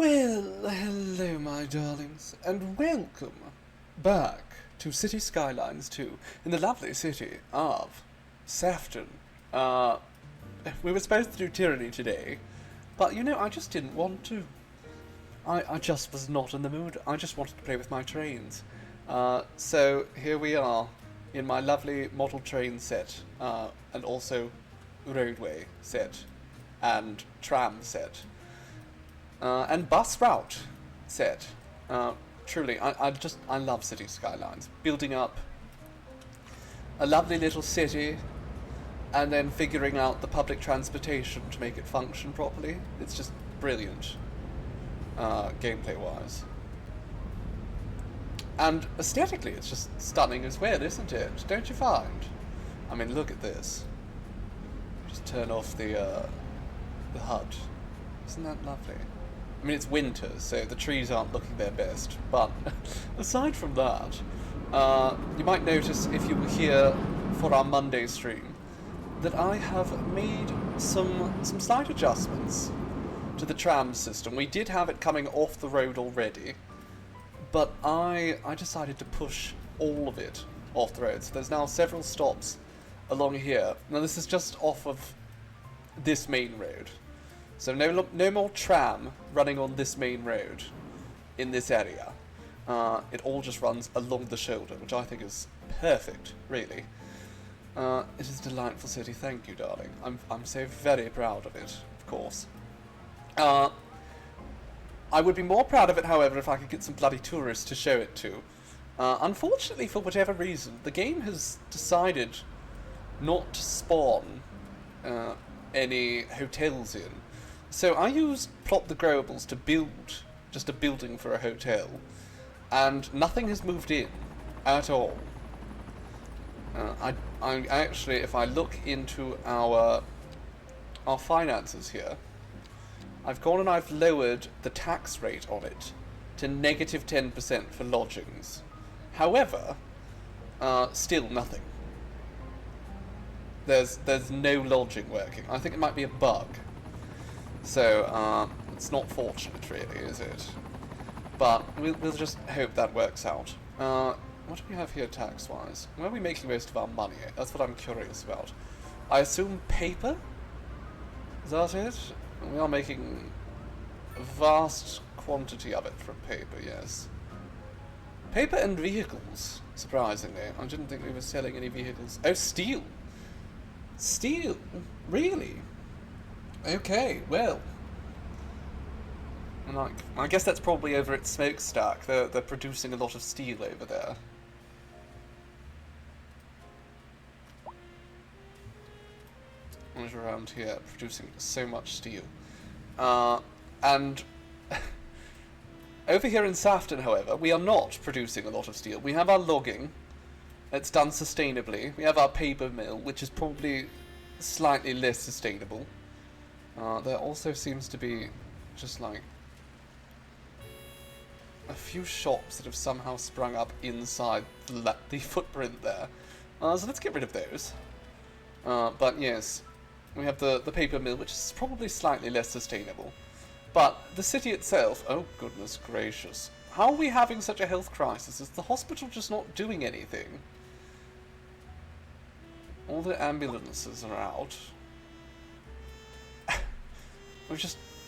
Well, hello, my darlings, and welcome back to City Skylines 2 in the lovely city of Saffton. We were supposed to do Tyranny today, but I just didn't want to. I just was not in the mood. I just wanted to play with my trains. So here we are in my lovely model train set, and also roadway set, and tram set. And bus route set. Truly, I love City Skylines. Building up a lovely little city, and then figuring out the public transportation to make it function properly. It's just brilliant, gameplay-wise. And aesthetically, it's just stunning as well, isn't it? Don't you find? I mean, look at this. Just turn off the HUD. Isn't that lovely? I mean, it's winter, so the trees aren't looking their best, but aside from that, you might notice if you were here for our Monday stream that I have made some slight adjustments to the tram system. We did have it coming off the road already, but I decided to push all of it off the road, so there's now several stops along here. Now this is just off of this main road. So no more tram running on this main road in this area. It all just runs along the shoulder, which I think is perfect, really. It is a delightful city, thank you, darling. I'm so very proud of it, of course. I would be more proud of it, however, if I could get some bloody tourists to show it to. Unfortunately, for whatever reason, the game has decided not to spawn any hotels in. So I used Plot the Growables to build just a building for a hotel, and nothing has moved in at all. I actually, if I look into our finances here, I've gone and I've lowered the tax rate on it to negative 10% for lodgings. However, still nothing. There's no lodging working. I think it might be a bug. So, it's not fortunate, really, is it? But we'll just hope that works out. What do we have here tax-wise? Where are we making most of our money? That's what I'm curious about. I assume paper? Is that it? We are making a vast quantity of it from paper, yes. Paper and vehicles, surprisingly. I didn't think we were selling any vehicles. Oh, steel! Steel? Really? Okay, well. And I guess that's probably over at Smokestack. They're producing a lot of steel over there. Around here, producing so much steel. And over here in Saffton, however, we are not producing a lot of steel. We have our logging. It's done sustainably. We have our paper mill, which is probably slightly less sustainable. There also seems to be just like a few shops that have somehow sprung up inside the footprint there. So let's get rid of those. But yes, we have the paper mill, which is probably slightly less sustainable. But the city itself, oh goodness gracious. How are we having such a health crisis? Is the hospital just not doing anything? All the ambulances are out.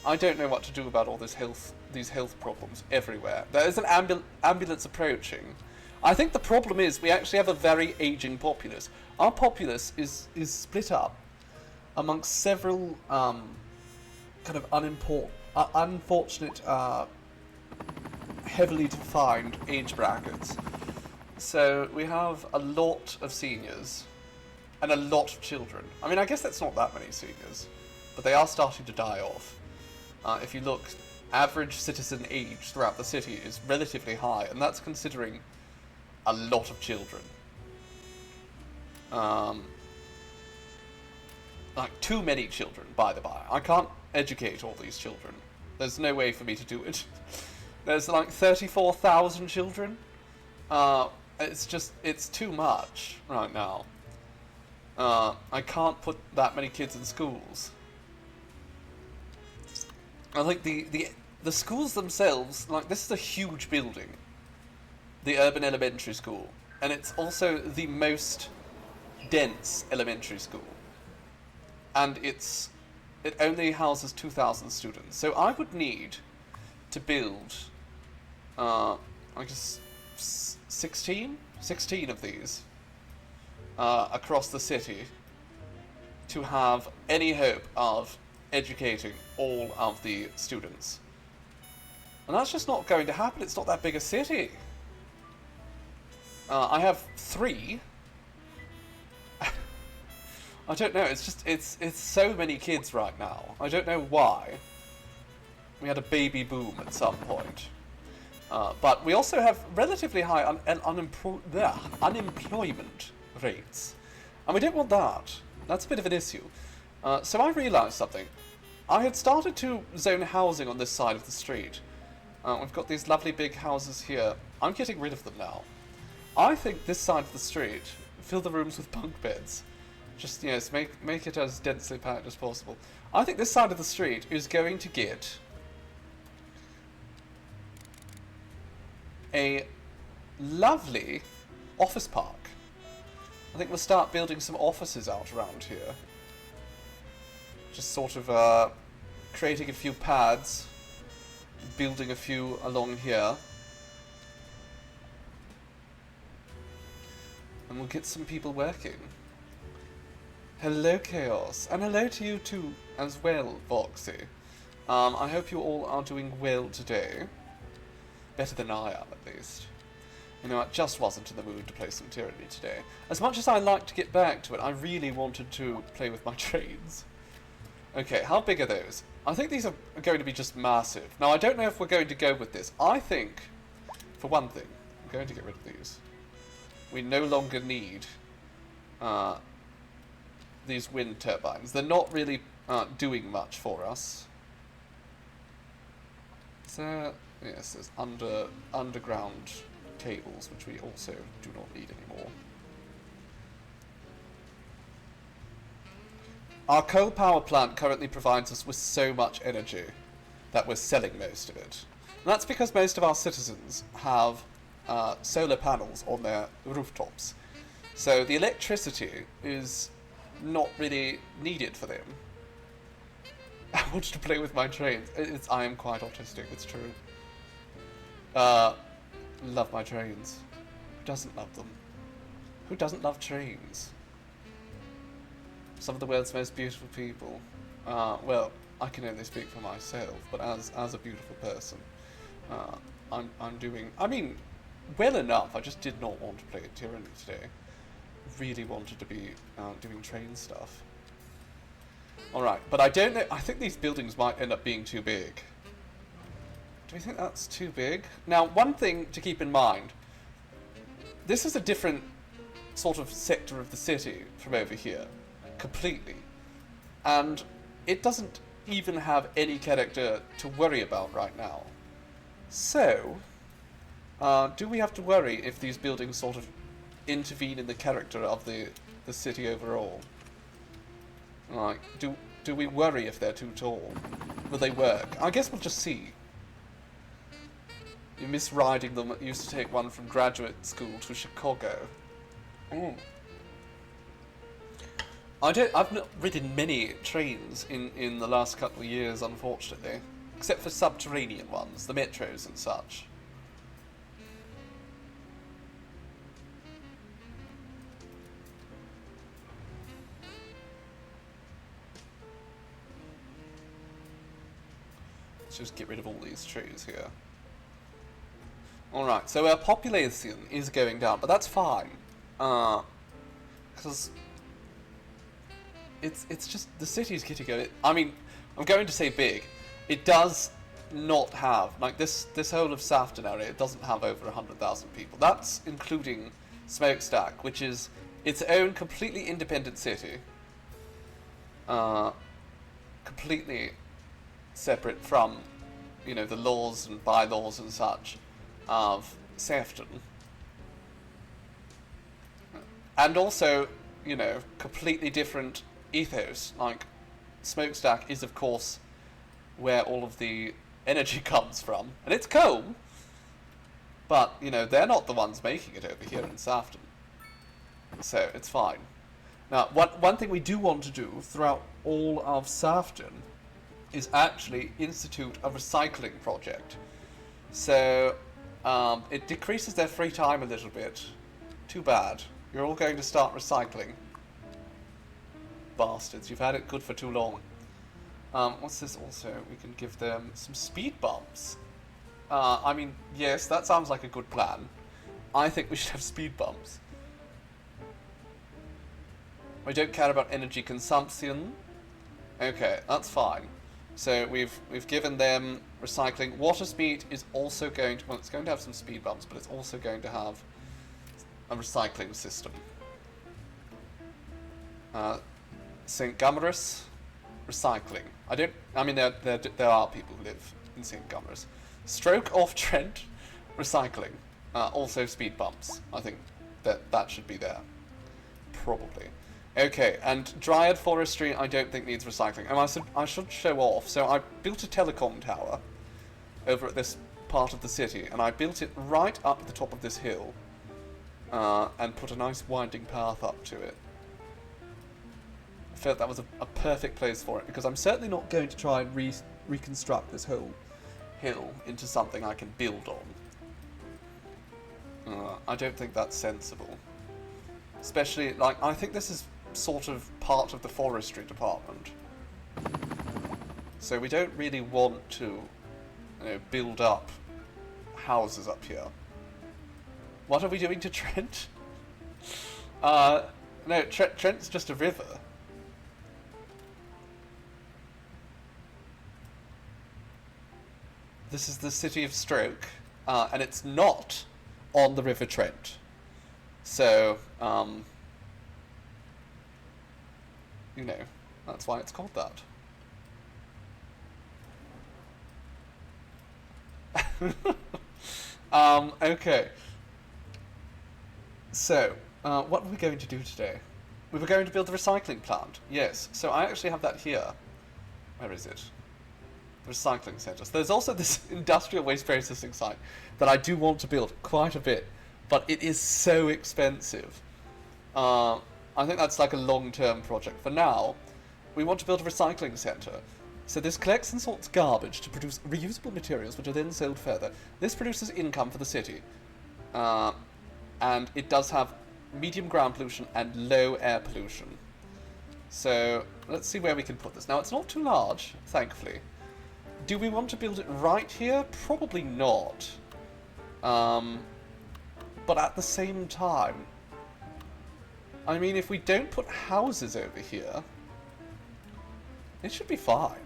I don't know what to do about all these health problems everywhere. There is an ambulance approaching. I think the problem is we actually have a very aging populace. Our populace is split up amongst several kind of unfortunate, heavily defined age brackets. So we have a lot of seniors and a lot of children. I mean, I guess that's not that many seniors, but they are starting to die off. If you look, average citizen age throughout the city is relatively high, and that's considering a lot of children. Like, too many children, by the by. I can't educate all these children. There's no way for me to do it. There's like 34,000 children. It's too much right now. I can't put that many kids in schools. I think the the schools themselves, like, this is a huge building, the Urban Elementary School, and it's also the most dense elementary school, and it only houses 2,000 students. So I would need to build, I guess, 16 of these across the city to have any hope of educating all of the students. And that's just not going to happen. It's not that big a city. I have 3. I don't know, it's just, it's so many kids right now. I don't know why. We had a baby boom at some point. But we also have relatively high unemployment rates. And we don't want that. That's a bit of an issue. So I realised something. I had started to zone housing on this side of the street. We've got these lovely big houses here. I'm getting rid of them now. I think this side of the street, fill the rooms with bunk beds. Just, yes, make it as densely packed as possible. I think this side of the street is going to get a lovely office park. I think we'll start building some offices out around here. Just sort of creating a few pads, building a few along here. And we'll get some people working. Hello, Chaos. And hello to you too, as well, Voxy. I hope you all are doing well today. Better than I am, at least. You know, I just wasn't in the mood to play some Tyranny today. As much as I like to get back to it, I really wanted to play with my trains. Okay, how big are those? I think these are going to be just massive. Now, I don't know if we're going to go with this. I think, for one thing, I'm going to get rid of these. We no longer need these wind turbines. They're not really doing much for us. So, yes, there's underground cables, which we also do not need anymore. Our coal power plant currently provides us with so much energy that we're selling most of it. And that's because most of our citizens have solar panels on their rooftops. So the electricity is not really needed for them. I wanted to play with my trains. I am quite autistic, it's true. Love my trains. Who doesn't love them? Who doesn't love trains? Some of the world's most beautiful people. Well, I can only speak for myself, but as a beautiful person, I'm doing, I mean, well enough. I just did not want to play Tyranny today. Really wanted to be doing train stuff. Alright, but I don't know, I think these buildings might end up being too big. Do you think that's too big? Now, one thing to keep in mind, this is a different sort of sector of the city from over here, completely. And it doesn't even have any character to worry about right now. So, do we have to worry if these buildings sort of intervene in the character of the city overall? Like, do we worry if they're too tall? Will they work? I guess we'll just see. You miss riding them. I used to take one from graduate school to Chicago. Mm. I've not ridden many trains in the last couple of years, unfortunately. Except for subterranean ones, the metros and such. Let's just get rid of all these trees here. Alright, so our population is going down, but that's fine. Because it's just, the city's getting a, I mean, I'm going to say big. It does not have, like this whole of Saffton area, it doesn't have over 100,000 people. That's including Smokestack, which is its own completely independent city. Completely separate from, you know, the laws and bylaws and such of Saffton. And also, you know, completely different ethos. Like, Smokestack is, of course, where all of the energy comes from. And it's coal, but, you know, they're not the ones making it over here in Saffton. So, it's fine. Now, one thing we do want to do throughout all of Saffton is actually institute a recycling project. So, it decreases their free time a little bit. Too bad. You're all going to start recycling. Bastards, you've had it good for too long. What's this also? We can give them some speed bumps. I mean, yes, that sounds like a good plan. I think we should have speed bumps. We don't care about energy consumption. Okay, that's fine. So we've given them recycling. Water speed is also going to, well, it's going to have some speed bumps, but it's also going to have a recycling system. St. Gummerus, recycling. I mean, there are people who live in St. Gummerus. Stroke off Trent, recycling. Also speed bumps. I think that should be there. Probably. Okay, and Dryad Forestry I don't think needs recycling. And I should show off. So I built a telecom tower over at this part of the city, and I built it right up at the top of this hill, and put a nice winding path up to it. I felt that was a perfect place for it, because I'm certainly not going to try and reconstruct this whole hill into something I can build on. I don't think that's sensible. Especially, like, I think this is sort of part of the forestry department. So we don't really want to, you know, build up houses up here. What are we doing to Trent? No, Trent's just a river. This is the city of Stroke, and it's not on the River Trent. So, you know, that's why it's called that. Okay. So, what are we going to do today? We were going to build a recycling plant. Yes. So I actually have that here. Where is it? The recycling centre. So there's also this industrial waste processing site that I do want to build quite a bit, but it is so expensive. I think that's like a long-term project. For now, we want to build a recycling centre. So this collects and sorts garbage to produce reusable materials, which are then sold further. This produces income for the city. And it does have medium ground pollution and low air pollution. So let's see where we can put this. Now, it's not too large, thankfully. Do we want to build it right here? Probably not. But at the same time, I mean, if we don't put houses over here, it should be fine.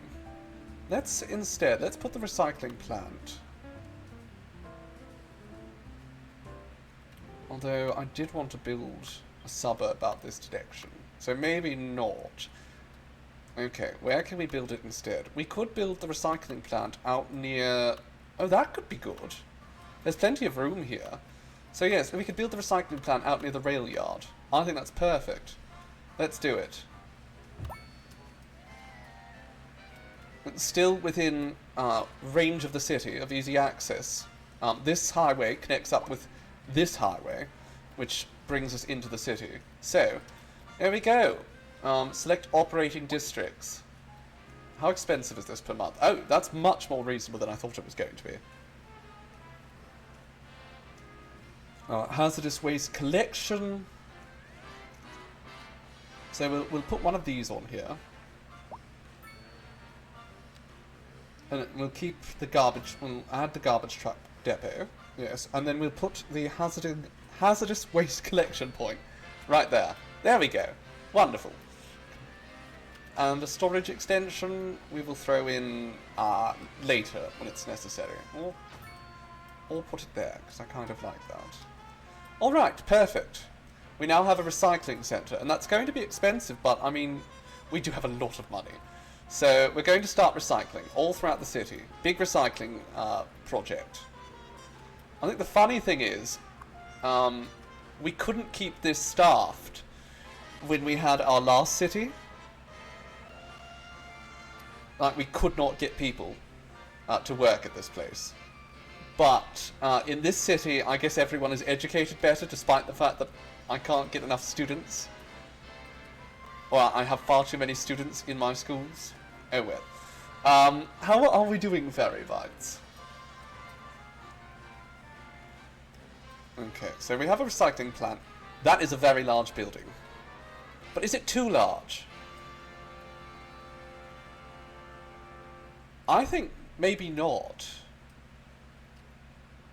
Let's put the recycling plant. Although I did want to build a suburb out this direction, so maybe not. Okay, where can we build it instead? We could build the recycling plant out near... Oh, that could be good. There's plenty of room here. So yes, we could build the recycling plant out near the rail yard. I think that's perfect. Let's do it. It's still within range of the city, of easy access. This highway connects up with this highway, which brings us into the city. So, there we go. Select operating districts. How expensive is this per month? Oh, that's much more reasonable than I thought it was going to be. Hazardous waste collection. So we'll put one of these on here. And we'll keep the garbage, we'll add the garbage truck depot. Yes, and then we'll put the hazardous waste collection point right there. There we go. Wonderful. And a storage extension we will throw in later when it's necessary. Or put it there, because I kind of like that. Alright, perfect. We now have a recycling centre, and that's going to be expensive, but, I mean, we do have a lot of money. So, we're going to start recycling all throughout the city. Big recycling project. I think the funny thing is, we couldn't keep this staffed when we had our last city. Like, we could not get people. to work at this place. But in this city, I guess everyone is educated better, despite the fact that I can't get enough students. Or I have far too many students in my schools. Oh well. How are we doing, Fairy Bites? Okay, so we have a recycling plant. That is a very large building. But is it too large? I think maybe not.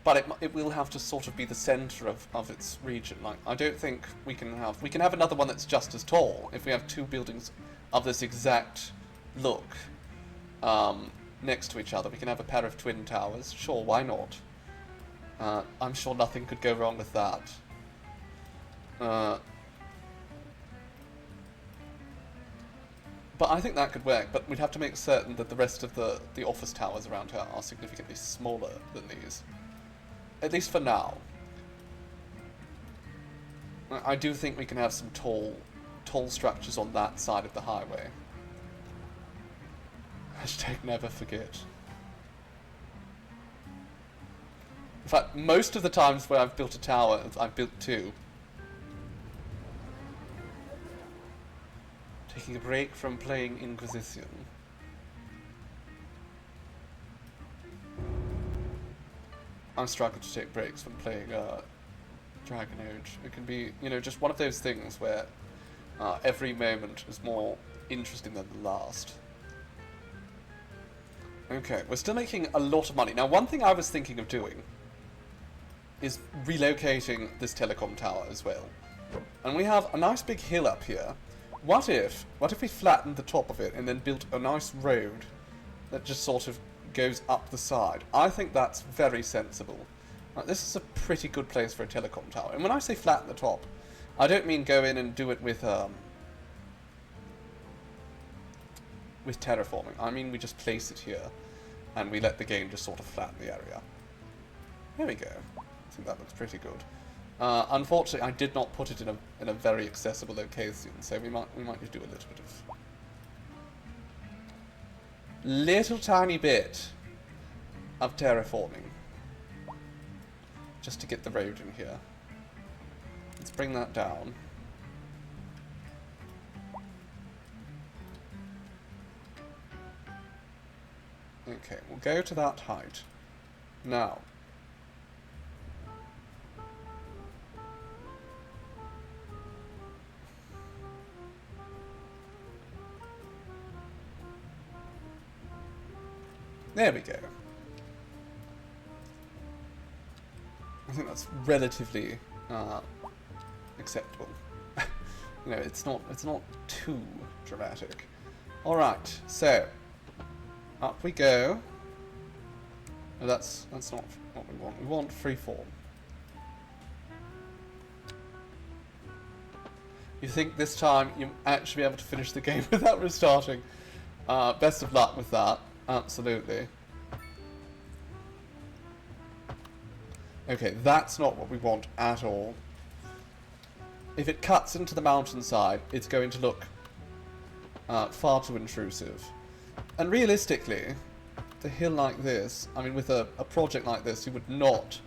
But it will have to sort of be the centre of its region. Like, I don't think we can have another one that's just as tall if we have two buildings of this exact look next to each other. We can have a pair of twin towers. Sure, why not? I'm sure nothing could go wrong with that. But I think that could work, but we'd have to make certain that the rest of the office towers around here are significantly smaller than these. At least for now. I do think we can have some tall structures on that side of the highway. Hashtag never forget. In fact, most of the times where I've built a tower, I've built two. Taking a break from playing Inquisition. I struggle to take breaks from playing Dragon Age. It can be, you know, just one of those things where every moment is more interesting than the last. Okay, we're still making a lot of money. Now, one thing I was thinking of doing is relocating this telecom tower as well. And we have a nice big hill up here. What if we flattened the top of it and then built a nice road that just sort of goes up the side? I think that's very sensible. This is a pretty good place for a telecom tower. And when I say flatten the top, I don't mean go in and do it with terraforming. I mean we just place it here and we let the game just sort of flatten the area. There we go. I think that looks pretty good. Unfortunately, I did not put it in a very accessible location, so we might just do a little bit of little tiny bit of terraforming just to get the road in here. Let's bring that down. Okay, we'll go to that height. Now, there we go. I think that's relatively acceptable. You know, it's not too dramatic. All right, so up we go. No, that's not what we want. We want freeform. You think this time you'll actually be able to finish the game without restarting? Best of luck with that. Absolutely. Okay, that's not what we want at all. If it cuts into the mountainside, it's going to look far too intrusive. And realistically, the hill like this, I mean with a project like this, you would not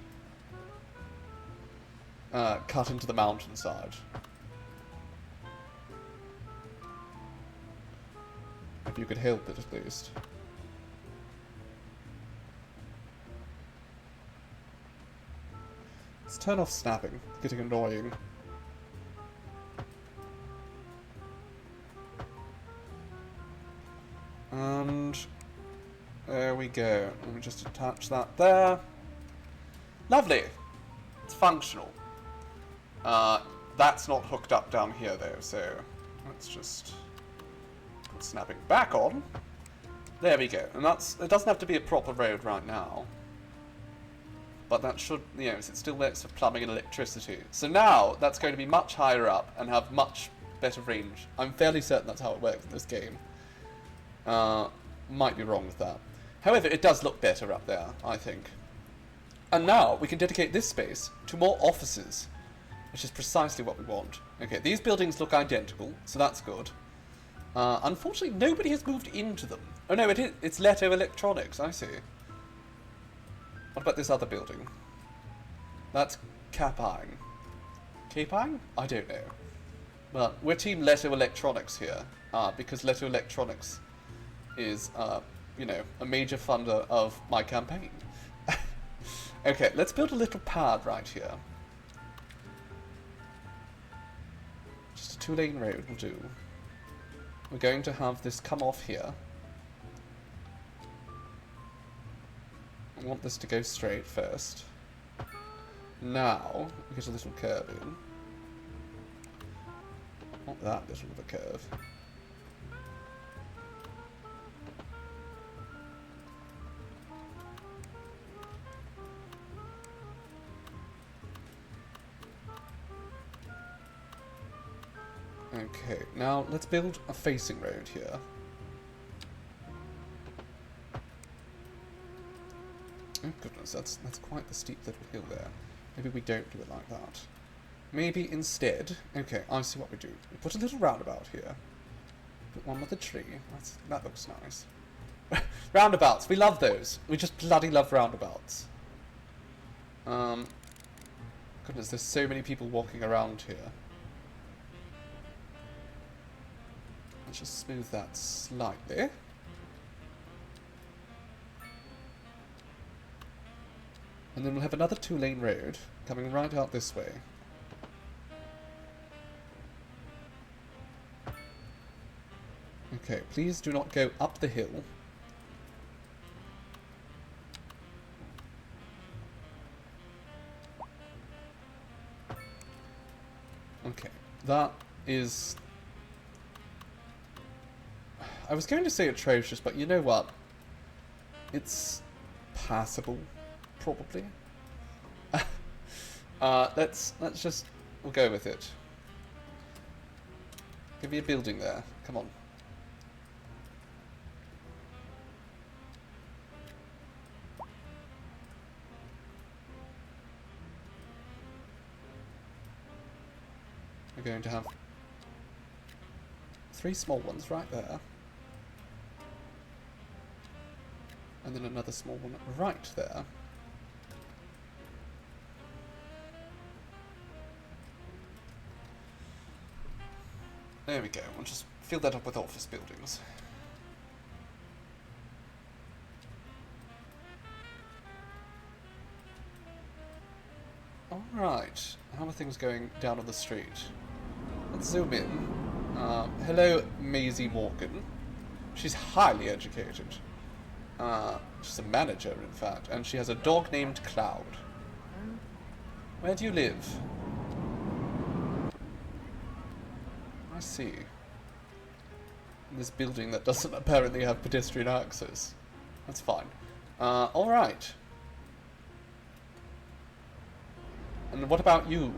cut into the mountainside. If you could help it at least. Let's turn off snapping. It's getting annoying. And there we go. Let me just attach that there. Lovely. It's functional. That's not hooked up down here though, so let's just put snapping back on. There we go. And it doesn't have to be a proper road right now. But that should, you know, it still works for plumbing and electricity. So now, that's going to be much higher up and have much better range. I'm fairly certain that's how it works in this game. Might be wrong with that. However, it does look better up there, I think. And now, we can dedicate this space to more offices, which is precisely what we want. Okay, these buildings look identical, so that's good. Unfortunately, nobody has moved into them. Oh no, it's Leto Electronics, I see. What about this other building? That's Capine. Capine? I don't know. But we're Team Leto Electronics here, because Leto Electronics is, you know, a major funder of my campaign. Okay, let's build a little pad right here. Just a 2-lane road will do. We're going to have this come off here. I want this to go straight first. Now, we get a little curve in. Not that little of a curve. Okay, now let's build a facing road here. Oh goodness, that's quite the steep little hill there. Maybe we don't do it like that. Maybe instead... Okay, I see what we do. We put a little roundabout here. Put one with a tree. That looks nice. Roundabouts, we love those. We just bloody love roundabouts. Goodness, there's so many people walking around here. Let's just smooth that slightly. And then we'll have another 2-lane road coming right out this way. Okay, please do not go up the hill. Okay, that is... I was going to say atrocious, but you know what? It's passable, probably. Let's just... We'll go with it. Give me a building there. Come on. We're going to have 3 small ones right there. And then another small one right there. There we go. We'll just fill that up with office buildings. Alright. How are things going down on the street? Let's zoom in. Hello, Maisie Morgan. She's highly educated. She's a manager, in fact, and she has a dog named Cloud. Where do you live? I see. In this building that doesn't apparently have pedestrian access. That's fine. Alright. And what about you,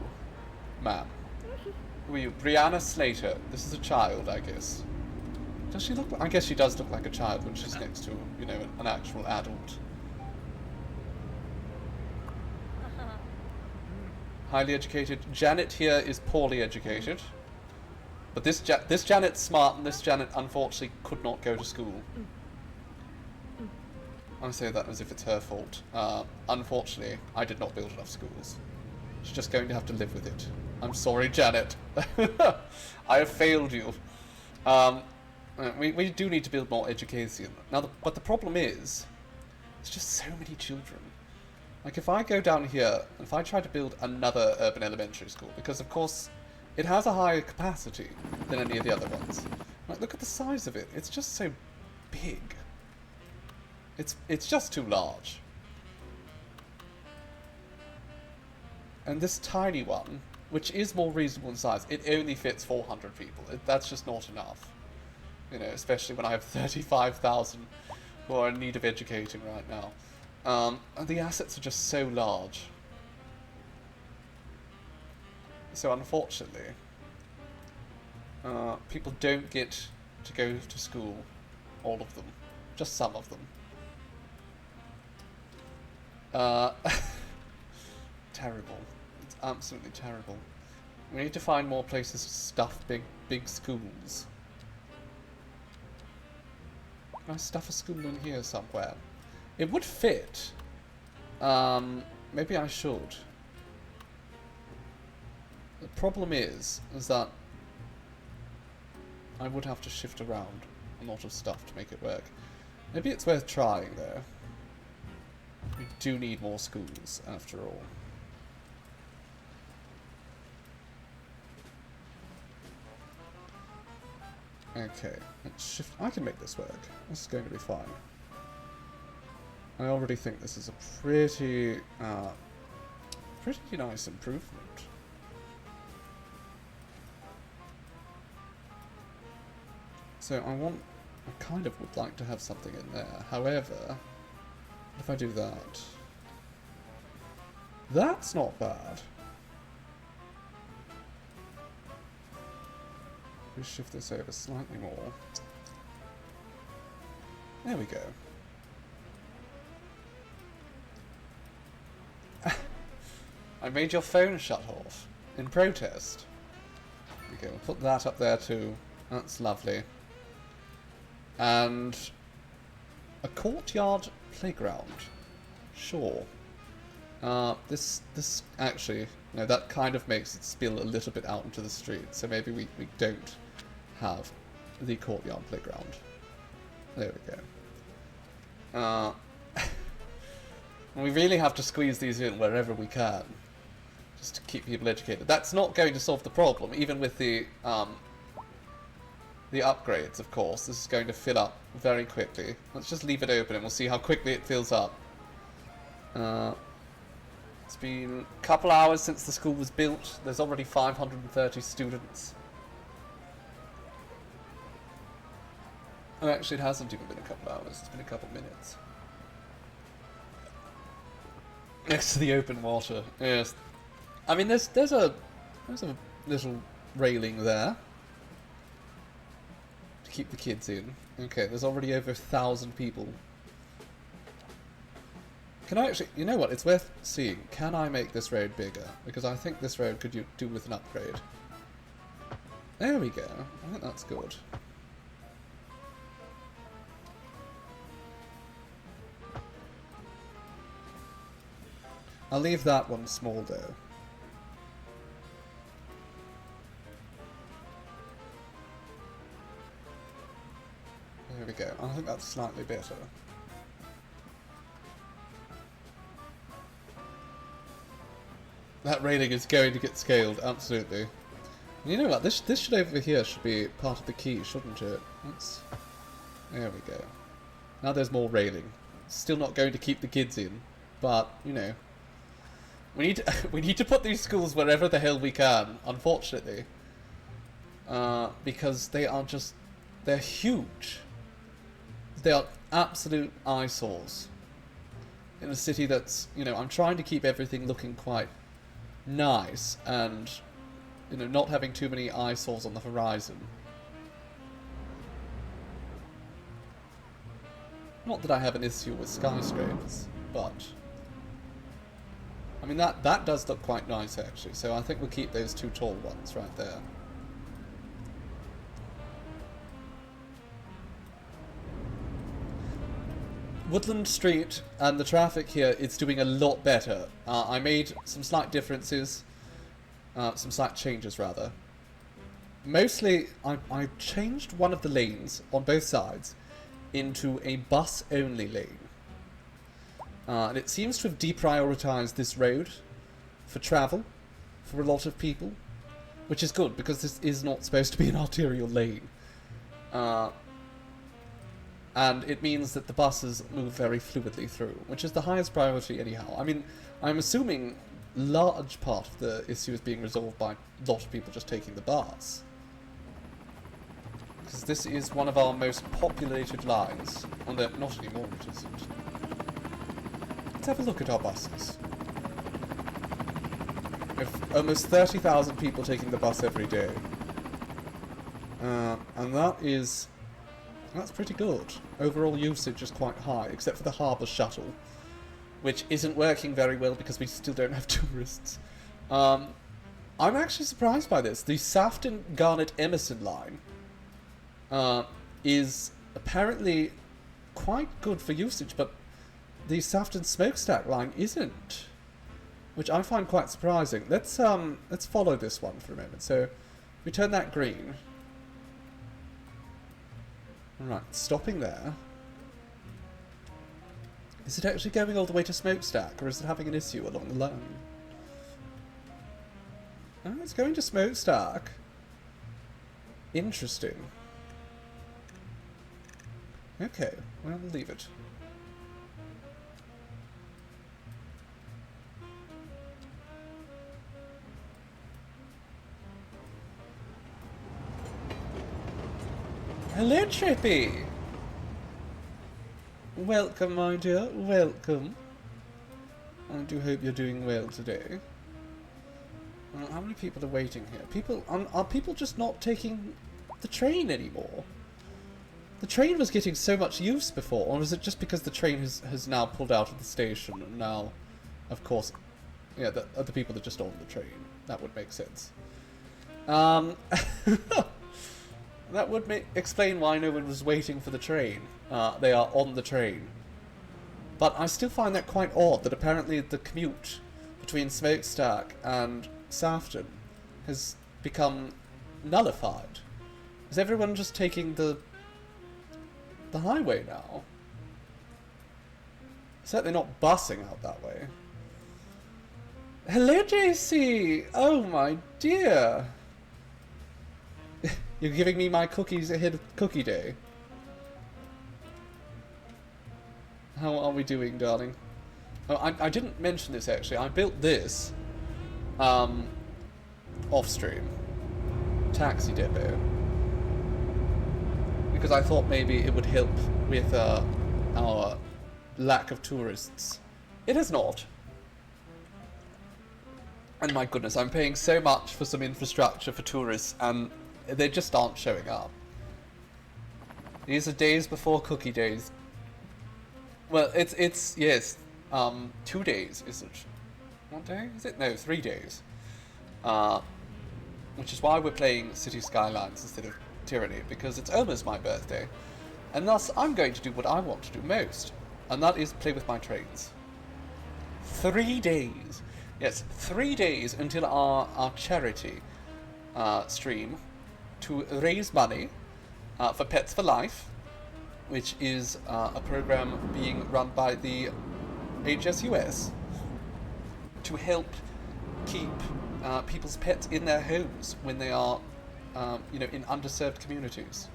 ma'am? Who are you? Brianna Slater. This is a child, I guess. Does she look like... I guess she does look like a child when she's next to, you know, an actual adult. Highly educated. Janet here is poorly educated. But this Janet's smart, and this Janet, unfortunately, could not go to school. I say that as if it's her fault. Unfortunately, I did not build enough schools. She's just going to have to live with it. I'm sorry, Janet. I have failed you. We do need to build more education. Now, but the problem is, it's just so many children. Like, if I go down here, if I try to build another urban elementary school, because, of course, it has a higher capacity than any of the other ones. Like, look at the size of it. It's just so big. It's just too large. And this tiny one, which is more reasonable in size, it only fits 400 people. That's just not enough. You know, especially when I have 35,000 who are in need of educating right now. And the assets are just so large. So unfortunately, people don't get to go to school, all of them, just some of them. Terrible. It's absolutely terrible. We need to find more places to stuff big schools. Can I stuff a school in here somewhere? It would fit, Maybe I should. The problem is that I would have to shift around a lot of stuff to make it work. Maybe it's worth trying, though. We do need more schools, after all. Okay, let's shift. I can make this work. This is going to be fine. I already think this is a pretty nice improvement. So I kind of would like to have something in there. However, if I do that, that's not bad. We shift this over slightly more. There we go. I made your phone shut off in protest. There we go. We'll put that up there too. That's lovely. And a courtyard playground. Sure. This actually, no, that kind of makes it spill a little bit out into the street. So maybe we don't have the courtyard playground. There we go. We really have to squeeze these in wherever we can, just to keep people educated. That's not going to solve the problem, even with the upgrades, of course. This is going to fill up very quickly. Let's just leave it open and we'll see how quickly it fills up. It's been a couple hours since the school was built. There's already 530 students. Oh, actually it hasn't even been a couple hours. It's been a couple minutes. Next to the open water. Yes. I mean, there's a little railing there to keep the kids in. Okay, there's already over 1,000 people. Can I actually... You know what? It's worth seeing. Can I make this road bigger? Because I think this road could do with an upgrade. There we go. I think that's good. I'll leave that one small, though. There we go. I think that's slightly better. That railing is going to get scaled, absolutely. And you know what? This should over here should be part of the key, shouldn't it? There we go. Now there's more railing. Still not going to keep the kids in, but you know. We need to put these schools wherever the hell we can, unfortunately. Because they're huge. They are absolute eyesores. In a city that's, you know, I'm trying to keep everything looking quite nice and, you know, not having too many eyesores on the horizon. Not that I have an issue with skyscrapers, but... I mean, that does look quite nice, actually, so I think we'll keep those two tall ones right there. Woodland Street and the traffic here is doing a lot better. I made some slight differences, some slight changes, rather. Mostly, I changed one of the lanes on both sides into a bus-only lane. And it seems to have deprioritized this road for travel for a lot of people, which is good because this is not supposed to be an arterial lane. And it means that the buses move very fluidly through, which is the highest priority anyhow. I mean, I'm assuming large part of the issue is being resolved by a lot of people just taking the bus. Because this is one of our most populated lines. Although, not anymore, it isn't. Let's have a look at our buses. We have almost 30,000 people taking the bus every day. And that's pretty good. Overall usage is quite high, except for the harbour shuttle, which isn't working very well because we still don't have tourists. I'm actually surprised by this. The Saffton Garnet Emerson line is apparently quite good for usage, but the Saffton smokestack line isn't, which I find quite surprising. Let's follow this one for a moment. So we turn that green. Right, stopping there. Is it actually going all the way to smokestack, or is it having an issue along the line? Oh, it's going to smokestack. Interesting. Okay, well, we'll leave it. Hello, Trippy! Welcome, my dear, welcome. I do hope you're doing well today. How many people are waiting here? Are people just not taking the train anymore? The train was getting so much use before, or is it just because the train has now pulled out of the station and now, of course, yeah, the other people are just on the train. That would make sense. That would explain why no one was waiting for the train. They are on the train. But I still find that quite odd that apparently the commute between Smokestack and Saffton has become nullified. Is everyone just taking the highway now? Certainly not busing out that way. Hello, JC! Oh my dear! You're giving me my cookies ahead of Cookie Day. How are we doing, darling? Oh, I didn't mention this actually. I built this off-stream taxi depot because I thought maybe it would help with our lack of tourists. It is not. And my goodness, I'm paying so much for some infrastructure for tourists and they just aren't showing up. These are days before Cookie Days. Well, it's yes, 2 days, is it? 1 day? Is it? No, 3 days. Which is why we're playing City Skylines instead of Tyranny, because it's almost my birthday. And thus, I'm going to do what I want to do most, and that is play with my trains. 3 days. Yes, 3 days until our charity stream to raise money for Pets for Life, which is a program being run by the HSUS to help keep people's pets in their homes when they are, in underserved communities.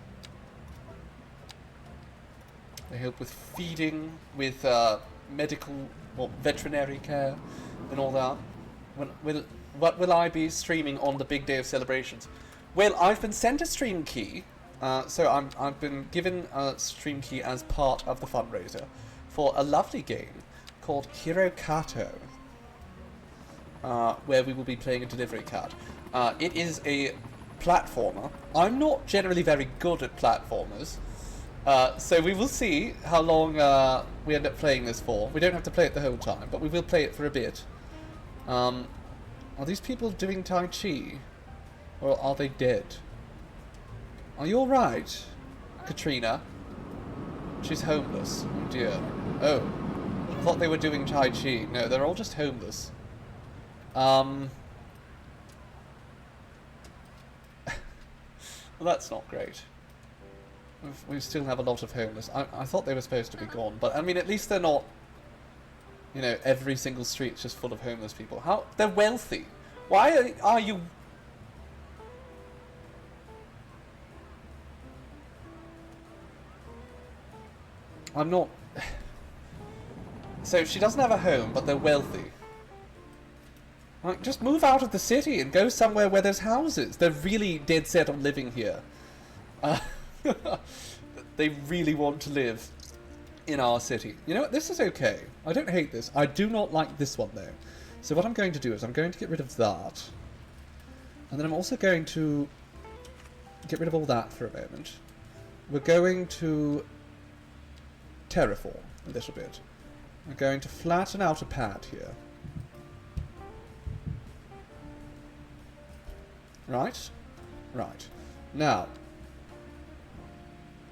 They help with feeding, with medical or veterinary care, and all that. What will I be streaming on the big day of celebrations? Well, I've been sent a stream key. So I've been given a stream key as part of the fundraiser for a lovely game called Hero Kato, where we will be playing a delivery cat. It is a platformer. I'm not generally very good at platformers, so we will see how long we end up playing this for. We don't have to play it the whole time, but we will play it for a bit. Are these people doing Tai Chi, or are they dead? Are you alright, Katrina? She's homeless. Oh dear. Oh. I thought they were doing Tai Chi. No, they're all just homeless. Well, that's not great. We still have a lot of homeless. I thought they were supposed to be gone, but I mean, at least they're not, every single street's just full of homeless people. They're wealthy. Why are you... I'm not... So she doesn't have a home, but they're wealthy. Like, just move out of the city and go somewhere where there's houses. They're really dead set on living here. They really want to live in our city. You know what? This is okay. I don't hate this. I do not like this one, though. So what I'm going to do is I'm going to get rid of that. And then I'm also going to get rid of all that for a moment. We're going to terraform a little bit. We're going to flatten out a pad here. Right? Right. Now,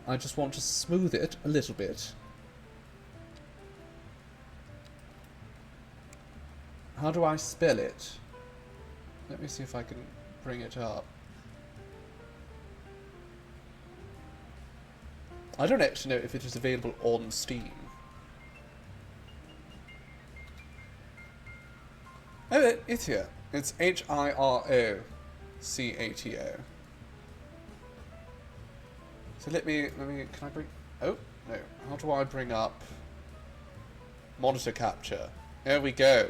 I just want to smooth it a little bit. How do I spell it? Let me see if I can bring it up. I don't actually know if it is available on Steam. Oh, it's here. It's HIROCATO. So let me, can I bring, oh, no. How do I bring up monitor capture? There we go.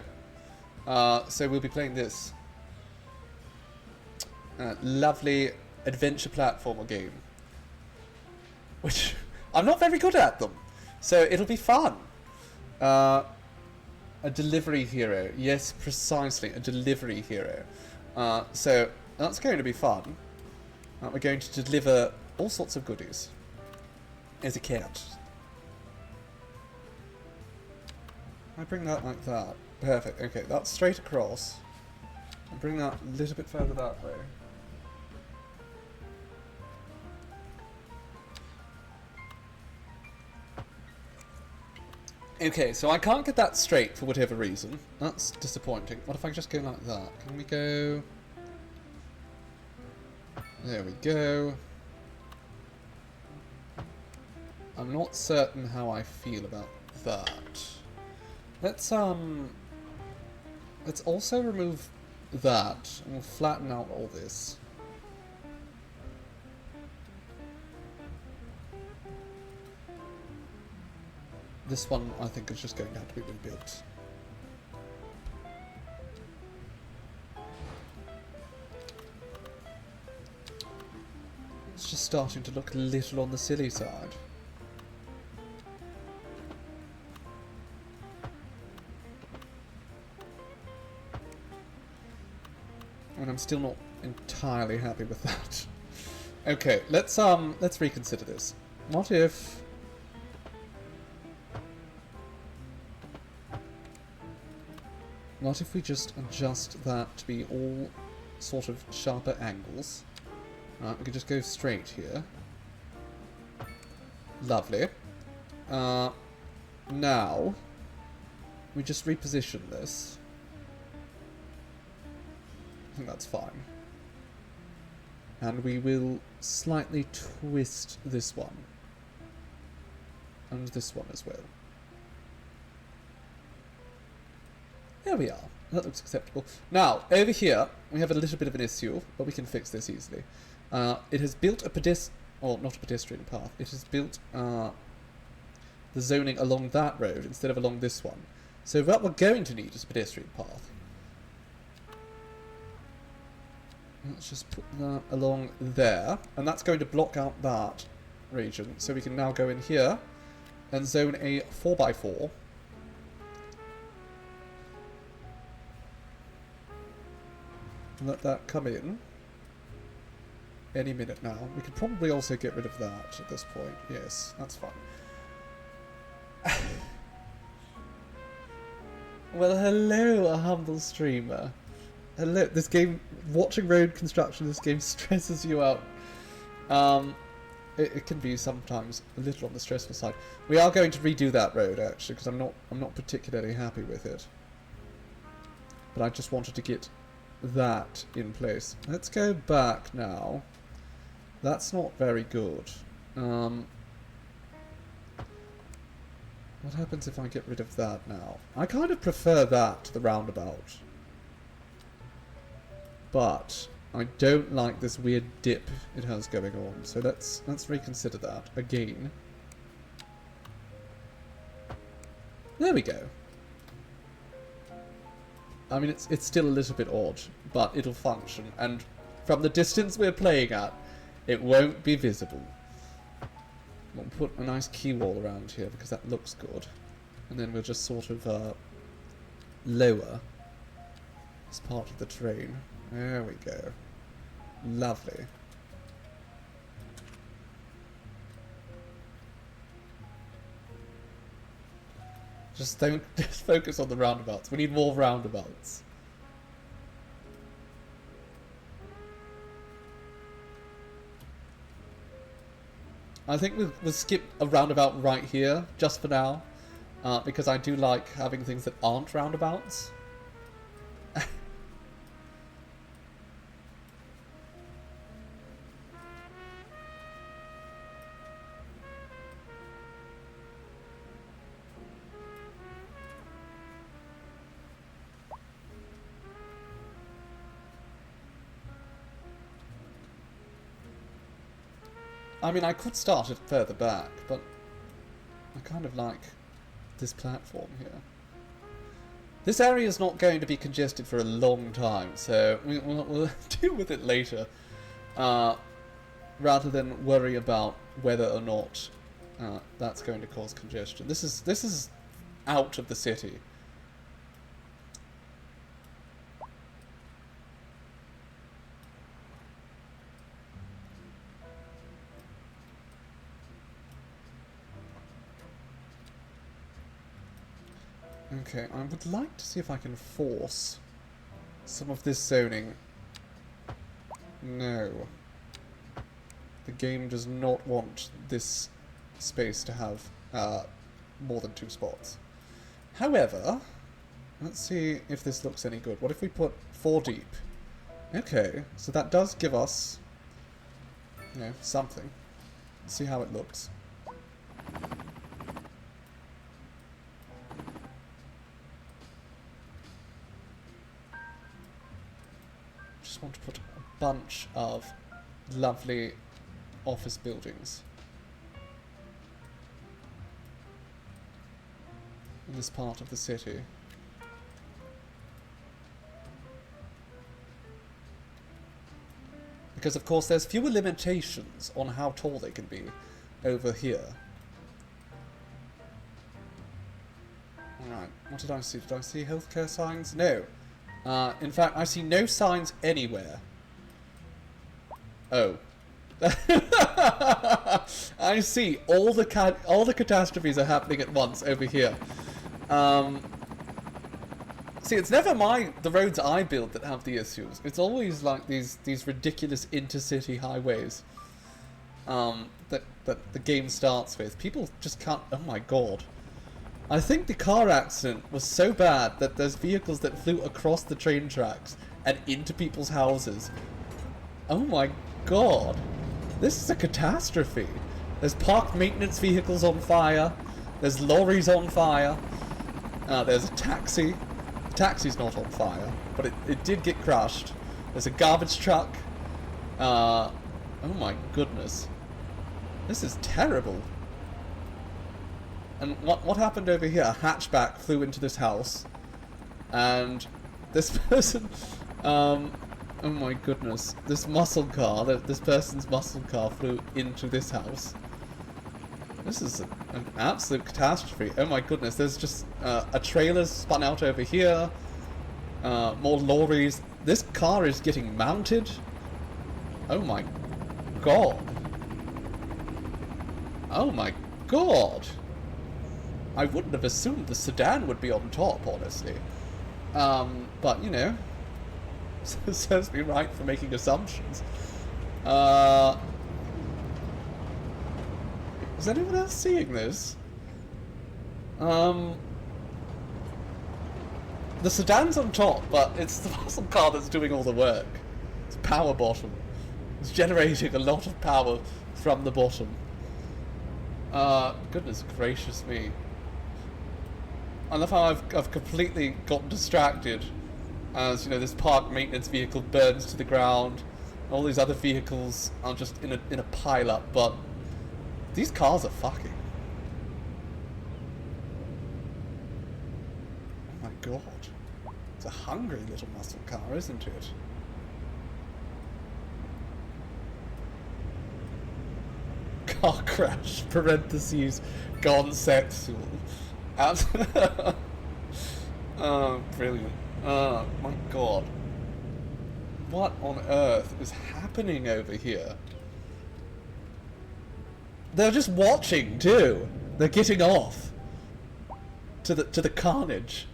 So we'll be playing this lovely adventure platformer game, which I'm not very good at them, so it'll be fun. A delivery hero, yes, precisely, a delivery hero. So that's going to be fun. We're going to deliver all sorts of goodies as a cat. I bring that like that. Perfect. Okay, that's straight across. I'll bring that a little bit further that way. Okay, so I can't get that straight for whatever reason. That's disappointing. What if I just go like that? Can we go... There we go. I'm not certain how I feel about that. Let's also remove that, and we'll flatten out all this. This one, I think, is just going to have to be rebuilt. It's just starting to look a little on the silly side. And I'm still not entirely happy with that. Okay, let's reconsider this. What if... What if we just adjust that to be all sort of sharper angles? Right, we can just go straight here. Lovely. Now, we just reposition this. I think that's fine. And we will slightly twist this one. And this one as well. There we are. That looks acceptable. Now, over here, we have a little bit of an issue, but we can fix this easily. It has built a not a pedestrian path. It has built the zoning along that road instead of along this one. So what we're going to need is a pedestrian path. Let's just put that along there, and that's going to block out that region. So we can now go in here and zone a 4x4. Let that come in any minute now. We could probably also get rid of that at this point. Yes, that's fine. Well, hello, a humble streamer. Hello, this game, watching road construction, this game stresses you out. It can be sometimes a little on the stressful side. We are going to redo that road actually, because I'm not particularly happy with it. But I just wanted to get that in place. Let's go back now. That's not very good. What happens if I get rid of that now? I kind of prefer that to the roundabout. But I don't like this weird dip it has going on. So let's reconsider that again. There we go. I mean, it's still a little bit odd, but it'll function. And from the distance we're playing at, it won't be visible. We'll put a nice key wall around here because that looks good. And then we'll just sort of lower this part of the terrain. There we go. Lovely. Just focus on the roundabouts. We need more roundabouts. I think we'll skip a roundabout right here, just for now. Because I do like having things that aren't roundabouts. I mean, I could start it further back, but I kind of like this platform here. This area is not going to be congested for a long time, so we'll deal with it later, rather than worry about whether or not that's going to cause congestion. This is out of the city. Okay, I would like to see if I can force some of this zoning. No. The game does not want this space to have more than 2 spots. However, let's see if this looks any good. What if we put 4 deep? Okay, so that does give us, you know, something. Let's see how it looks. Just want to put a bunch of lovely office buildings in this part of the city. Because of course there's fewer limitations on how tall they can be over here. Alright, what did I see? Did I see healthcare signs? No. In fact, I see no signs anywhere. Oh. I see. All the catastrophes are happening at once over here. See, it's never the roads I build that have the issues. It's always like these ridiculous intercity highways that the game starts with. People just can't... Oh my god. I think the car accident was so bad that there's vehicles that flew across the train tracks and into people's houses. Oh my god. This is a catastrophe. There's parked maintenance vehicles on fire. There's lorries on fire. There's a taxi. The taxi's not on fire, but it did get crushed. There's a garbage truck. Oh my goodness. This is terrible. And what happened over here? A hatchback flew into this house, and this person, oh my goodness, this muscle car, this person's muscle car flew into this house. This is an absolute catastrophe. Oh my goodness, there's just a trailer spun out over here, more lorries. This car is getting mounted. Oh my god. Oh my god. I wouldn't have assumed the sedan would be on top, honestly. But, you know, it serves me right for making assumptions. Is anyone else seeing this? The sedan's on top, but it's the muscle car that's doing all the work. It's power bottom. It's generating a lot of power from the bottom. Goodness gracious me. I love how I've completely gotten distracted as, you know, this park maintenance vehicle burns to the ground. All these other vehicles are just in a pile-up, but these cars are fucking. Oh my god. It's a hungry little muscle car, isn't it? Car crash, parentheses, gone sexual. Oh, brilliant. Oh, my god. What on earth is happening over here? They're just watching, too. They're getting off to the carnage.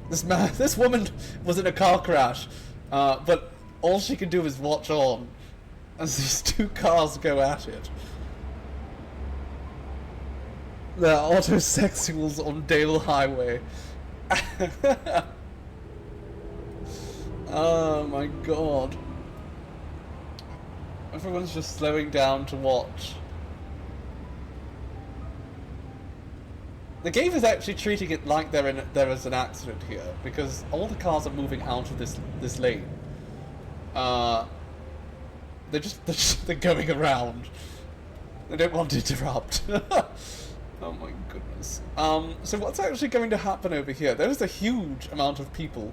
This woman was in a car crash, but all she can do is watch on as these 2 cars go at it. They're autosexuals on Dale Highway. Oh my god. Everyone's just slowing down to watch. The game is actually treating it like there is an accident here, because all the cars are moving out of this lane. They're going around. They don't want to interrupt. Oh my goodness. So what's actually going to happen over here? There's a huge amount of people,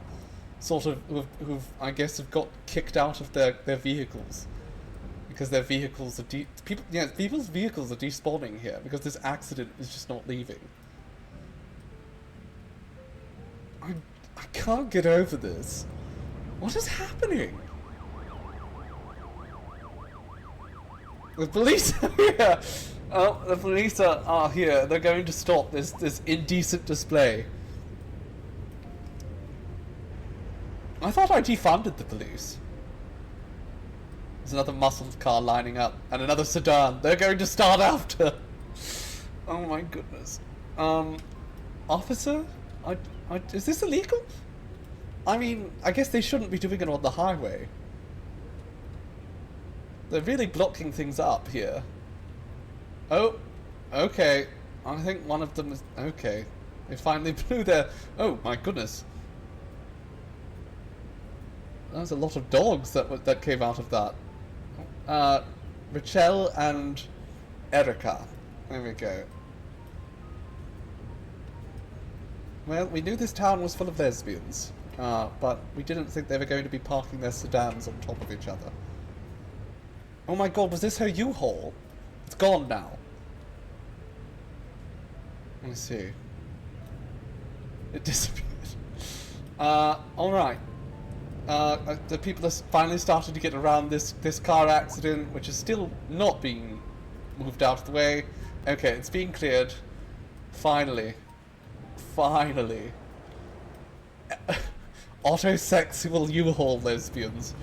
sort of, who've I guess have got kicked out of their vehicles because their vehicles are people's vehicles are despawning here because this accident is just not leaving. I can't get over this. What is happening? The police are here. Oh, the police are here. They're going to stop this indecent display. I thought I defunded the police. There's another muscled car lining up, and another sedan. They're going to start after. Oh my goodness. Officer? Is this illegal? I mean, I guess they shouldn't be doing it on the highway. They're really blocking things up here. Oh, okay. I think one of them is... Okay. They finally blew their... Oh, my goodness. There's a lot of dogs that came out of that. Rachel and Erica. There we go. Well, we knew this town was full of lesbians, but we didn't think they were going to be parking their sedans on top of each other. Oh my god, was this her U-Haul? It's gone now. Let me see. It disappeared. Alright. The people are finally starting to get around this car accident, which is still not being moved out of the way. Okay, it's being cleared. Finally. Finally. Autosexual U-Haul lesbians.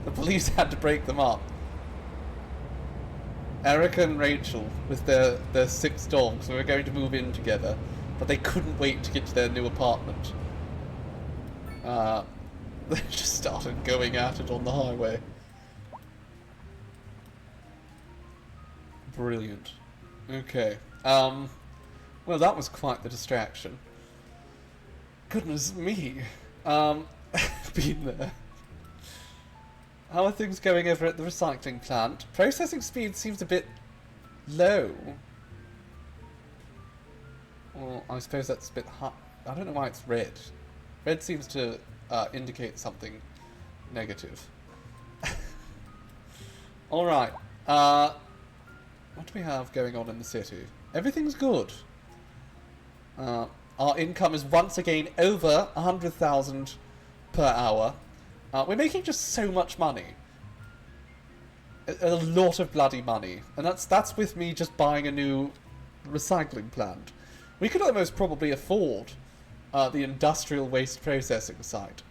The police had to break them up. Erica and Rachel with their 6 dogs were going to move in together, but they couldn't wait to get to their new apartment. They just started going at it on the highway. Brilliant. Okay. Well, that was quite the distraction. Goodness me. Been there. How are things going over at the recycling plant? Processing speed seems a bit low. Well, I suppose that's a bit high. I don't know why it's red. Red seems to indicate something negative. Alright. What do we have going on in the city? Everything's good. Our income is once again over 100,000 per hour. We're making just so much money. A lot of bloody money. And that's with me just buying a new recycling plant. We could almost probably afford the industrial waste processing site.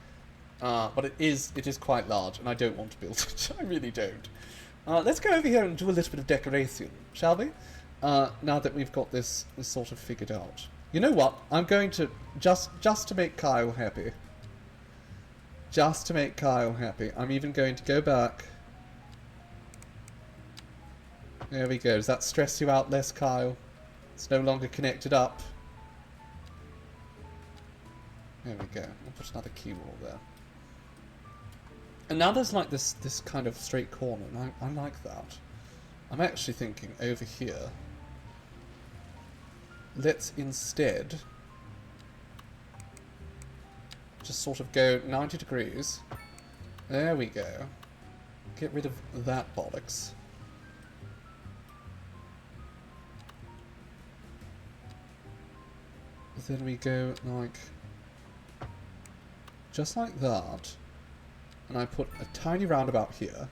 But it is quite large, and I don't want to build it. I really don't. Let's go over here and do a little bit of decoration, shall we? Now that we've got this sort of figured out. You know what? I'm going to, just to make Kyle happy. Just to make Kyle happy. I'm even going to go back. There we go. Does that stress you out less, Kyle? It's no longer connected up. There we go. I'll put another key wall there. And now there's like this kind of straight corner, and I like that. I'm actually thinking over here, let's instead just sort of go 90 degrees. There we go. Get rid of that bollocks. Then we go like, just like that. And I put a tiny roundabout here.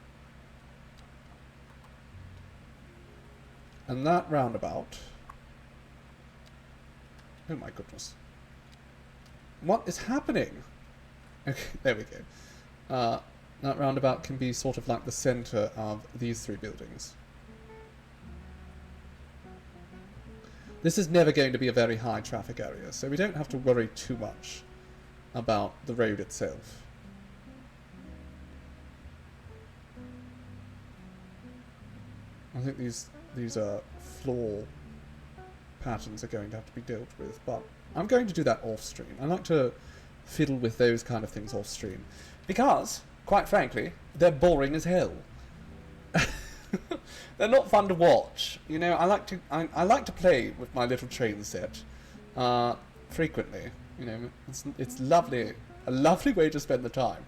And that roundabout. Oh my goodness. What is happening? Okay, there we go. That roundabout can be sort of like the center of these 3 buildings. This is never going to be a very high traffic area, so we don't have to worry too much about the road itself. I think these floor patterns are going to have to be dealt with, but I'm going to do that off stream. I like to fiddle with those kind of things off stream because, quite frankly, they're boring as hell. They're not fun to watch. You know, I like to play with my little train set frequently. You know, it's lovely, a lovely way to spend the time.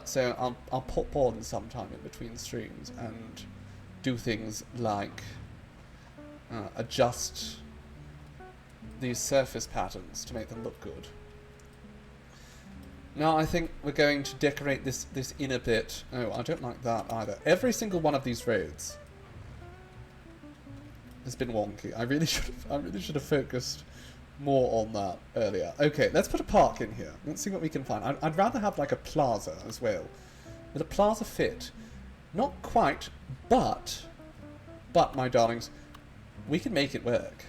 So I'll pop on sometime in between streams and do things like adjust these surface patterns to make them look good. Now I think we're going to decorate this inner bit. Oh, I don't like that either. Every single one of these roads has been wonky. I really should have focused more on that earlier. Okay, let's put a park in here. Let's see what we can find. I'd rather have like a plaza as well. Will a plaza fit? Not quite, but my darlings, we can make it work.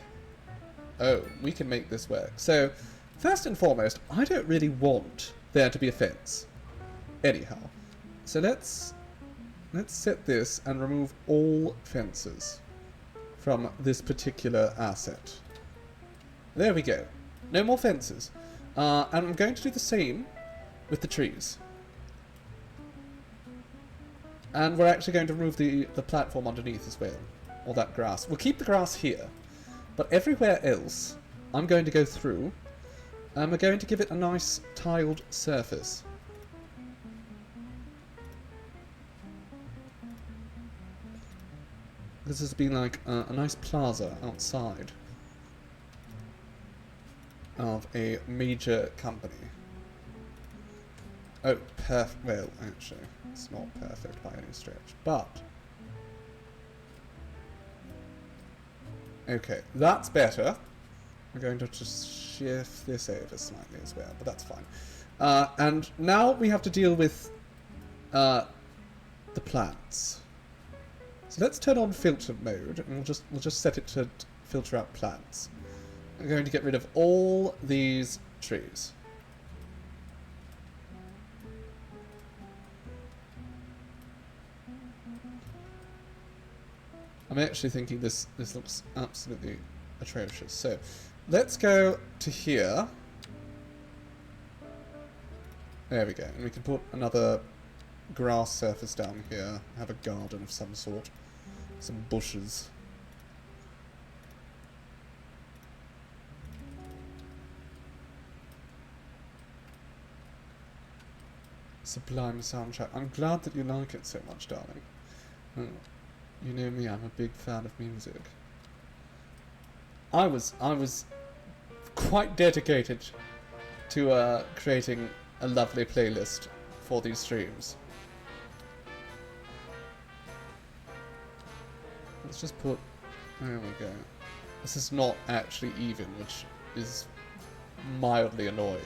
Oh, we can make this work. So, first and foremost, I don't really want there to be a fence. Anyhow. So let's set this and remove all fences from this particular asset. There we go. No more fences. And I'm going to do the same with the trees. And we're actually going to remove the platform underneath as well. All that grass. We'll keep the grass here. But everywhere else, I'm going to go through. And we're going to give it a nice tiled surface. This has been like a nice plaza outside of a major company. Oh, perfect. Well, actually, it's not perfect by any stretch, but okay, that's better. We're going to just shift this over slightly as well, but that's fine. And now we have to deal with the plants. So let's turn on filter mode, and we'll just set it to filter out plants. I'm going to get rid of all these trees. I'm actually thinking this looks absolutely atrocious. So let's go to here. There we go. And we can put another grass surface down here. Have a garden of some sort. Some bushes. Sublime soundtrack. I'm glad that you like it so much, darling. Oh, you know me, I'm a big fan of music. I was quite dedicated to creating a lovely playlist for these streams. Let's just put... There we go. This is not actually even, which is mildly annoying.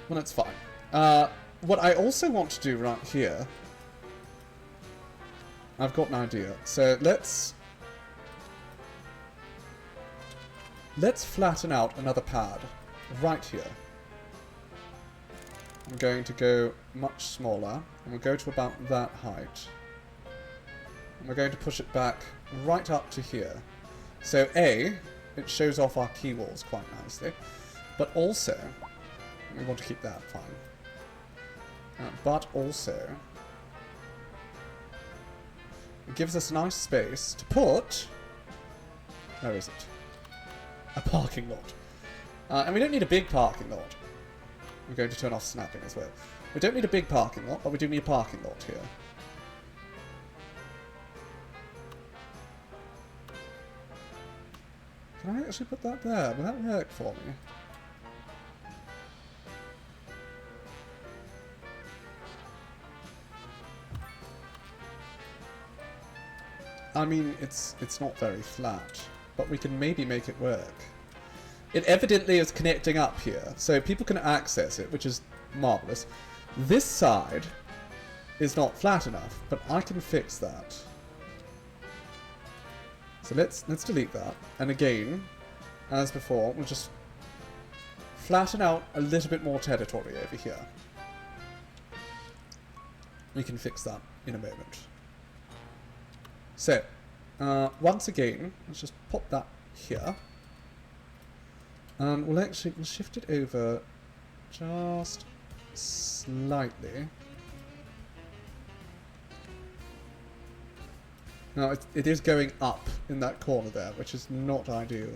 Well, that's fine. What I also want to do right here... I've got an idea. So let's flatten out another pad right here. I'm going to go much smaller, and we'll go to about that height. And we're going to push it back right up to here. So A, it shows off our key walls quite nicely, but also, we want to keep that fine. But also, it gives us a nice space to put... Where is it? A parking lot. And we don't need a big parking lot. We're going to turn off snapping as well. We don't need a big parking lot, but we do need a parking lot here. Can I actually put that there? Will that work for me? I mean, it's not very flat, but we can maybe make it work. It evidently is connecting up here, so people can access it, which is marvellous. This side is not flat enough, but I can fix that. So let's delete that, and again, as before, we'll just flatten out a little bit more territory over here. We can fix that in a moment. So, once again, let's just pop that here. And we'll shift it over just slightly. Now, it is going up in that corner there, which is not ideal.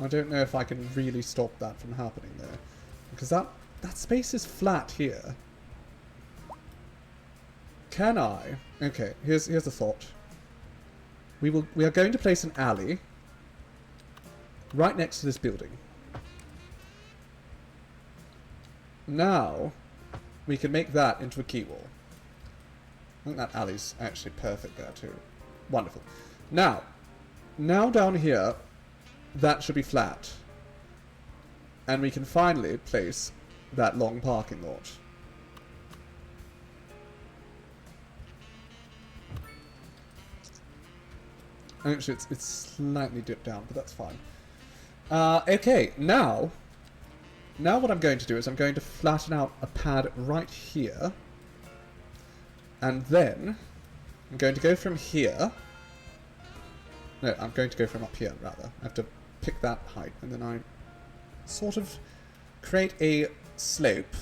I don't know if I can really stop that from happening there. Because that space is flat here. Can I? Okay, here's a thought. We are going to place an alley right next to this building. Now, we can make that into a key wall. I think that alley's actually perfect there too. Wonderful. Now down here, that should be flat. And we can finally place that long parking lot. Actually, it's slightly dipped down, but that's fine. Okay, now what I'm going to do is I'm going to flatten out a pad right here. And then I'm going to go from here. No, I'm going to go from up here, rather. I have to pick that height, and then I sort of create a slope.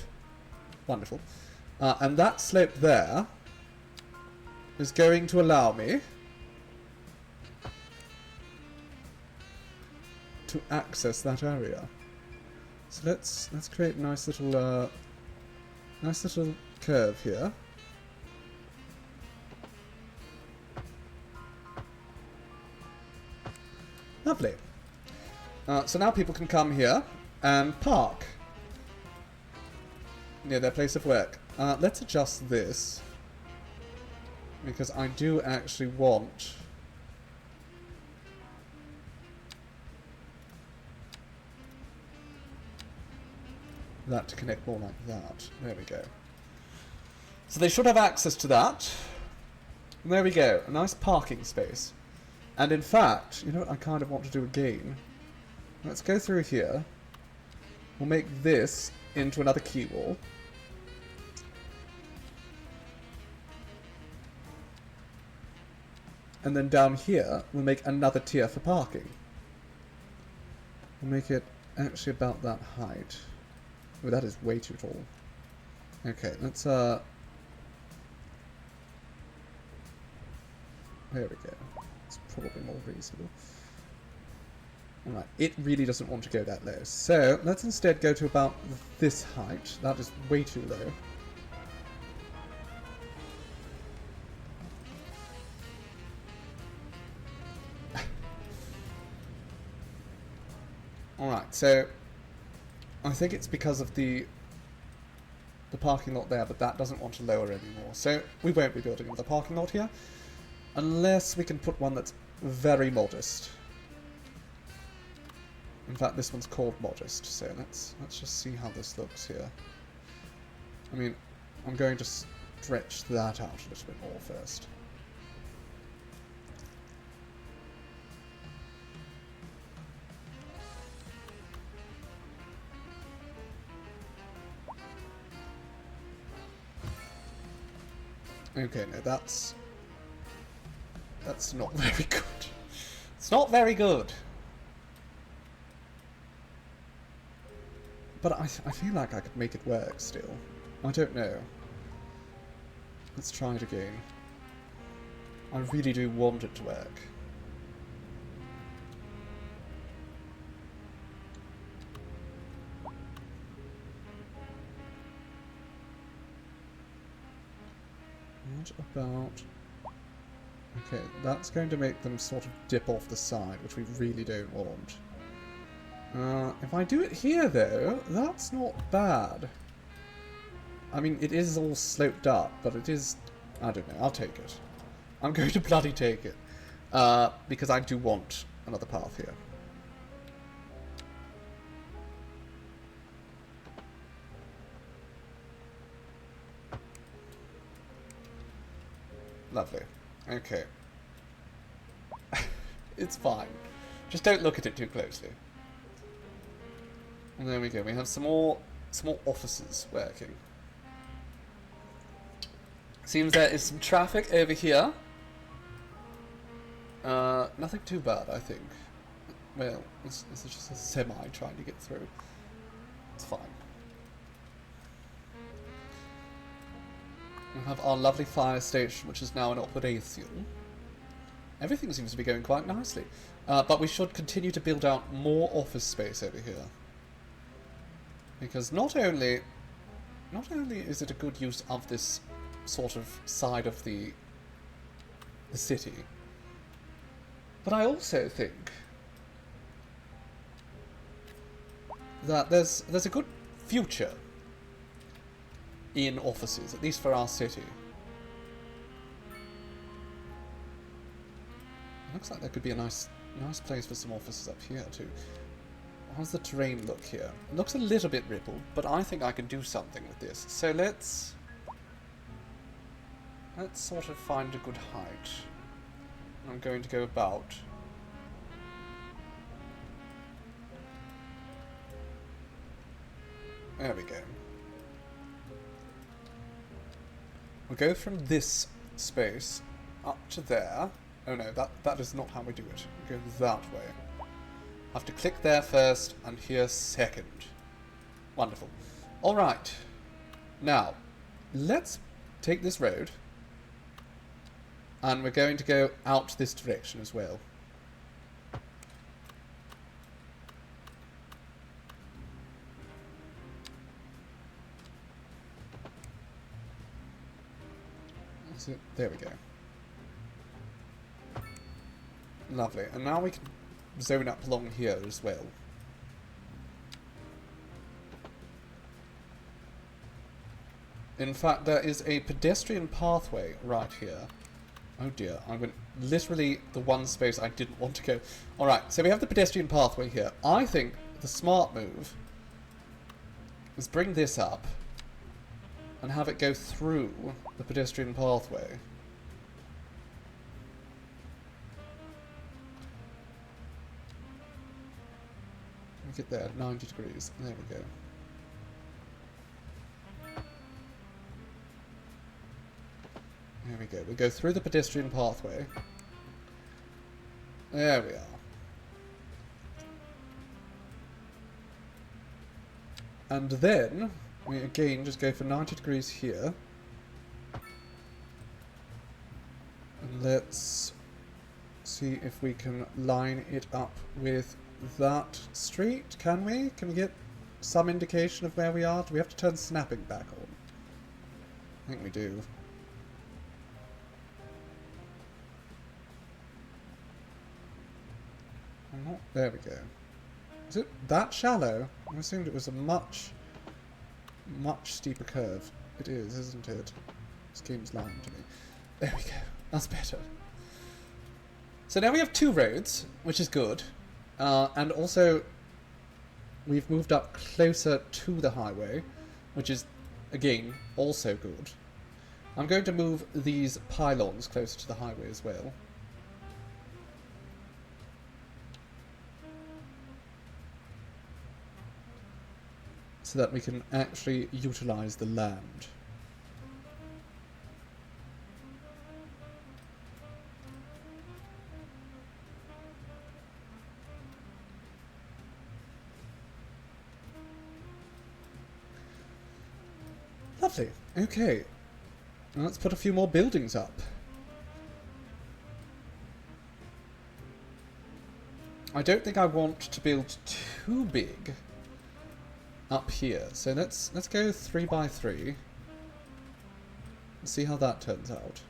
Wonderful. And that slope there is going to allow me to access that area. So let's create a nice little curve here. Lovely. So now people can come here and park near their place of work. Let's adjust this, because I do actually want that to connect more like that. There we go. So they should have access to that. And there we go. A nice parking space. And in fact, you know what I kind of want to do again? Let's go through here. We'll make this into another key wall. And then down here, we'll make another tier for parking. We'll make it actually about that height. Oh, that is way too tall. Okay, let's, there we go. It's probably more reasonable. Alright, it really doesn't want to go that low. So, let's instead go to about this height. That is way too low. Alright, so I think it's because of the parking lot there, but that doesn't want to lower anymore. So we won't be building another parking lot here, unless we can put one that's very modest. In fact, this one's called modest, so let's just see how this looks here. I mean, I'm going to stretch that out a little bit more first. Okay, no, that's not very good. It's not very good. But I feel like I could make it work still. I don't know. Let's try it again. I really do want it to work. What about... Okay, that's going to make them sort of dip off the side, which we really don't want. If I do it here, though, that's not bad. I mean, it is all sloped up, but it is... I don't know, I'll take it. I'm going to bloody take it. Because I do want another path here. Lovely. Okay. It's fine. Just don't look at it too closely. And there we go. We have some more officers working. Seems there is some traffic over here. Nothing too bad, I think. Well, this is just a semi trying to get through. It's fine. We have our lovely fire station, which is now in operation. Everything seems to be going quite nicely. But we should continue to build out more office space over here. Because not only is it a good use of this sort of side of the city, but I also think that there's a good future in offices, at least for our city. Looks like there could be a nice place for some offices up here too. How's the terrain look here? It looks a little bit rippled, but I think I can do something with this. So let's sort of find a good height. I'm going to go about. There we go. We'll go from this space up to there. Oh no, that is not how we do it. We go that way. Have to click there first and here second. Wonderful. Alright. Now, let's take this road. And we're going to go out this direction as well. That's it. There we go. Lovely. And now we can zone up along here as well. In fact, there is a pedestrian pathway right here. Oh dear, I went literally the one space I didn't want to go. Alright, so we have the pedestrian pathway here. I think the smart move is bring this up and have it go through the pedestrian pathway. Get there, 90 degrees. There we go. There we go. We go through the pedestrian pathway. There we are. And then we again just go for 90 degrees here. And let's see if we can line it up with that street. Can we? Can we get some indication of where we are? Do we have to turn snapping back on? I think we do. There we go. Is it that shallow? I assumed it was a much steeper curve. It is, isn't it? This game's lying to me. There we go. That's better. So now we have two roads, which is good. And also, we've moved up closer to the highway, which is, again, also good. I'm going to move these pylons closer to the highway as well. So that we can actually utilize the land. Lovely. Okay. Now let's put a few more buildings up. I don't think I want to build too big up here. So let's go 3 by 3. Let's see how that turns out.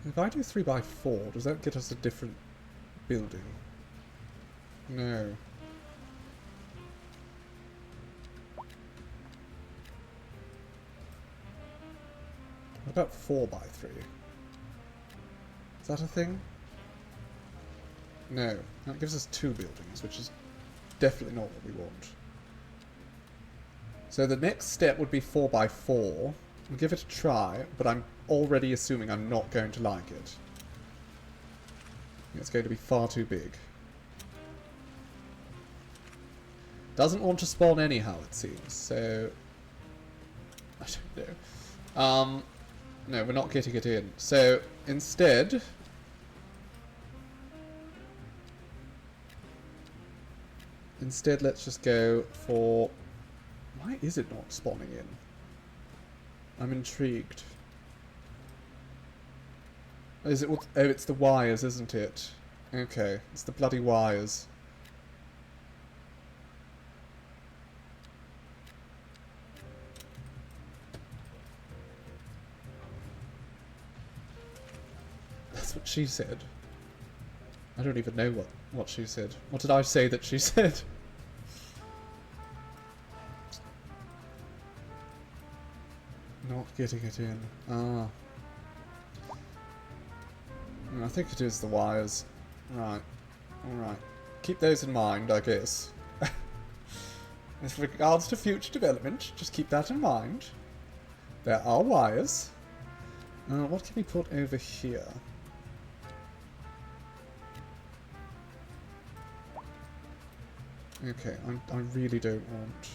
If I do 3 by 4, does that get us a different building? No. What about 4 by 3? Is that a thing? No. That gives us 2 buildings, which is definitely not what we want. So the next step would be 4 by 4. We'll give it a try, but I'm already assuming I'm not going to like it. It's going to be far too big. Doesn't want to spawn anyhow, it seems, so... I don't know. No, we're not getting it in. So, instead... let's just go for... Why is it not spawning in? I'm intrigued. Is it what? Oh, it's the wires, isn't it? Okay, it's the bloody wires. That's what she said. I don't even know what she said. What did I say that she said? Not getting it in. Ah. I think it is the wires. Right. Alright. Keep those in mind, I guess. With regards to future development, just keep that in mind. There are wires. What can we put over here? Okay, I really don't want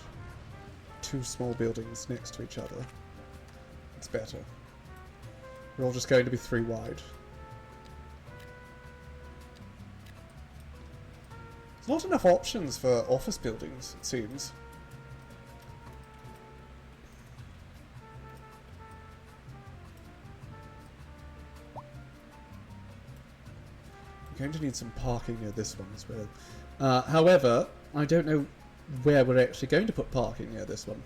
two small buildings next to each other. It's better. We're all just going to be 3 wide. There's not enough options for office buildings, it seems. I'm going to need some parking near this one as well. However, I don't know where we're actually going to put parking near this one.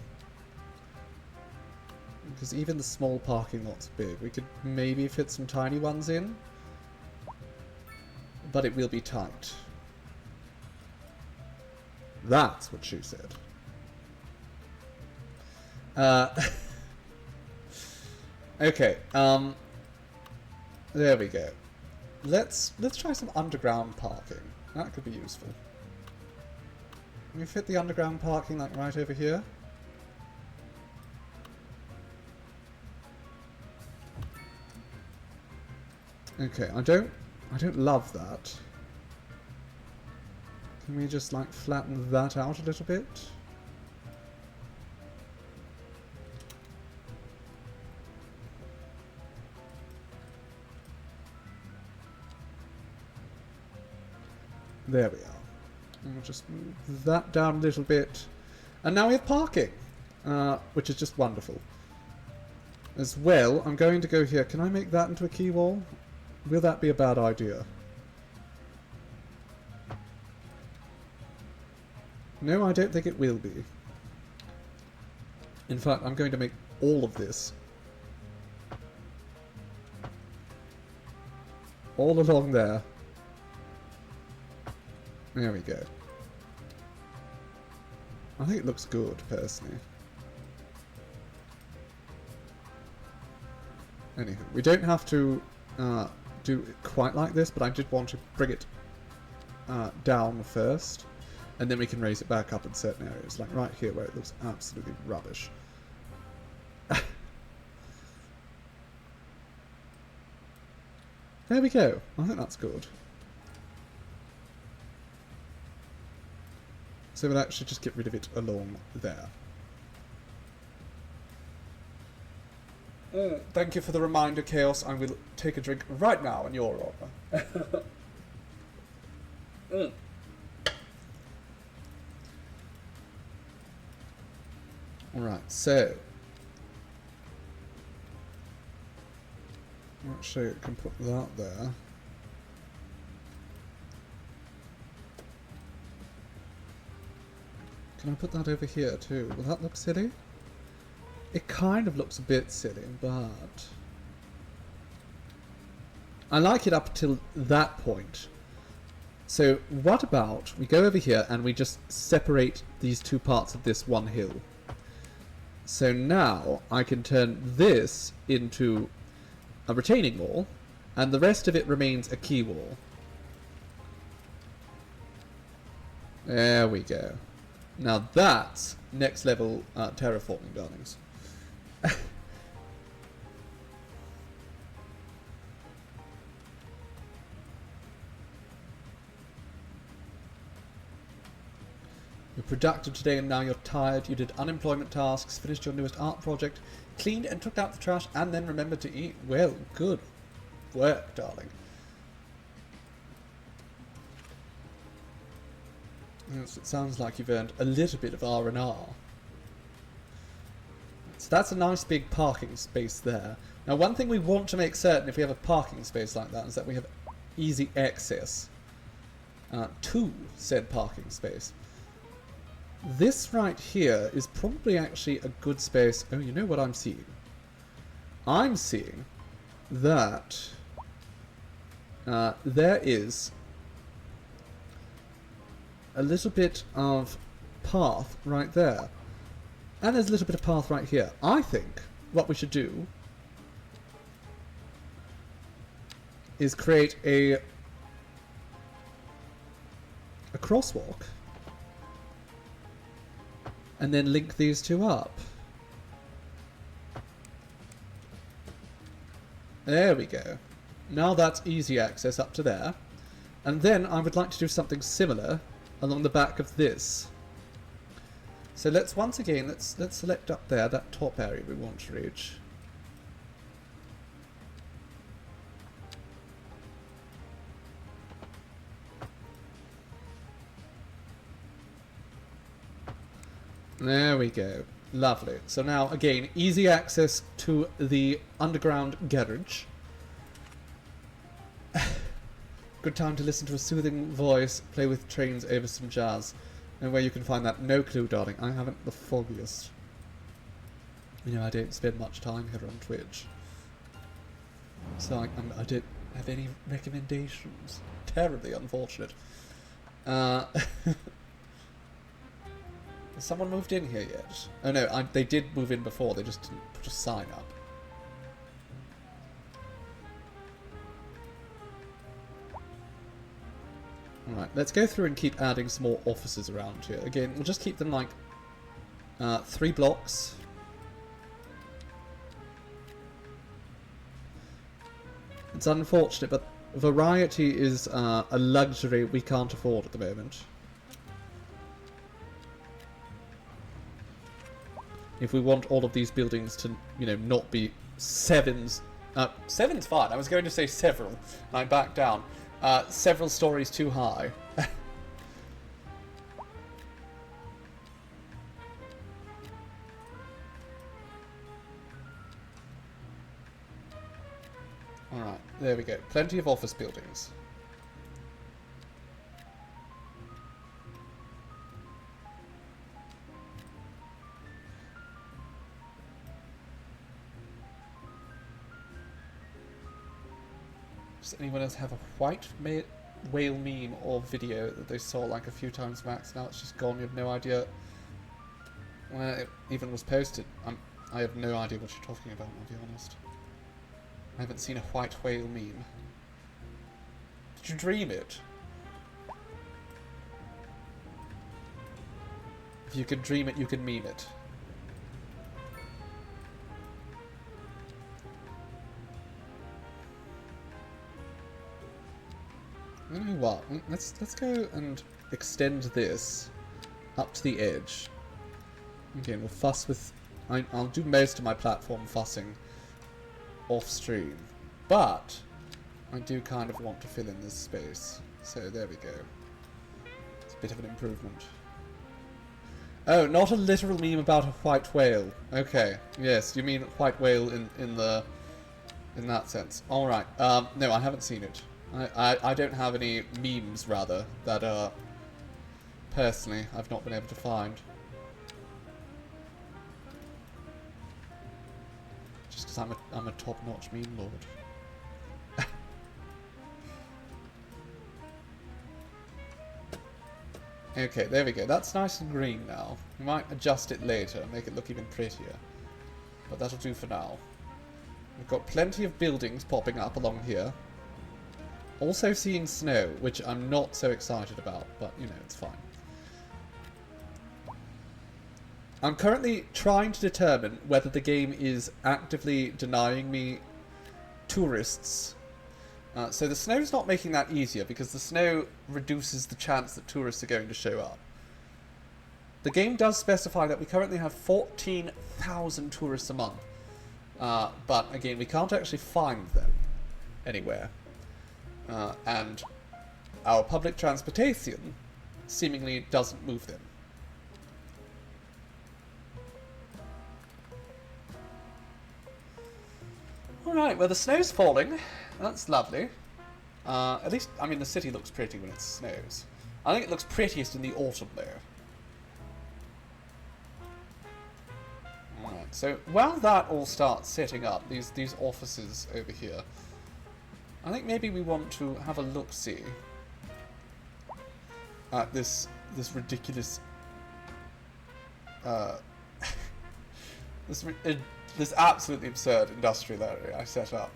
Because even the small parking lot's big. We could maybe fit some tiny ones in. But it will be tight. That's what she said. Okay, there we go. Let's try some underground parking. That could be useful. Can we fit the underground parking like right over here? Okay, I don't love that. Can we just like flatten that out a little bit? There we are. And we'll just move that down a little bit. And now we have parking, which is just wonderful. As well, I'm going to go here. Can I make that into a key wall? Will that be a bad idea? No, I don't think it will be. In fact, I'm going to make all of this all along there. There we go. I think it looks good, personally. Anywho, we don't have to do it quite like this, but I did want to bring it down first, and then we can raise it back up in certain areas, like right here where it looks absolutely rubbish. There we go. I think that's good. So we'll actually just get rid of it along there. Thank you for the reminder, Chaos. I will take a drink right now in your honour. Alright, so actually I can put that there. Can I put that over here too? Will that look silly? It kind of looks a bit silly, but I like it up till that point. So what about we go over here and we just separate these two parts of this one hill. So now I can turn this into a retaining wall, and the rest of it remains a key wall. There we go. Now that's next level terraforming, darlings. You're productive today and now you're tired. You did unemployment tasks, finished your newest art project, cleaned and took out the trash, and then remembered to eat. Well, good work, darling. Yes, it sounds like you've earned a little bit of R&R. So that's a nice big parking space there. Now, one thing we want to make certain if we have a parking space like that is that we have easy access to said parking space. This right here is probably actually a good space. Oh, you know what I'm seeing? I'm seeing that there is a little bit of path right there. And there's a little bit of path right here. I think what we should do is create a crosswalk and then link these two up. There we go. Now that's easy access up to there. And then I would like to do something similar along the back of this. So let's once again, let's select up there that top area we want to reach. There we go. Lovely. So now, again, easy access to the underground garage. Good time to listen to a soothing voice, play with trains over some jazz. And where you can find that, no clue, darling. I haven't the foggiest. You know, I don't spend much time here on Twitch. So I don't have any recommendations. Terribly unfortunate. Has someone moved in here yet? Oh no, they did move in before, they just didn't put a sign up. Alright, let's go through and keep adding some more offices around here. Again, we'll just keep them like 3 blocks. It's unfortunate, but variety is a luxury we can't afford at the moment. If we want all of these buildings to, you know, not be sevens. Seven's fine. I was going to say several, and I backed down. Several stories too high. Alright, there we go. Plenty of office buildings. Does anyone else have a white whale meme or video that they saw like a few times max? Now it's just gone. You have no idea where it even was posted. I have no idea what you're talking about, I'll be honest. I haven't seen a white whale meme. Did you dream it? If you can dream it, you can meme it. You know what? Let's go and extend this up to the edge. Again, we'll fuss with. I'll do most of my platform fussing off stream, but I do kind of want to fill in this space. So there we go. It's a bit of an improvement. Oh, not a literal meme about a white whale. Okay, yes, you mean white whale in that sense. All right. No, I haven't seen it. I don't have any memes, rather, that, personally, I've not been able to find. Just because I'm a top-notch meme lord. Okay, there we go. That's nice and green now. We might adjust it later, make it look even prettier. But that'll do for now. We've got plenty of buildings popping up along here. Also seeing snow, which I'm not so excited about, but, you know, it's fine. I'm currently trying to determine whether the game is actively denying me tourists. So the snow's not making that easier, because the snow reduces the chance that tourists are going to show up. The game does specify that we currently have 14,000 tourists a month. But, again, we can't actually find them anywhere. And our public transportation seemingly doesn't move them. Alright, well the snow's falling. That's lovely. At least, I mean, the city looks pretty when it snows. I think it looks prettiest in the autumn, though. Right, so while that all starts setting up, these offices over here, I think maybe we want to have a look-see at this ridiculous, this absolutely absurd industrial area I set up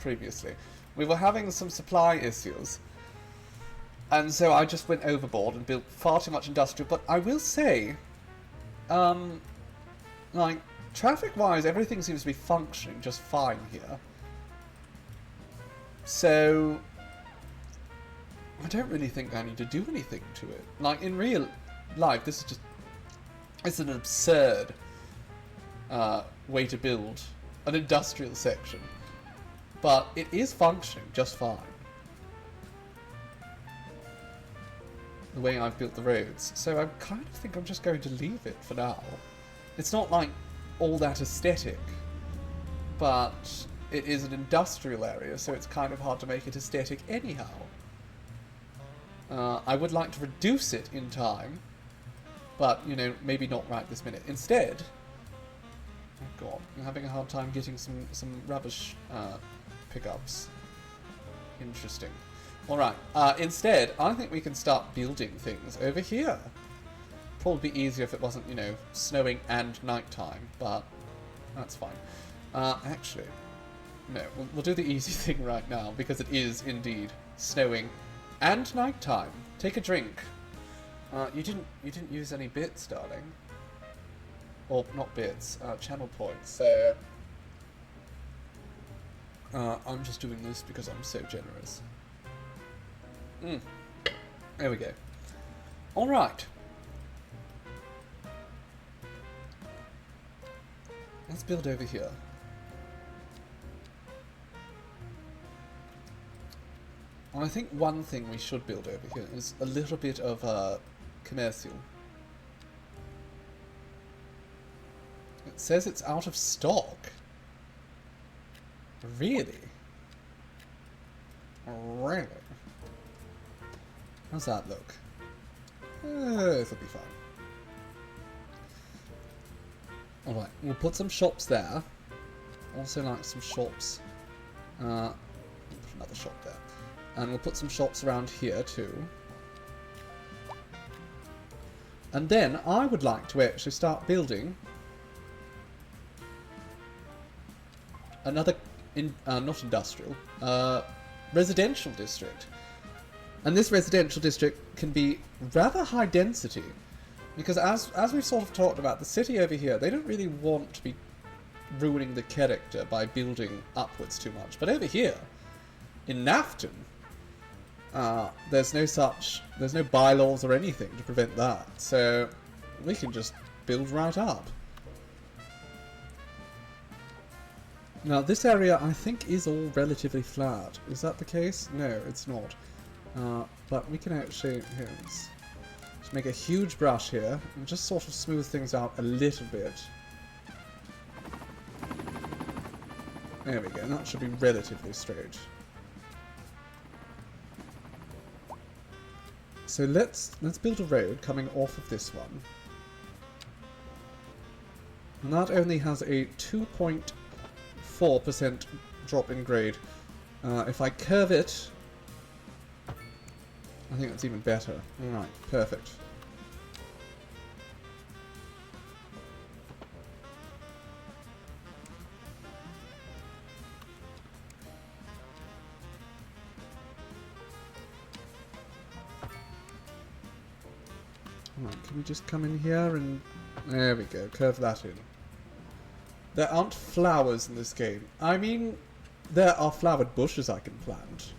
previously. We were having some supply issues, and so I just went overboard and built far too much industrial, but I will say, like, traffic-wise, everything seems to be functioning just fine here. So, I don't really think I need to do anything to it. Like, in real life, this is just, it's an absurd way to build an industrial section. But it is functioning just fine. The way I've built the roads. So I kind of think I'm just going to leave it for now. It's not like all that aesthetic, but it is an industrial area, so it's kind of hard to make it aesthetic anyhow. I would like to reduce it in time, but, you know, maybe not right this minute. Instead, oh god, I'm having a hard time getting some rubbish pickups. Interesting. Alright, instead, I think we can start building things over here. Probably be easier if it wasn't, you know, snowing and nighttime, but that's fine. Actually, no, we'll do the easy thing right now, because it is indeed snowing and nighttime. Take a drink. You didn't use any bits, darling. Or, not bits, channel points, so I'm just doing this because I'm so generous. There we go. Alright. Let's build over here. I think one thing we should build over here is a little bit of commercial. It says it's out of stock. Really? Really? How's that look? This'll be fine. Alright, we'll put some shops there. Also like some shops. Put another shop there. And we'll put some shops around here too. And then I would like to actually start building another, not industrial, residential district. And this residential district can be rather high density, because as we've sort of talked about, the city over here, they don't really want to be ruining the character by building upwards too much. But over here, in Saffton, there's no bylaws or anything to prevent that, so we can just build right up. Now this area I think is all relatively flat. Is that the case? No, it's not. But we can actually, here, let's make a huge brush here and just sort of smooth things out a little bit. There we go, and that should be relatively straight. So let's build a road coming off of this one. And that only has a 2.4% drop in grade. If I curve it, I think that's even better. Alright, perfect. Alright, can we just come in here and... There we go, curve that in. There aren't flowers in this game. I mean, there are flowered bushes I can plant.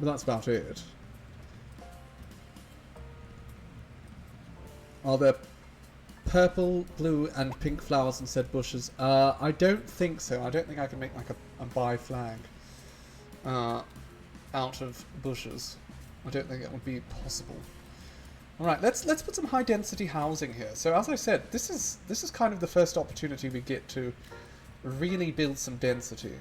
But that's about it. Are there purple, blue, and pink flowers in said bushes? I don't think so. I don't think I can make like a bi flag out of bushes. I don't think it would be possible. All right, let's put some high density housing here. So as I said, this is kind of the first opportunity we get to really build some density.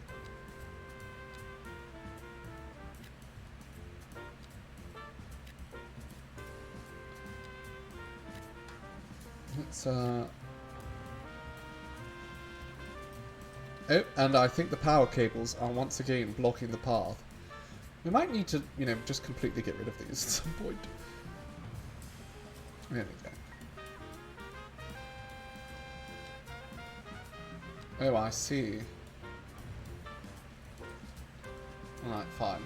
Let's oh, and I think the power cables are once again blocking the path. We might need to, you know, just completely get rid of these at some point. There we go. Oh, I see. Alright, fine.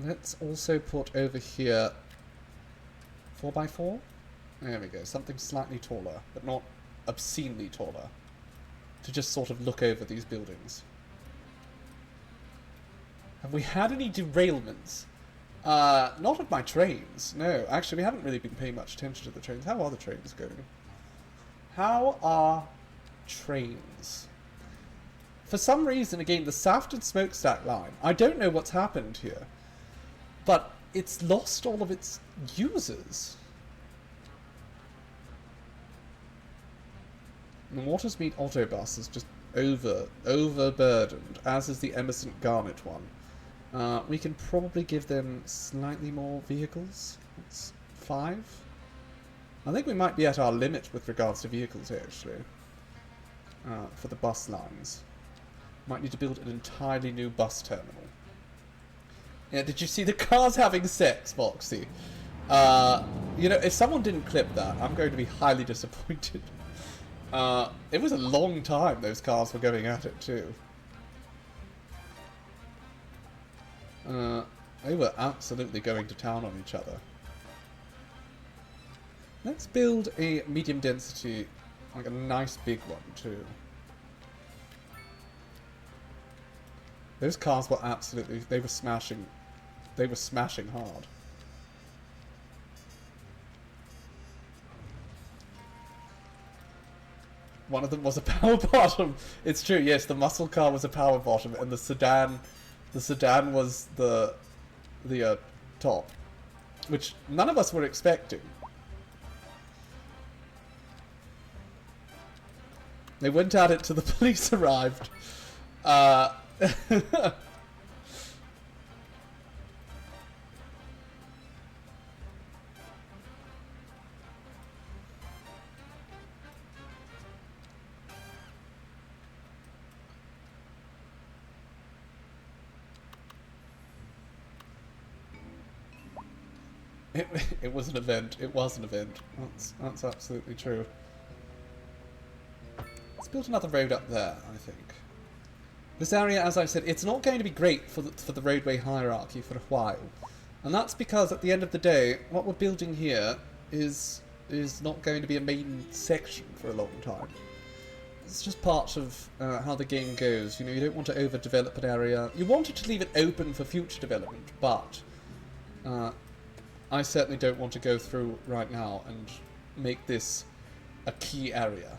Let's also put over here 4x4. There we go, something slightly taller, but not obscenely taller, to just sort of look over these buildings. Have we had any derailments? Not of my trains, no. Actually, we haven't really been paying much attention to the trains. How are the trains going? How are trains? For some reason, again, the Saffton smokestack line, I don't know what's happened here, but it's lost all of its users. The Watersmeet Autobus is just overburdened, as is the Emerson Garnet one. We can probably give them slightly more vehicles. It's 5. I think we might be at our limit with regards to vehicles here, actually. For the bus lines. Might need to build an entirely new bus terminal. Yeah, did you see the cars having sex, Foxy? You know, if someone didn't clip that, I'm going to be highly disappointed. It was a long time those cars were going at it, too. They were absolutely going to town on each other. Let's build a medium density, like a nice big one, too. Those cars were absolutely, they were smashing hard. One of them was a power bottom. It's true, yes, the muscle car was a power bottom, and the sedan was the top, which none of us were expecting. They went at it till the police arrived. It was an event. It was an event. That's absolutely true. Let's build another road up there, I think. This area, as I said, it's not going to be great for the roadway hierarchy for a while. And that's because, at the end of the day, what we're building here is not going to be a main section for a long time. It's just part of how the game goes. You know, you don't want to overdevelop an area. You wanted to leave it open for future development, but I certainly don't want to go through right now and make this a key area.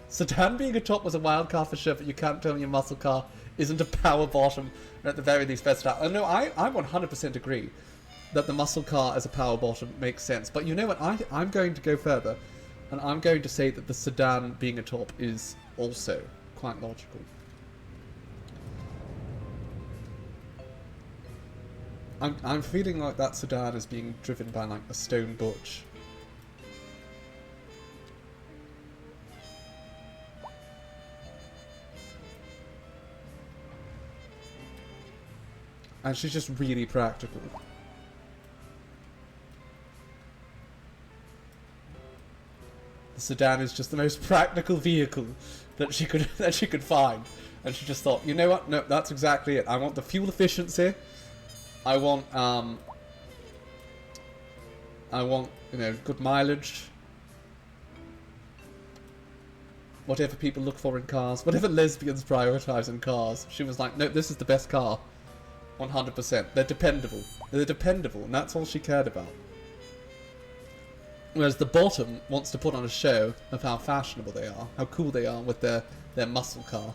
Sedan being a top was a wild card for sure, but you can't tell me your muscle car isn't a power bottom, or at the very least best out. No, I 100% agree that the muscle car as a power bottom makes sense. But you know what? I'm going to go further, and I'm going to say that the sedan being a top is also quite logical. I'm feeling like that sedan is being driven by like a stone butch. And she's just really practical. The sedan is just the most practical vehicle that she could find, and she just thought, you know what? No, that's exactly it. I want the fuel efficiency. I want you know, good mileage. Whatever people look for in cars, whatever lesbians prioritize in cars. She was like, no, this is the best car. 100%. They're dependable. They're dependable, and that's all she cared about. Whereas the bottom wants to put on a show of how fashionable they are, how cool they are with their muscle car.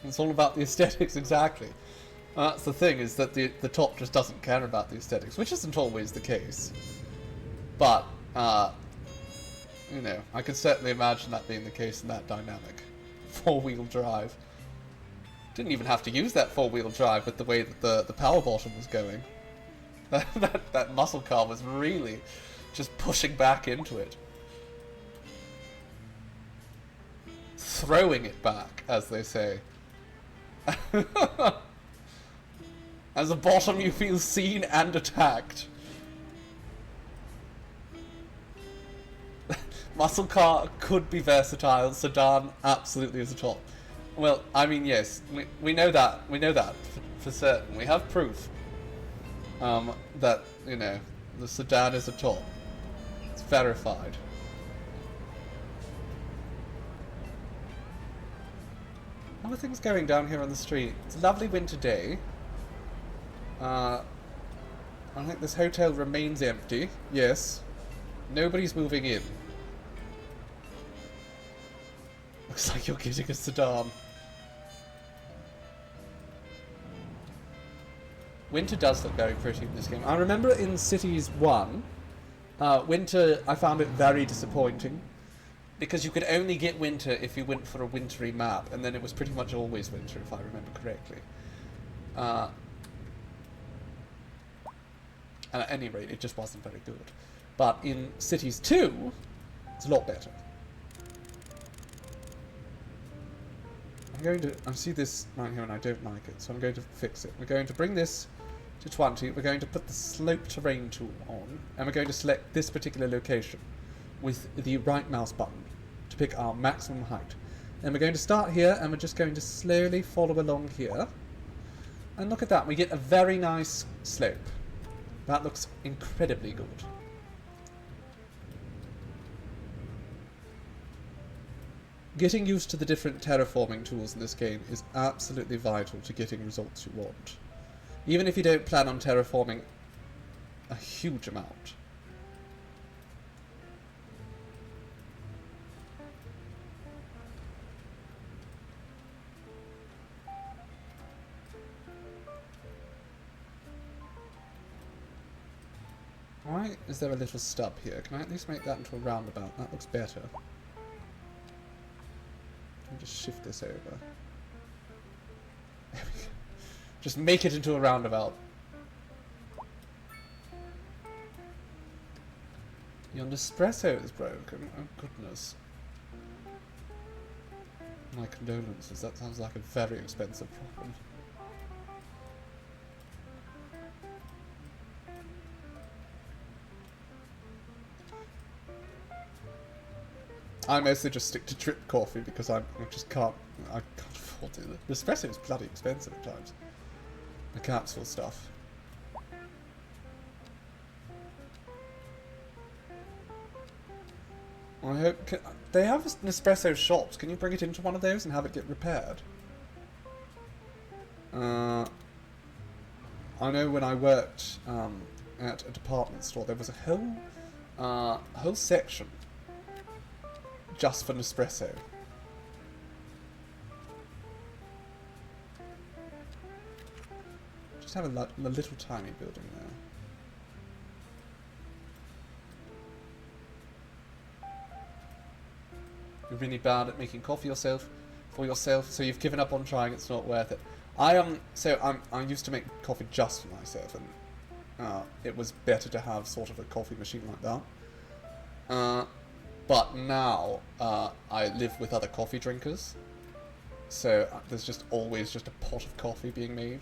It's all about the aesthetics, exactly. That's the thing, is that the top just doesn't care about the aesthetics, which isn't always the case. But, you know, I could certainly imagine that being the case in that dynamic. 4-wheel drive. Didn't even have to use that 4-wheel drive with the way that the power bottom was going. that muscle car was really just pushing back into it. Throwing it back, as they say. As a bottom, you feel seen and attacked. Muscle car could be versatile. Sedan absolutely is a top. Well, I mean, yes, we know that. We know that for certain. We have proof that, you know, the sedan is a top. It's verified. How are things going down here on the street? It's a lovely winter day. I think this hotel remains empty. Yes. Nobody's moving in. Looks like you're getting a sedan. Winter does look very pretty in this game. I remember in Cities 1, winter, I found it very disappointing. Because you could only get winter if you went for a wintry map, and then it was pretty much always winter, if I remember correctly. And at any rate, it just wasn't very good. But in Cities 2, it's a lot better. I see this right here and I don't like it, so I'm going to fix it. We're going to bring this to 20, we're going to put the slope terrain tool on, and we're going to select this particular location with the right mouse button to pick our maximum height. And we're going to start here, and we're just going to slowly follow along here. And look at that, we get a very nice slope. That looks incredibly good. Getting used to the different terraforming tools in this game is absolutely vital to getting results you want. Even if you don't plan on terraforming a huge amount. Why is there a little stub here? Can I at least make that into a roundabout? That looks better. I'll just shift this over. There we go. Just make it into a roundabout. Your Nespresso is broken. Oh goodness. My condolences. That sounds like a very expensive problem. I mostly just stick to drip coffee because I just can't afford it. The espresso is bloody expensive at times. The capsule stuff. I hope they have Nespresso shops. Can you bring it into one of those and have it get repaired? I know when I worked at a department store, there was a whole section just for Nespresso. Just have a little tiny building there. You're really bad at making coffee for yourself, so you've given up on trying. It's not worth it. I used to make coffee just for myself, and it was better to have sort of a coffee machine like that. But now, I live with other coffee drinkers, so there's just always just a pot of coffee being made.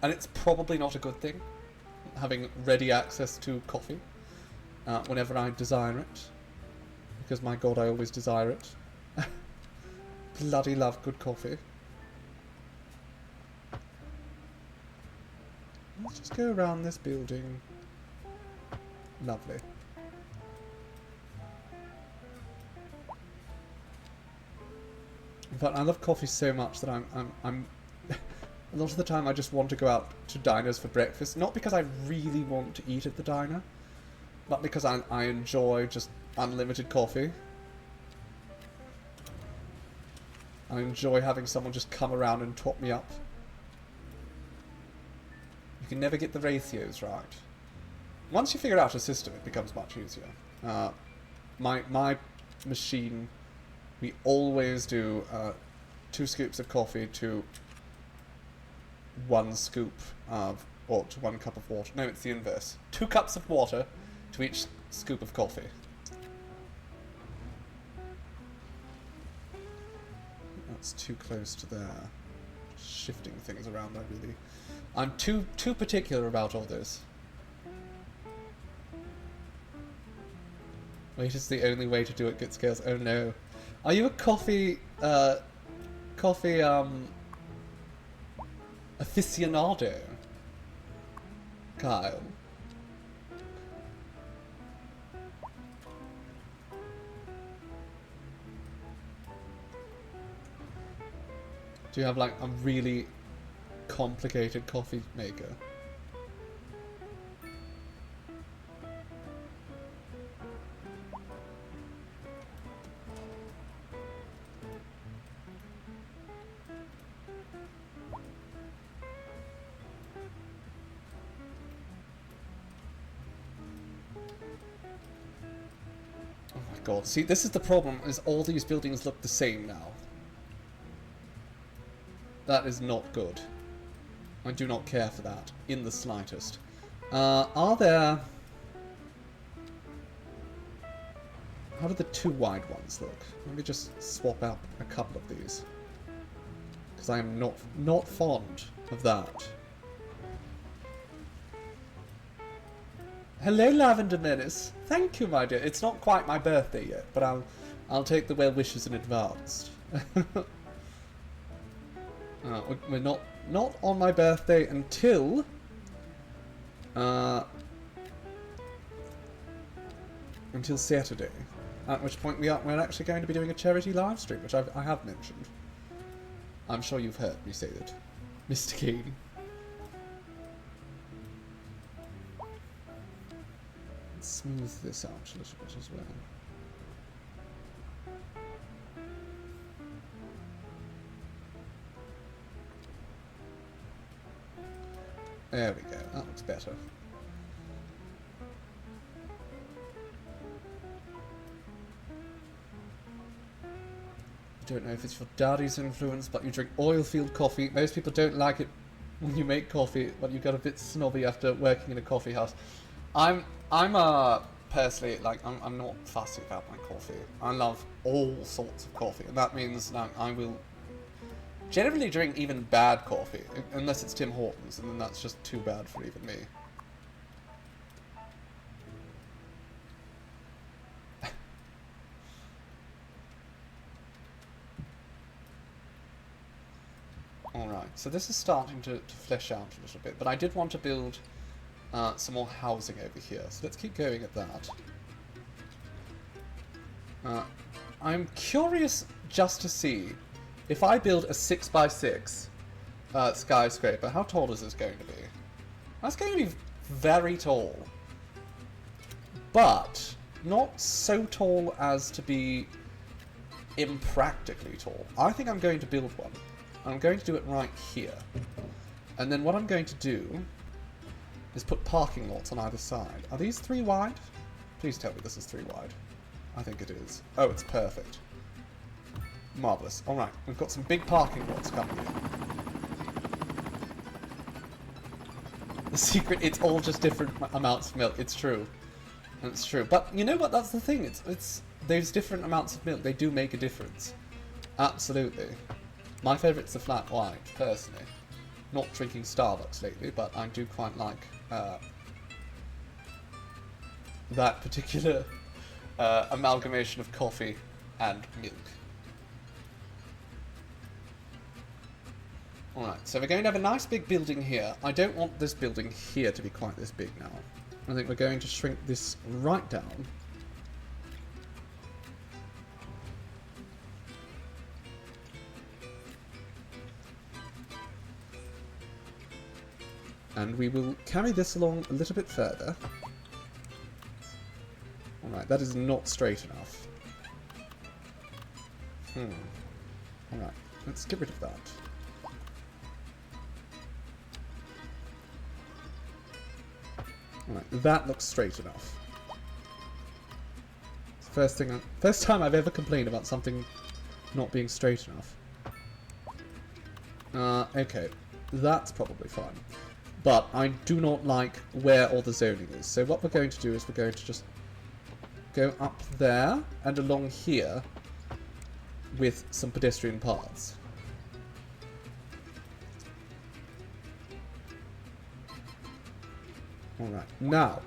And it's probably not a good thing, having ready access to coffee, whenever I desire it. Because my god, I always desire it. Bloody love good coffee. Let's just go around this building. Lovely. In fact, I love coffee so much that I'm a lot of the time I just want to go out to diners for breakfast, not because I really want to eat at the diner, but because I enjoy just unlimited coffee. I enjoy having someone just come around and top me up. You can never get the ratios right. Once you figure out a system, it becomes much easier. My machine, we always do 2 scoops of coffee to 1 scoop of, or to 1 cup of water. No, it's the inverse. 2 cups of water to each scoop of coffee. That's too close to there. Shifting things around, I'm too particular about all this. Weight is the only way to do it good scales. Oh no. Are you a coffee aficionado, Kyle? Do you have like a really complicated coffee maker? Oh my god, see, this is the problem, is all these buildings look the same now. That is not good. I do not care for that, in the slightest. Are there... How do the 2 wide ones look? Let me just swap out a couple of these. Because I am not fond of that. Hello, Lavender Menace. Thank you, my dear. It's not quite my birthday yet, but I'll take the well wishes in advance. We're not on my birthday until Saturday, at which point we're actually going to be doing a charity live stream, which I have mentioned. I'm sure you've heard me say that, Mr. Keane. Let's smooth this out a little bit as well. There we go, that looks better. I don't know if it's your daddy's influence, but you drink oil-field coffee. Most people don't like it when you make coffee, but you got a bit snobby after working in a coffee house. I'm personally, like, I'm not fussy about my coffee. I love all sorts of coffee, and that means that I will generally drink even bad coffee, unless it's Tim Hortons, and then that's just too bad for even me. Alright, so this is starting to flesh out a little bit, but I did want to build some more housing over here, so let's keep going at that. I'm curious just to see, if I build a 6x6 skyscraper, how tall is this going to be? That's going to be very tall, but not so tall as to be impractically tall. I think I'm going to build one. I'm going to do it right here. And then what I'm going to do is put parking lots on either side. Are these 3 wide? Please tell me this is 3 wide. I think it is. Oh, it's perfect. Marvellous. Alright, we've got some big parking lots coming in. The secret, it's all just different amounts of milk. It's true. It's true. But you know what? That's the thing. It's those different amounts of milk. They do make a difference. Absolutely. My favourite's the flat white, personally. Not drinking Starbucks lately, but I do quite like that particular amalgamation of coffee and milk. Alright, so we're going to have a nice big building here. I don't want this building here to be quite this big now. I think we're going to shrink this right down. And we will carry this along a little bit further. Alright, that is not straight enough. Alright. Let's get rid of that. Alright, that looks straight enough. It's the first time I've ever complained about something not being straight enough. Okay. That's probably fine. But I do not like where all the zoning is. So what we're going to do is we're going to just go up there and along here with some pedestrian paths. Alright, now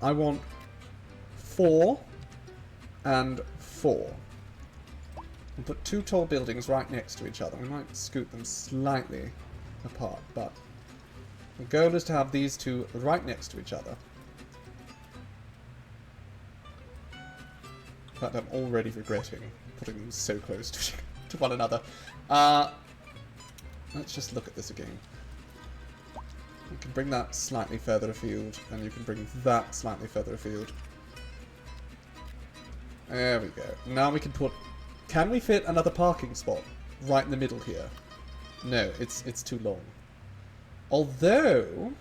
I want 4 and 4. We'll put 2 tall buildings right next to each other. We might scoot them slightly apart, but the goal is to have these two right next to each other. In fact, I'm already regretting putting them so close to one another. Let's just look at this again. You can bring that slightly further afield, and you can bring that slightly further afield. There we go. Now we can put... Can we fit another parking spot right in the middle here? No, it's too long. Although...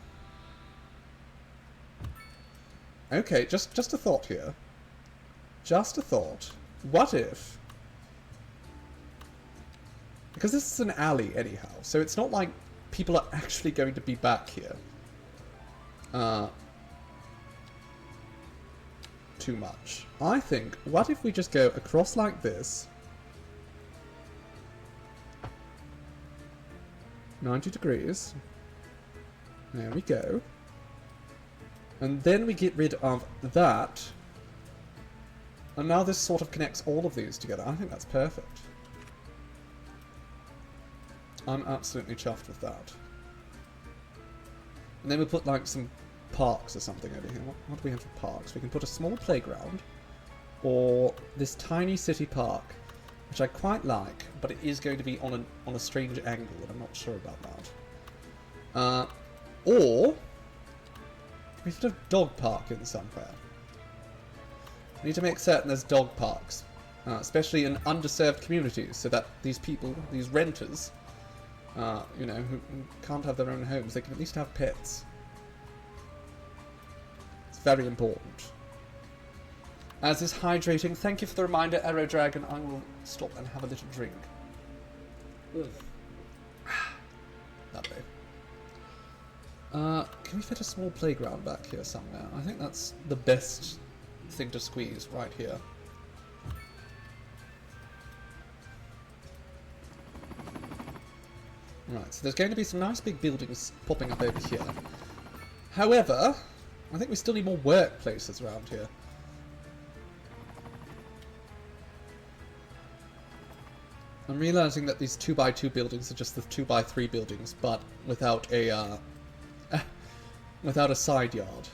Okay, just a thought here. Just a thought. What if... Because this is an alley anyhow, so it's not like people are actually going to be back here. Too much. I think, what if we just go across like this... 90 degrees. There we go. And then we get rid of that. And now this sort of connects all of these together. I think that's perfect. I'm absolutely chuffed with that. And then we put like some parks or something over here. What do we have for parks? We can put a small playground. Or this tiny city park. Which I quite like, but it is going to be on a strange angle, and I'm not sure about that. Or we should have dog park in somewhere. We need to make certain there's dog parks, especially in underserved communities, so that these people, these renters, you know, who can't have their own homes, they can at least have pets. It's very important. As is hydrating. Thank you for the reminder, Arrow Dragon. I will stop and have a little drink. Lovely. Can we fit a small playground back here somewhere? I think that's the best thing to squeeze right here. Right, so there's going to be some nice big buildings popping up over here. However, I think we still need more workplaces around here. I'm realizing that these 2x2 buildings are just the 2x3 buildings, but without a without a side yard.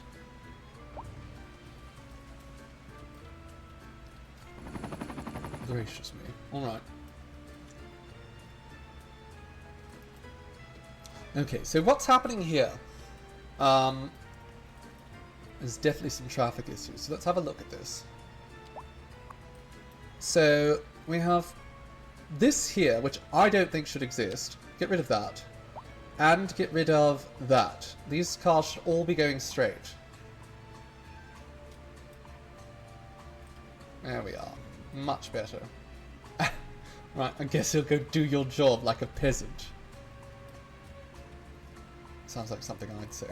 Gracious me. Alright. Okay, so what's happening here? There's definitely some traffic issues, so let's have a look at this. So, we have this here, which I don't think should exist. Get rid of that. And get rid of that. These cars should all be going straight. There we are. Much better. Right, I guess you'll go do your job like a peasant. Sounds like something I'd say.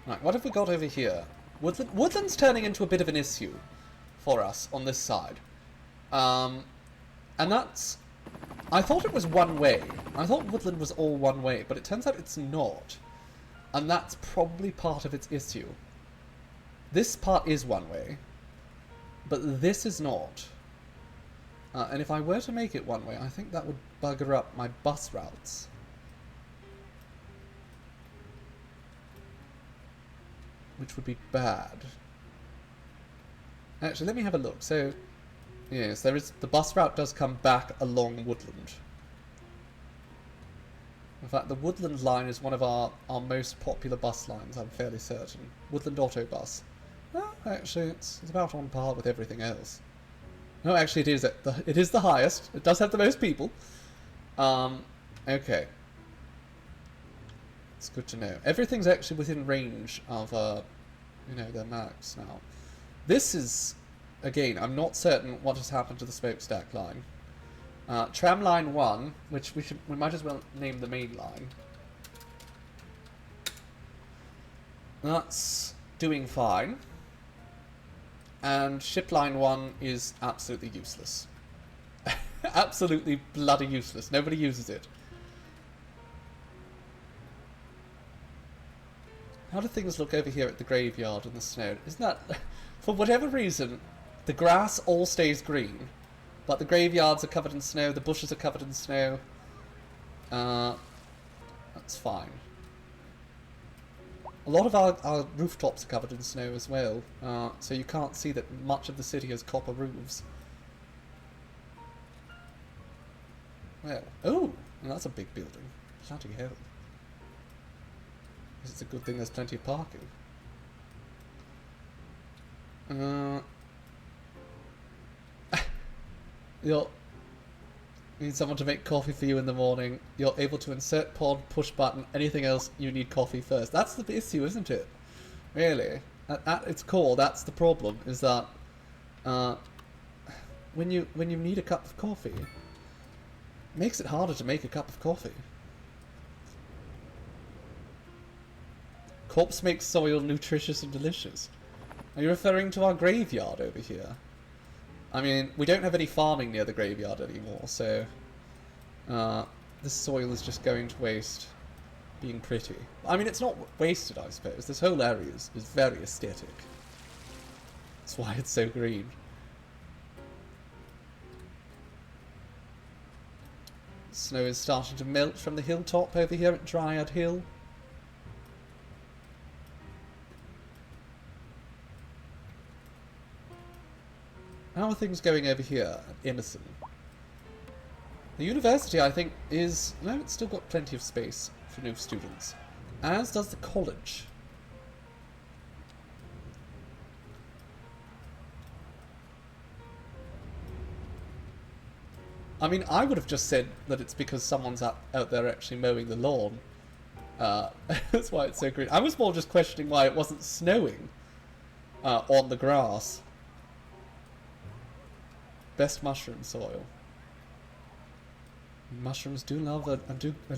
Right, what have we got over here? Woodland's turning into a bit of an issue for us on this side. And that's... I thought it was one way. I thought Woodland was all one way, but it turns out it's not. And that's probably part of its issue. This part is one way, but this is not. And if I were to make it one way, I think that would bugger up my bus routes. Which would be bad. Actually, let me have a look. So, yes, there is... The bus route does come back along Woodland. In fact, the Woodland line is one of our most popular bus lines, I'm fairly certain. Woodland Autobus. Well, actually, it's about on par with everything else. No, actually, it is the highest. It does have the most people. Okay. It's good to know. Everything's actually within range of, their max now. This is, again, I'm not certain what has happened to the smokestack line. Tram line 1, which we might as well name the main line. That's doing fine. And ship line 1 is absolutely useless. Absolutely bloody useless. Nobody uses it. How do things look over here at the graveyard in the snow? Isn't that... For whatever reason, the grass all stays green, but the graveyards are covered in snow, the bushes are covered in snow. That's fine. A lot of our rooftops are covered in snow as well, so you can't see that much of the city has copper roofs. Well, oh, that's a big building. Bloody hell. It's a good thing there's plenty of parking. You need someone to make coffee for you in the morning. You're able to insert pod, push button, anything else, you need coffee first. That's the issue, isn't it? Really. At its core, that's the problem, is that when you need a cup of coffee, it makes it harder to make a cup of coffee. Corpse makes soil nutritious and delicious. Are you referring to our graveyard over here? I mean, we don't have any farming near the graveyard anymore, so this soil is just going to waste being pretty. I mean, it's not wasted, I suppose. This whole area is very aesthetic. That's why it's so green. Snow is starting to melt from the hilltop over here at Dryad Hill. How are things going over here at Emerson? The university, I think, is... No, it's still got plenty of space for new students. As does the college. I mean, I would have just said that it's because someone's out there actually mowing the lawn. That's why it's so green. I was more just questioning why it wasn't snowing on the grass. Best mushroom soil. Mushrooms do love a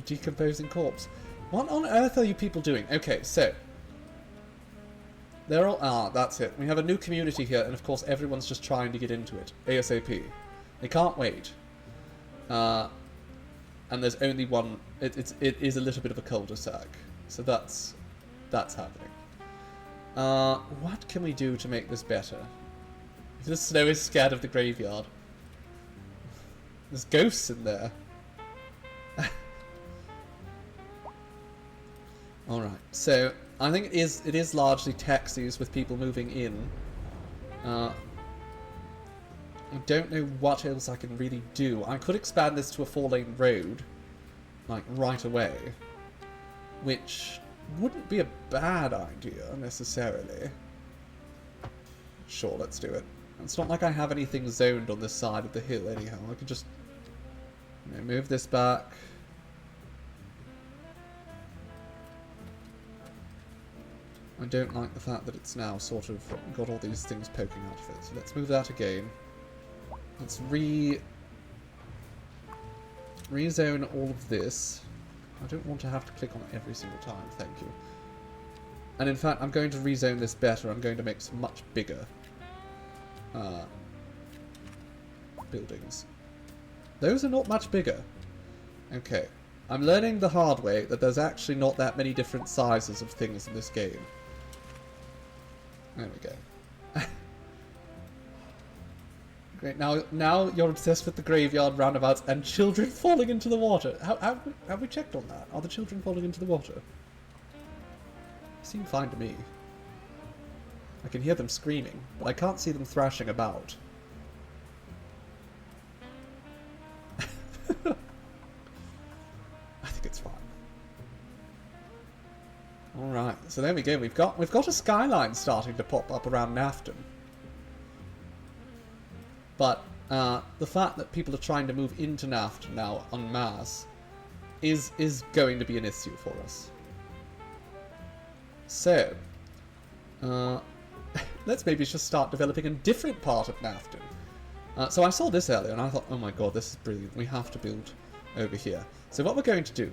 decomposing corpse. What on earth are you people doing? Okay, so they're all... that's it. We have a new community here, and of course everyone's just trying to get into it. ASAP. They can't wait. And there's only one... It is a little bit of a cul-de-sac. So that's happening. What can we do to make this better? The snow is scared of the graveyard. There's ghosts in there. Alright, so I think it is largely taxis with people moving in. I don't know what else I can really do. I could expand this to a 4-lane road, like right away, which wouldn't be a bad idea necessarily. Sure, let's do it. It's not like I have anything zoned on this side of the hill anyhow. I could just move this back. I don't like the fact that it's now sort of got all these things poking out of it. So let's move that again. Let's rezone all of this. I don't want to have to click on it every single time, thank you. And in fact, I'm going to rezone this better. I'm going to make some much bigger buildings. Those are not much bigger. Okay. I'm learning the hard way that there's actually not that many different sizes of things in this game. There we go. Great. Now you're obsessed with the graveyard roundabouts and children falling into the water. Have we checked on that? Are the children falling into the water? They seem fine to me. I can hear them screaming, but I can't see them thrashing about. I think it's fine. Alright, So there we go. We've got a skyline starting to pop up around Nafton. But the fact that people are trying to move into Nafton now en masse is going to be an issue for us. So let's maybe just start developing a different part of Nafton. So I saw this earlier and I thought, oh my god, this is brilliant. We have to build over here. So what we're going to do,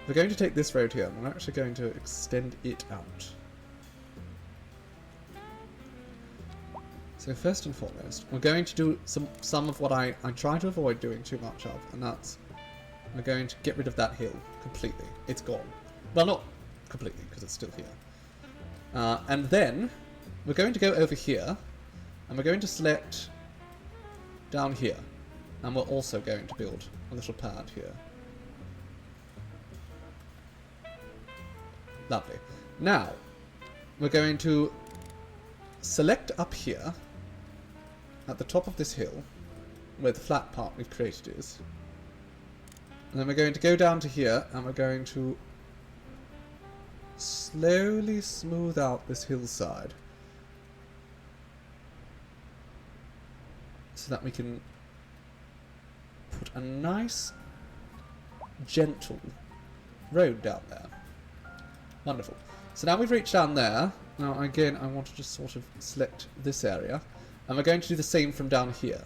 we're going to take this road here and we're actually going to extend it out. So first and foremost, we're going to do some of what I try to avoid doing too much of, and that's we're going to get rid of that hill completely. It's gone. Well, not completely, because it's still here. And then we're going to go over here, and we're going to select down here, and we're also going to build a little pad here. Lovely. Now, we're going to select up here, at the top of this hill, where the flat part we've created is. And then we're going to go down to here, and we're going to slowly smooth out this hillside. So that we can put a nice, gentle road down there. Wonderful. So now we've reached down there. Now again, I want to just sort of select this area. And we're going to do the same from down here.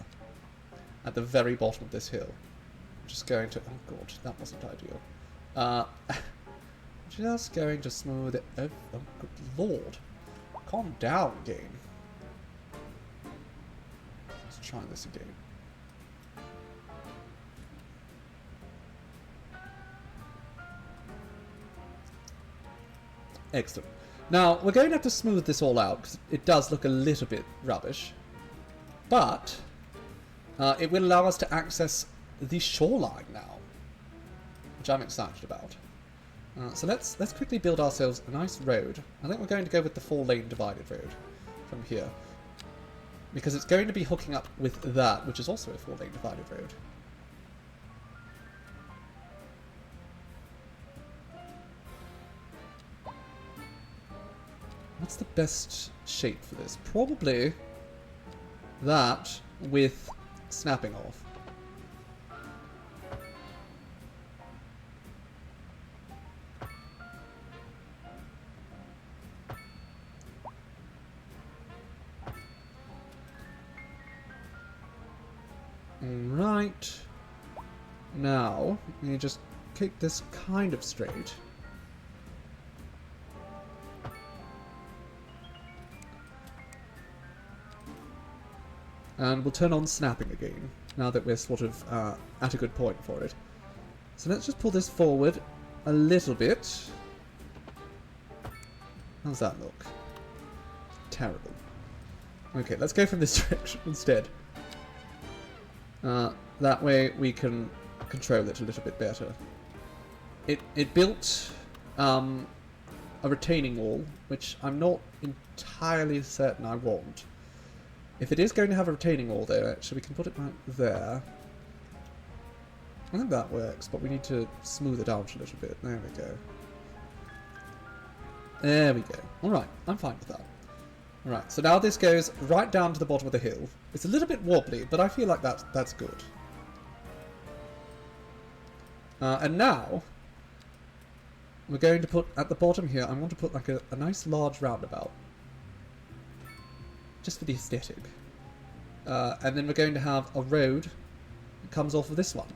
At the very bottom of this hill. Just going to... oh god, that wasn't ideal. Just going to smooth it over. Oh good lord. Calm down, game. Let's try this again. Excellent. Now, we're going to have to smooth this all out, because it does look a little bit rubbish. But, it will allow us to access the shoreline now, which I'm excited about. So let's quickly build ourselves a nice road. I think we're going to go with the 4-lane divided road from here, because it's going to be hooking up with that, which is also a 4-lane divided road. What's the best shape for this? Probably that with snapping off. Right. Now, you just keep this kind of straight. And we'll turn on snapping again, now that we're sort of at a good point for it. So let's just pull this forward a little bit. How's that look? Terrible. Okay, let's go from this direction instead. That way we can control it a little bit better. It built a retaining wall, which I'm not entirely certain I want. If it is going to have a retaining wall there, actually, we can put it right there. I think that works, but we need to smooth it out a little bit. There we go. There we go. Alright, I'm fine with that. Alright, so now this goes right down to the bottom of the hill. It's a little bit wobbly, but I feel like that's good. And now, we're going to put, at the bottom here, I want to put like a nice large roundabout. Just for the aesthetic. And then we're going to have a road that comes off of this one.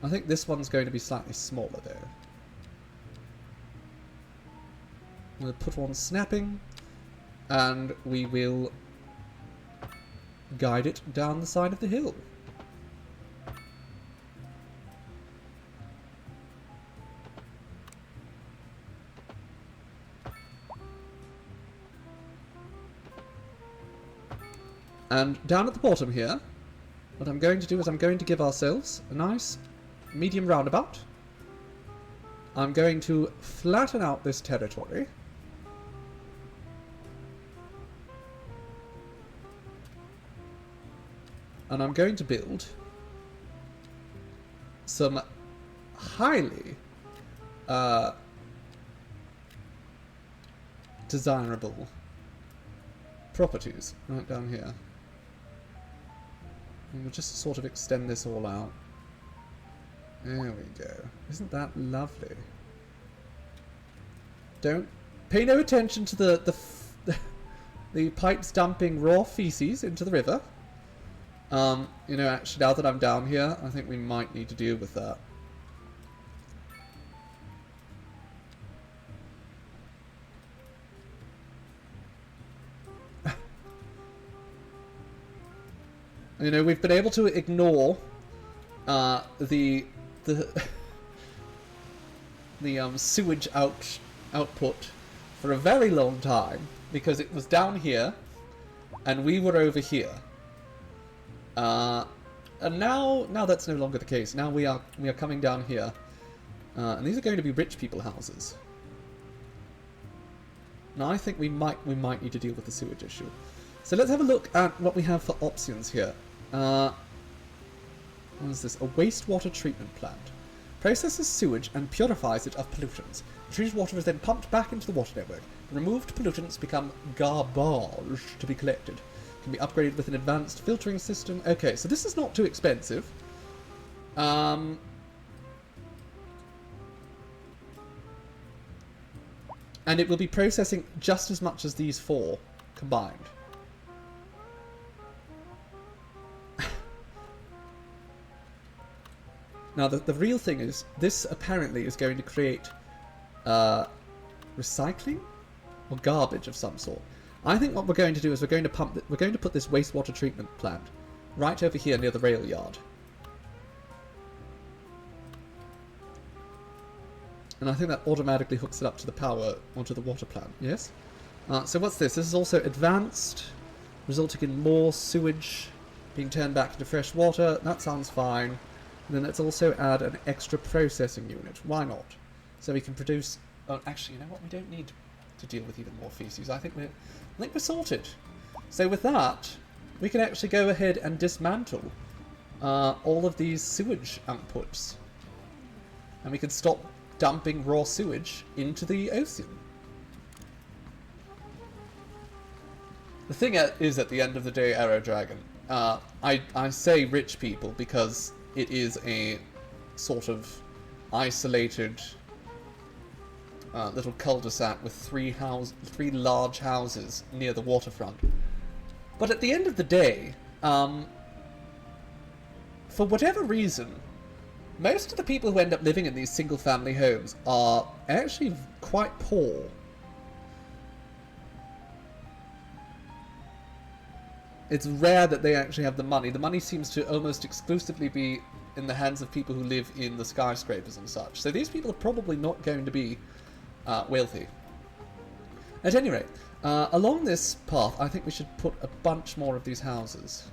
I think this one's going to be slightly smaller though. We'll put on snapping, and we will guide it down the side of the hill. And down at the bottom here, what I'm going to do is I'm going to give ourselves a nice medium roundabout. I'm going to flatten out this territory. And I'm going to build some highly desirable properties right down here. And we'll just sort of extend this all out. There we go. Isn't that lovely? Don't pay no attention to the pipes dumping raw feces into the river. You know, actually, now that I'm down here, I think we might need to deal with that. You know, we've been able to ignore the sewage output for a very long time because it was down here and we were over here. And now that's no longer the case. Now we are coming down here, and these are going to be rich people houses. Now I think we might need to deal with the sewage issue. So let's have a look at what we have for options here. What is this? A wastewater treatment plant. Processes sewage and purifies it of pollutants. The treated water is then pumped back into the water network. The removed pollutants become garbage to be collected. Can be upgraded with an advanced filtering system. Okay, so this is not too expensive. And it will be processing just as much as these four combined. Now, the real thing is, this apparently is going to create recycling or garbage of some sort. I think what we're going to do is we're going to put this wastewater treatment plant right over here near the rail yard. And I think that automatically hooks it up to the power onto the water plant. Yes? So what's this? This is also advanced, resulting in more sewage being turned back into fresh water. That sounds fine. And then let's also add an extra processing unit. Why not? So we can produce... Oh, actually, you know what? We don't need to deal with even more feces. I think we're sorted. So with that, we can actually go ahead and dismantle all of these sewage outputs. And we can stop dumping raw sewage into the ocean. The thing is, at the end of the day, Arrow Dragon, I say rich people because it is a sort of isolated little cul-de-sac with three large houses near the waterfront. But at the end of the day, for whatever reason, most of the people who end up living in these single-family homes are actually quite poor. It's rare that they actually have the money. The money seems to almost exclusively be in the hands of people who live in the skyscrapers and such. So these people are probably not going to be wealthy. At any rate, along this path, I think we should put a bunch more of these houses.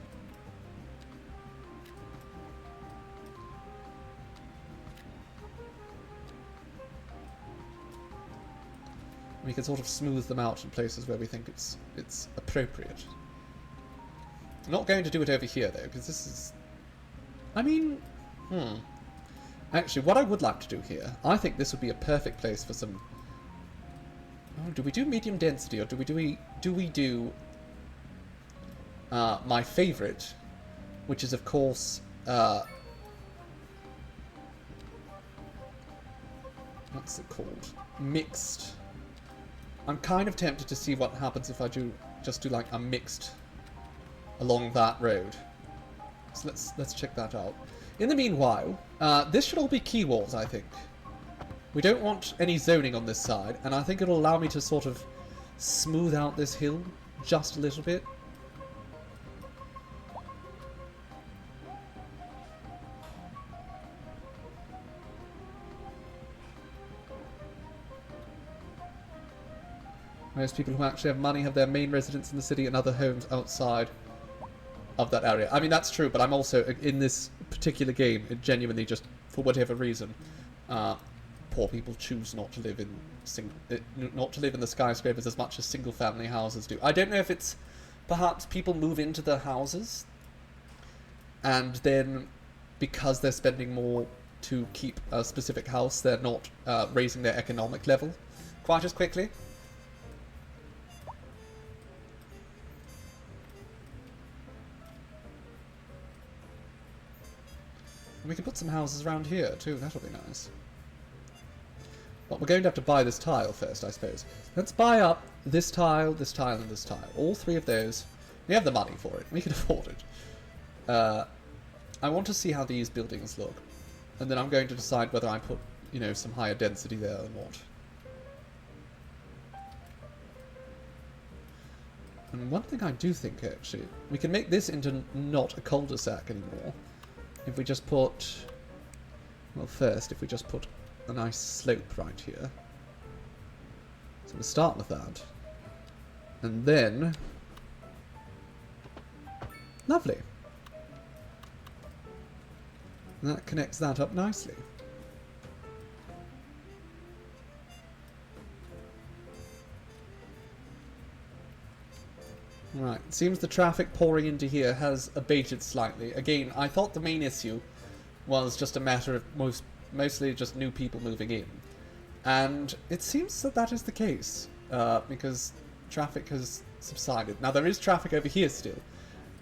We can sort of smooth them out in places where we think it's appropriate. Not going to do it over here, though, because this is... I mean... Actually, what I would like to do here, I think this would be a perfect place for some... Oh, do we do medium density, or do we do my favourite, which is, of course... what's it called? Mixed. I'm kind of tempted to see what happens if I just do like a mixed along that road. So let's check that out. In the meanwhile, this should all be quay walls, I think. We don't want any zoning on this side, and I think it'll allow me to sort of smooth out this hill just a little bit. Most people who actually have money have their main residence in the city and other homes outside of that area. I mean, that's true, but I'm also, in this particular game, it genuinely just, for whatever reason, poor people choose not to live in the skyscrapers as much as single-family houses do. I don't know if it's perhaps people move into the houses, and then because they're spending more to keep a specific house, they're not raising their economic level quite as quickly. We can put some houses around here too, that'll be nice. But we're going to have to buy this tile first, I suppose. Let's buy up this tile, and this tile. All three of those. We have the money for it. We can afford it. I want to see how these buildings look. And then I'm going to decide whether I put, you know, some higher density there or not. And one thing I do think, actually, we can make this into not a cul-de-sac anymore. If we just put... Well, first, if we just put a nice slope right here. So we'll start with that. And then... Lovely. And that connects that up nicely. Right, it seems the traffic pouring into here has abated slightly. Again, I thought the main issue was just a matter of mostly just new people moving in. And it seems that that is the case, because traffic has subsided. Now, there is traffic over here still,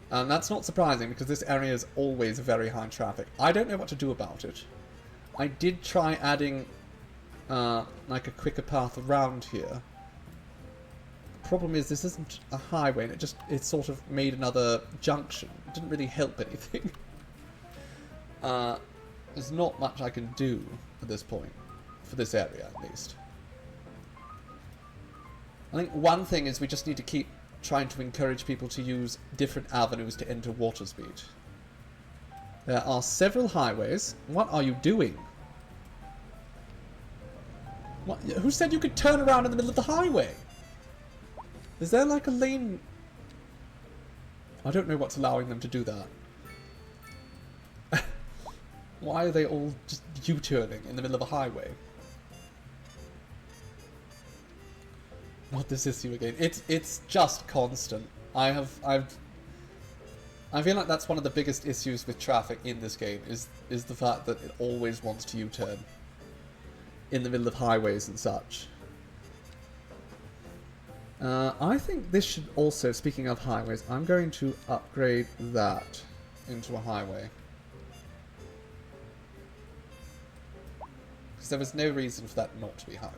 and that's not surprising because this area is always very high traffic. I don't know what to do about it. I did try adding, like a quicker path around here. Problem is this isn't a highway, and it sort of made another junction. It didn't really help anything. There's not much I can do at this point, for this area at least. I think one thing is we just need to keep trying to encourage people to use different avenues to enter Waterspeed. There are several highways. What are you doing? What? Who said you could turn around in the middle of the highway? Is there like a lane? I don't know what's allowing them to do that. Why are they all just U-turning in the middle of a highway? Not this issue again. It's just constant. I feel like that's one of the biggest issues with traffic in this game is the fact that it always wants to U-turn in the middle of highways and such. I think this should also, speaking of highways, I'm going to upgrade that into a highway. Because there was no reason for that not to be highway.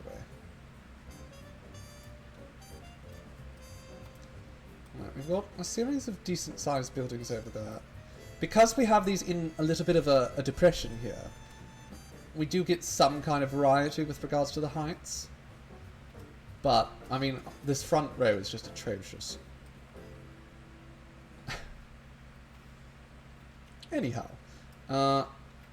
Right, we've got a series of decent sized buildings over there. Because we have these in a little bit of a depression here, we do get some kind of variety with regards to the heights. But, I mean, this front row is just atrocious. Anyhow, are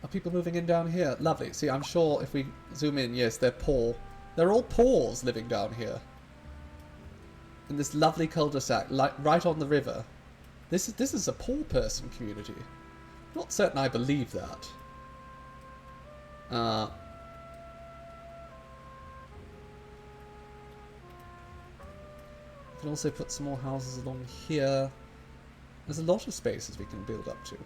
people moving in down here? Lovely. See, I'm sure if we zoom in, yes, they're poor. They're all poors living down here. In this lovely cul-de-sac, right on the river. This is a poor person community. Not certain I believe that. We can also put some more houses along here. There's a lot of spaces we can build up to.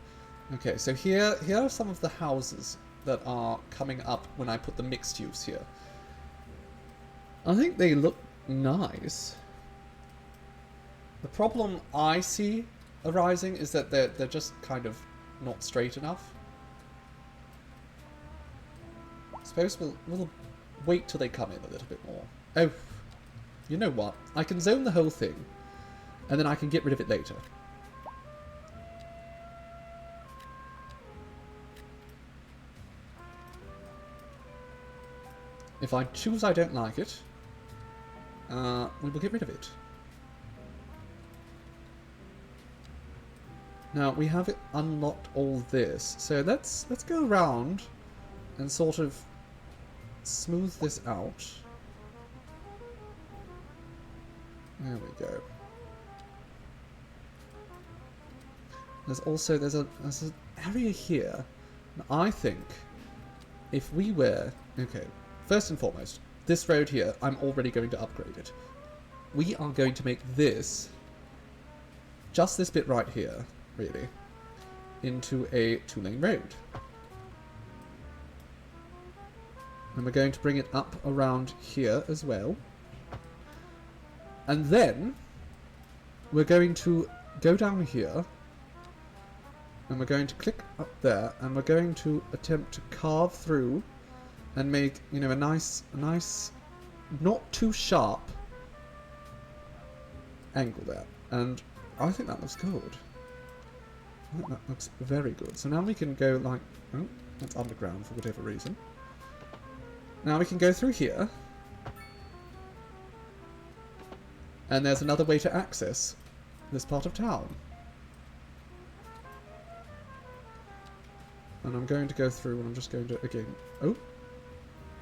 Okay, so here are some of the houses that are coming up when I put the mixed use here. I think they look nice. The problem I see arising is that they're just kind of not straight enough. I suppose we'll wait till they come in a little bit more. Oh. You know what? I can zone the whole thing, and then I can get rid of it later. If I choose I don't like it, we will get rid of it. Now, we have unlocked all this, so let's go around and sort of smooth this out. There we go. There's an area here. And I think if we were... Okay, first and foremost, this road here, I'm already going to upgrade it. We are going to make this, just this bit right here, really, into a 2-lane road. And we're going to bring it up around here as well. And then we're going to go down here And we're going to click up there, and we're going to attempt to carve through and make, you know, a nice, not too sharp angle there. And I think that looks good. I think that looks very good. So now we can go like, oh, that's underground for whatever reason. Now we can go through here. And there's another way to access this part of town. And I'm going to go through and I'm just going to, again, oh,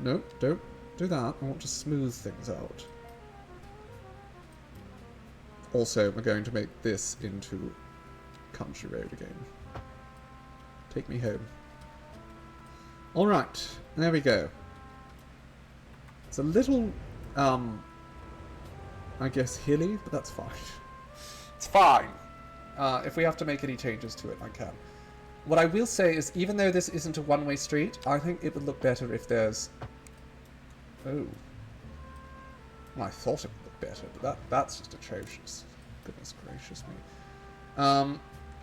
no, don't do that. I want to smooth things out. Also, we're going to make this into country road again. Take me home. Alright, there we go. It's a little, I guess hilly, but that's fine. It's fine. If we have to make any changes to it, I can. What I will say is, even though this isn't a one-way street, I think it would look better if there's... Oh. Well, I thought it would look better, but that's just atrocious. Goodness gracious me.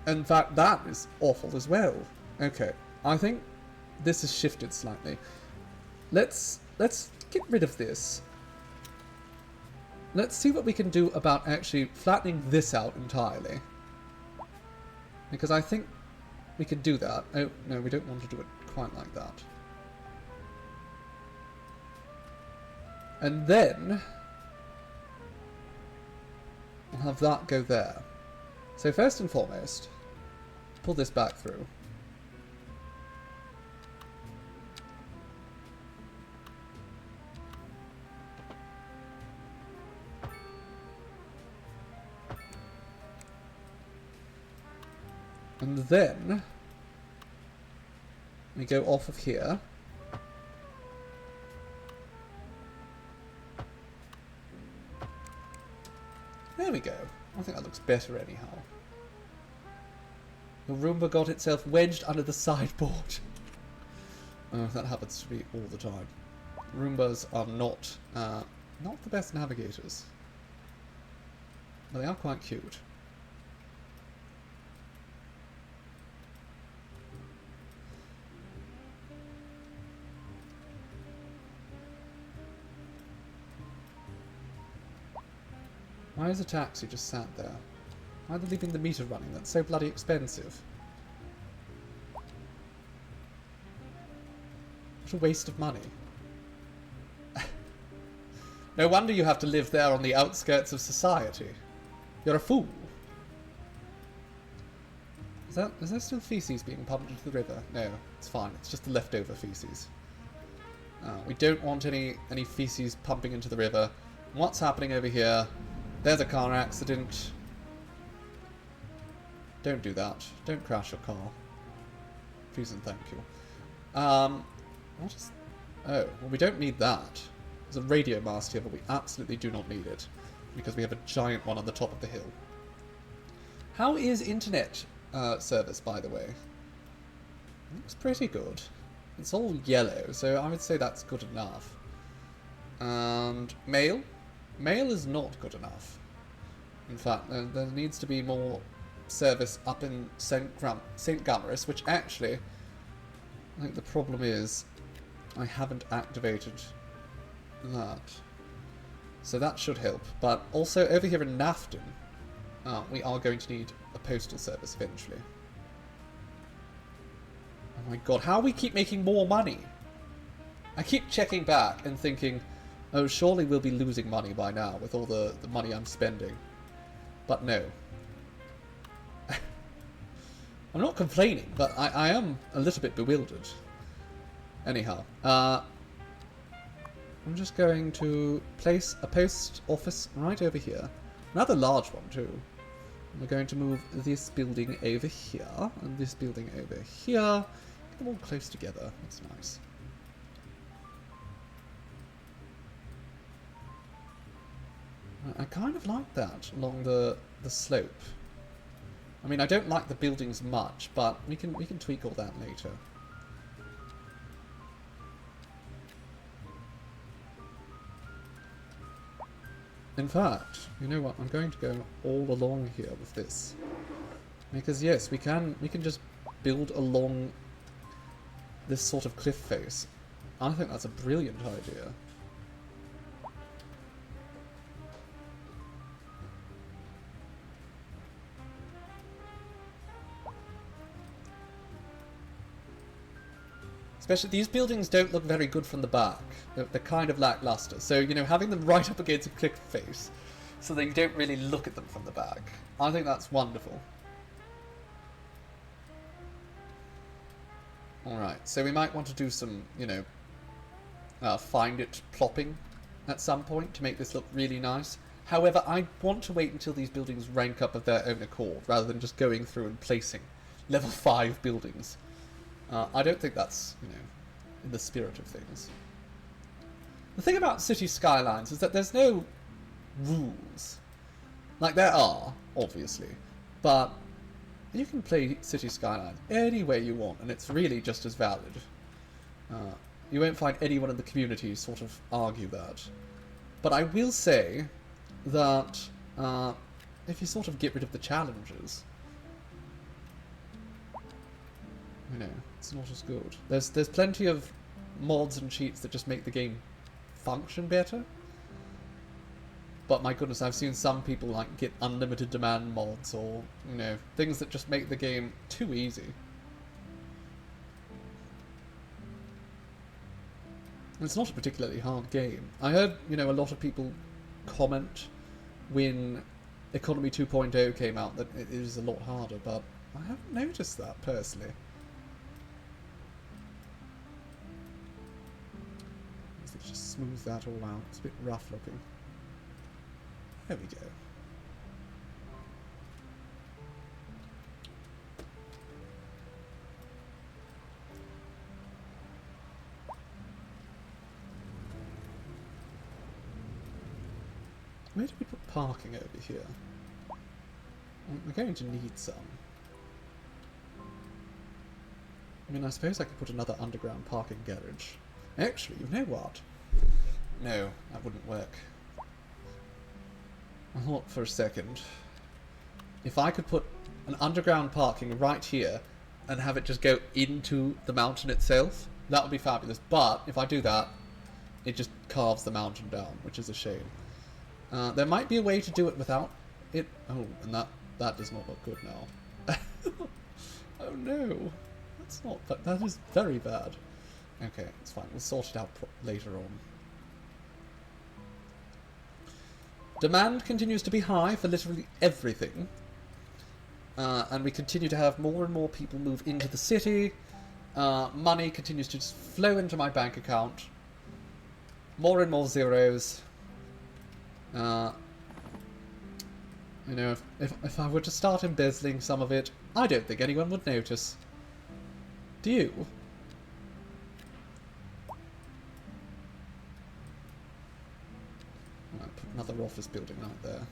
In fact, that is awful as well. Okay, I think this has shifted slightly. Let's get rid of this. Let's see what we can do about actually flattening this out entirely. Because I think we can do that. Oh, no, we don't want to do it quite like that. And then we'll have that go there. So first and foremost, pull this back through. And then we go off of here. There we go. I think that looks better anyhow. The Roomba got itself wedged under the sideboard. Oh, that happens to me all the time. Roombas are not the best navigators. But they are quite cute. Why is a taxi just sat there? Why are they leaving the meter running? That's so bloody expensive. What a waste of money. No wonder you have to live there on the outskirts of society. You're a fool. Is there still feces being pumped into the river? No, it's fine. It's just the leftover feces. We don't want any feces pumping into the river. What's happening over here? There's a car accident. Don't do that. Don't crash your car. Please and thank you. What is... Oh, well, we don't need that. There's a radio mast here, but we absolutely do not need it. Because we have a giant one on the top of the hill. How is internet service, by the way? It looks pretty good. It's all yellow, so I would say that's good enough. And mail? Mail is not good enough. In fact, there needs to be more service up in St. Gamaris, which actually, I think the problem is I haven't activated that. So that should help. But also over here in Nafton, we are going to need a postal service eventually. Oh my god, how we keep making more money? I keep checking back and thinking, oh, surely we'll be losing money by now with all the money I'm spending. But no. I'm not complaining, but I am a little bit bewildered. Anyhow, I'm just going to place a post office right over here. Another large one too. We're going to move this building over here, and this building over here. Get them all close together. That's nice. I kind of like that along the slope. I mean, I don't like the buildings much, but we can tweak all that later. In fact, you know what? I'm going to go all along here with this, because yes, we can just build along this sort of cliff face. I think that's a brilliant idea. Especially, these buildings don't look very good from the back. They're kind of lackluster. So, you know, having them right up against a cliff face so that you don't really look at them from the back, I think that's wonderful. Alright, so we might want to do some, you know, find it plopping at some point to make this look really nice. However, I want to wait until these buildings rank up of their own accord, rather than just going through and placing level 5 buildings. I don't think that's, you know, in the spirit of things. The thing about City Skylines is that there's no rules. Like, there are, obviously, but you can play City Skylines any way you want, and it's really just as valid. You won't find anyone in the community sort of argue that. But I will say that if you sort of get rid of the challenges, you know, it's not as good. There's plenty of mods and cheats that just make the game function better. But my goodness, I've seen some people like get unlimited demand mods, or, you know, things that just make the game too easy. It's not a particularly hard game. I heard, you know, a lot of people comment when Economy 2.0 came out that it is a lot harder, but I haven't noticed that personally. Let's just smooth that all out. It's a bit rough looking. There we go. Where do we put parking over here? We're going to need some. I mean, I suppose I could put another underground parking garage. Actually, you know what? No, that wouldn't work. I thought for a second, if I could put an underground parking right here and have it just go into the mountain itself, that would be fabulous. But if I do that, it just carves the mountain down, which is a shame. There might be a way to do it without it. Oh, and that does not look good now. Oh no, that's not. That is very bad. Okay, it's fine. We'll sort it out later on. Demand continues to be high for literally everything. And we continue to have more and more people move into the city. Money continues to just flow into my bank account. More and more zeros. You know, if I were to start embezzling some of it, I don't think anyone would notice. Do you? I'll put another office building right there.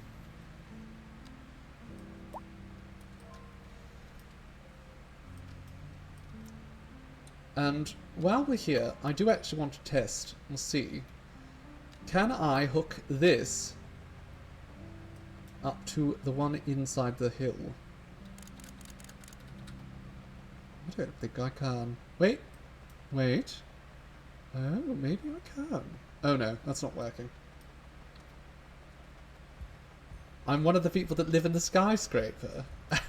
And while we're here, I do actually want to test and see, can I hook this up to the one inside the hill? I don't think I can. Wait. Wait. Oh, maybe I can. Oh no, that's not working. I'm one of the people that live in the skyscraper. I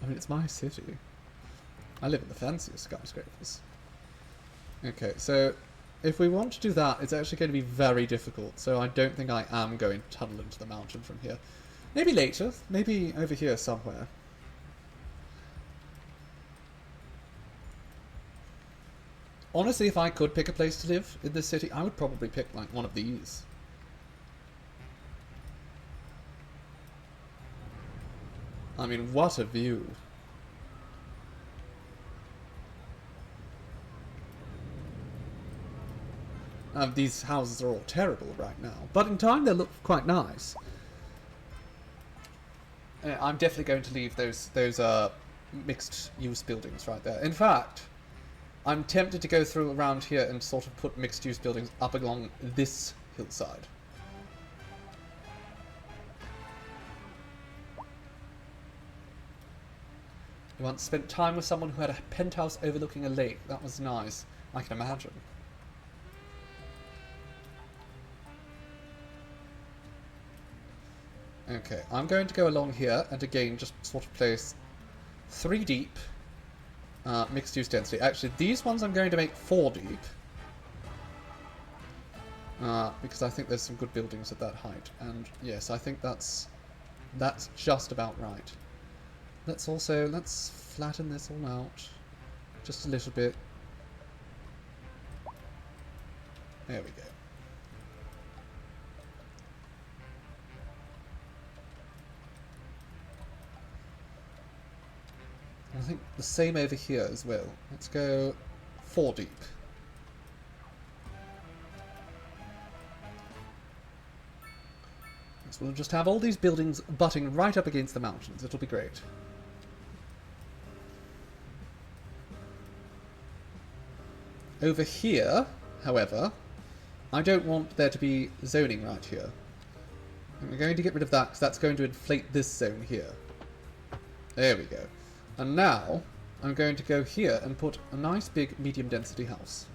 mean, it's my city. I live in the fanciest skyscrapers. Okay, so if we want to do that, it's actually going to be very difficult. So I don't think I am going to tunnel into the mountain from here. Maybe later. Maybe over here somewhere. Honestly, if I could pick a place to live in this city, I would probably pick like one of these. I mean, what a view. These houses are all terrible right now, but in time they look quite nice. I'm definitely going to leave those mixed-use buildings right there. In fact, I'm tempted to go through around here and sort of put mixed-use buildings up along this hillside. You once spent time with someone who had a penthouse overlooking a lake. That was nice. I can imagine. Okay, I'm going to go along here and again just sort of place 3 deep mixed use density. Actually, these ones I'm going to make 4 deep. Because I think there's some good buildings at that height. And yes, I think that's just about right. Let's flatten this all out just a little bit. There we go. I think the same over here as well. Let's go 4 deep. So we'll just have all these buildings butting right up against the mountains. It'll be great. Over here, however, I don't want there to be zoning right here. And we're going to get rid of that because that's going to inflate this zone here. There we go. And now I'm going to go here and put a nice big medium density house.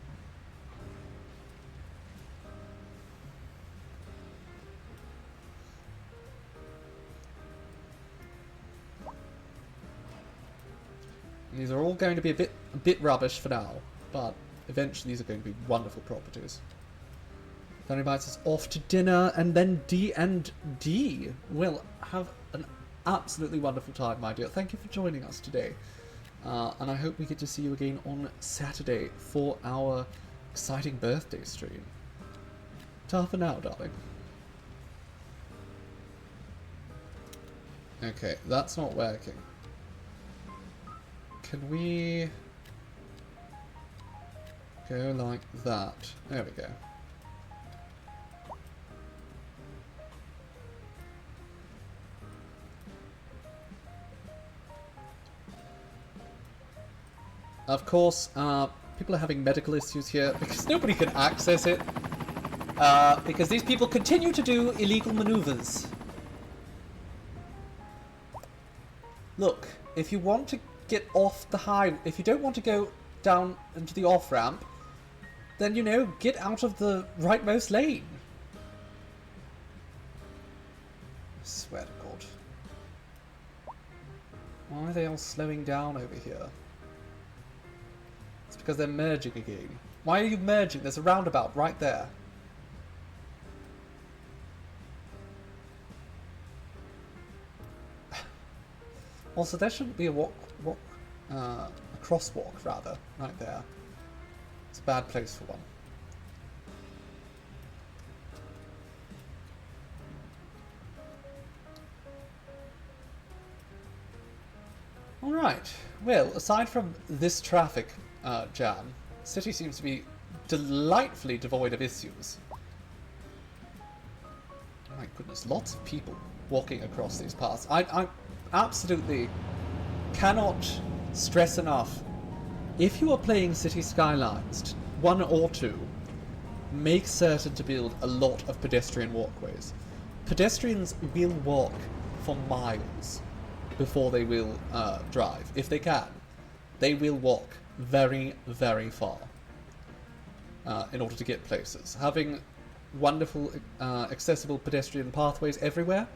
And these are all going to be a bit rubbish for now, but eventually these are going to be wonderful properties. That invites us off to dinner, and then D&D. We'll have an absolutely wonderful time, my dear. Thank you for joining us today. And I hope we get to see you again on Saturday for our exciting birthday stream. Ta for now, darling. Okay, that's not working. Can we go like that? There we go. Of course, people are having medical issues here because nobody can access it. Because these people continue to do illegal maneuvers. Look, if you want to get off the highway, if you don't want to go down into the off-ramp, then, you know, get out of the rightmost lane. I swear to God. Why are they all slowing down over here? It's because they're merging again. Why are you merging? There's a roundabout right there. Also, there shouldn't be a a crosswalk, rather, right there. It's a bad place for one. Alright, well, aside from this traffic jam, the city seems to be delightfully devoid of issues. My goodness, lots of people walking across these paths. I absolutely cannot stress enough, if you are playing City Skylines 1 or 2, make certain to build a lot of pedestrian walkways. Pedestrians will walk for miles before they will drive. If they can, they will walk very, very far in order to get places. Having wonderful, accessible pedestrian pathways everywhere,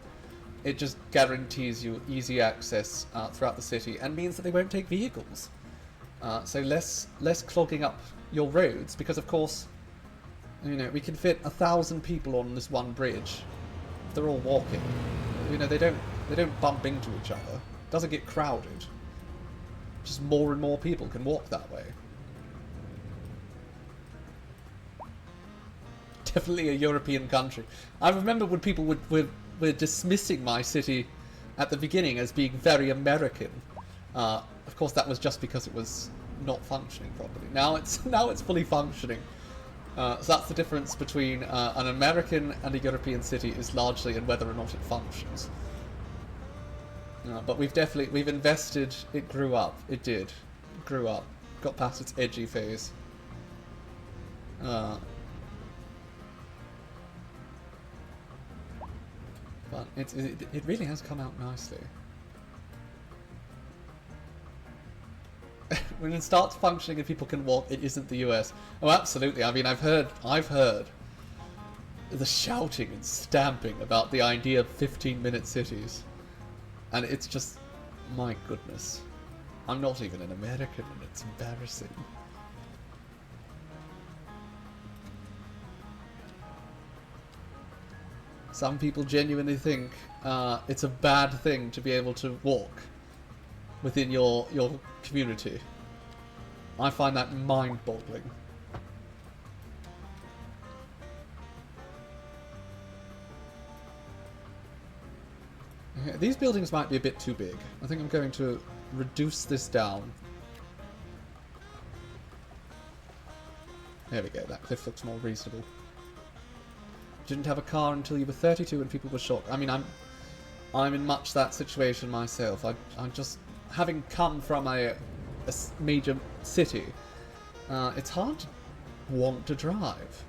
it just guarantees you easy access throughout the city and means that they won't take vehicles. So less clogging up your roads, because of course, you know, we can fit 1,000 people on this one bridge. If they're all walking, you know, they don't bump into each other. It doesn't get crowded. Just more and more people can walk that way. Definitely a European country. I remember when people were dismissing my city at the beginning as being very American. Of course, that was just because it was not functioning properly. Now it's fully functioning. So that's the difference between an American and a European city, is largely in whether or not it functions. But we've invested. It grew up. It did. It grew up. Got past its edgy phase. But it really has come out nicely. when it starts functioning and people can walk, it isn't the US. Oh, absolutely. I mean, I've heard the shouting and stamping about the idea of 15-minute cities. And it's just, my goodness. I'm not even an American and it's embarrassing. Some people genuinely think it's a bad thing to be able to walk within your community. I find that mind-boggling. Okay, these buildings might be a bit too big. I think I'm going to reduce this down. There we go, that cliff looks more reasonable. Didn't have a car until you were 32 and people were shocked. I mean, I'm in much that situation myself. I just, having come from a major city, it's hard to want to drive.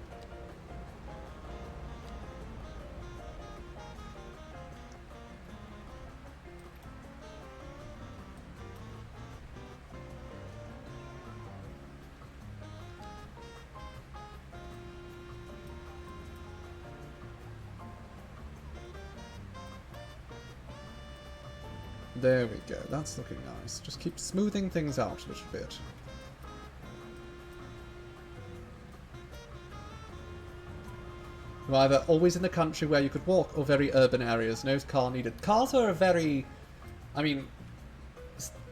There we go, that's looking nice. Just keep smoothing things out a little bit. You're either always in the country where you could walk or very urban areas. No car needed. Cars are a very... I mean,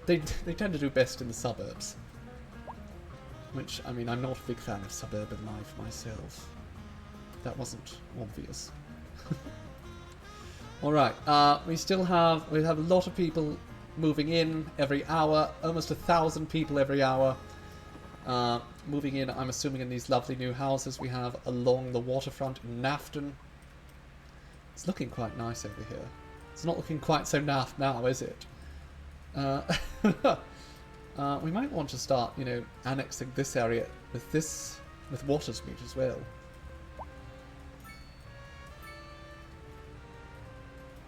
they tend to do best in the suburbs. Which, I mean, I'm not a big fan of suburban life myself. That wasn't obvious. Alright, we have a lot of people moving in every hour, almost 1,000 people every hour moving in, I'm assuming, in these lovely new houses we have along the waterfront in Saffton. It's looking quite nice over here. It's not looking quite so naff now, is it? We might want to start, you know, annexing this area with Watersmeet as well.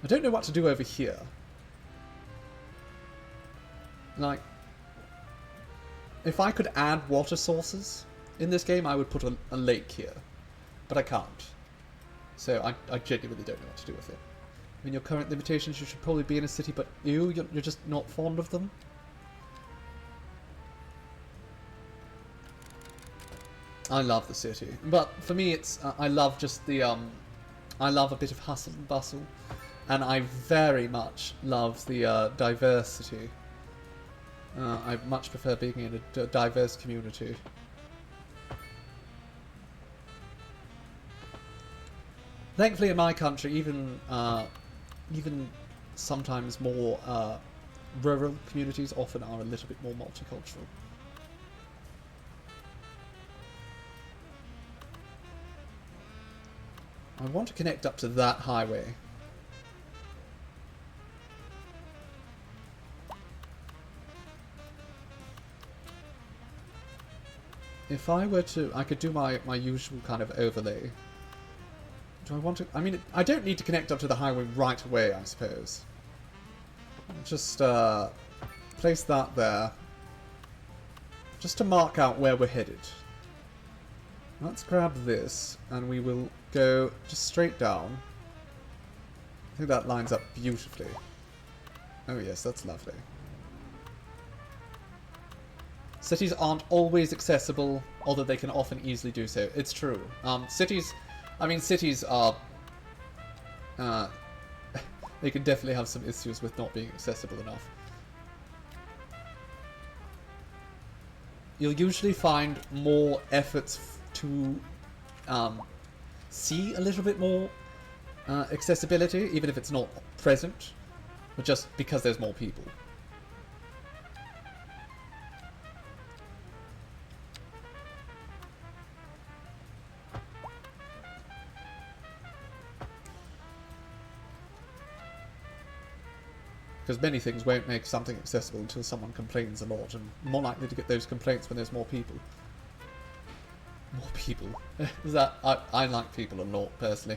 I don't know what to do over here. Like, if I could add water sources in this game, I would put a lake here. But I can't. So I genuinely don't know what to do with it. I mean, your current limitations, you should probably be in a city, but you're just not fond of them. I love the city. But for me, it's, I love just the, I love a bit of hustle and bustle. And I very much love the diversity. I much prefer being in a diverse community. Thankfully, in my country, even sometimes more rural communities often are a little bit more multicultural. I want to connect up to that highway. If I were to, I could do my usual kind of overlay. Do I want to, I mean, I don't need to connect up to the highway right away, I suppose. Just place that there. Just to mark out where we're headed. Let's grab this, and we will go just straight down. I think that lines up beautifully. Oh yes, that's lovely. Cities aren't always accessible, although they can often easily do so. It's true. Cities are... they can definitely have some issues with not being accessible enough. You'll usually find more efforts to see a little bit more accessibility, even if it's not present, but just because there's more people. Because many things won't make something accessible until someone complains a lot, and more likely to get those complaints when there's more people. More people. Is that I like people a lot, personally.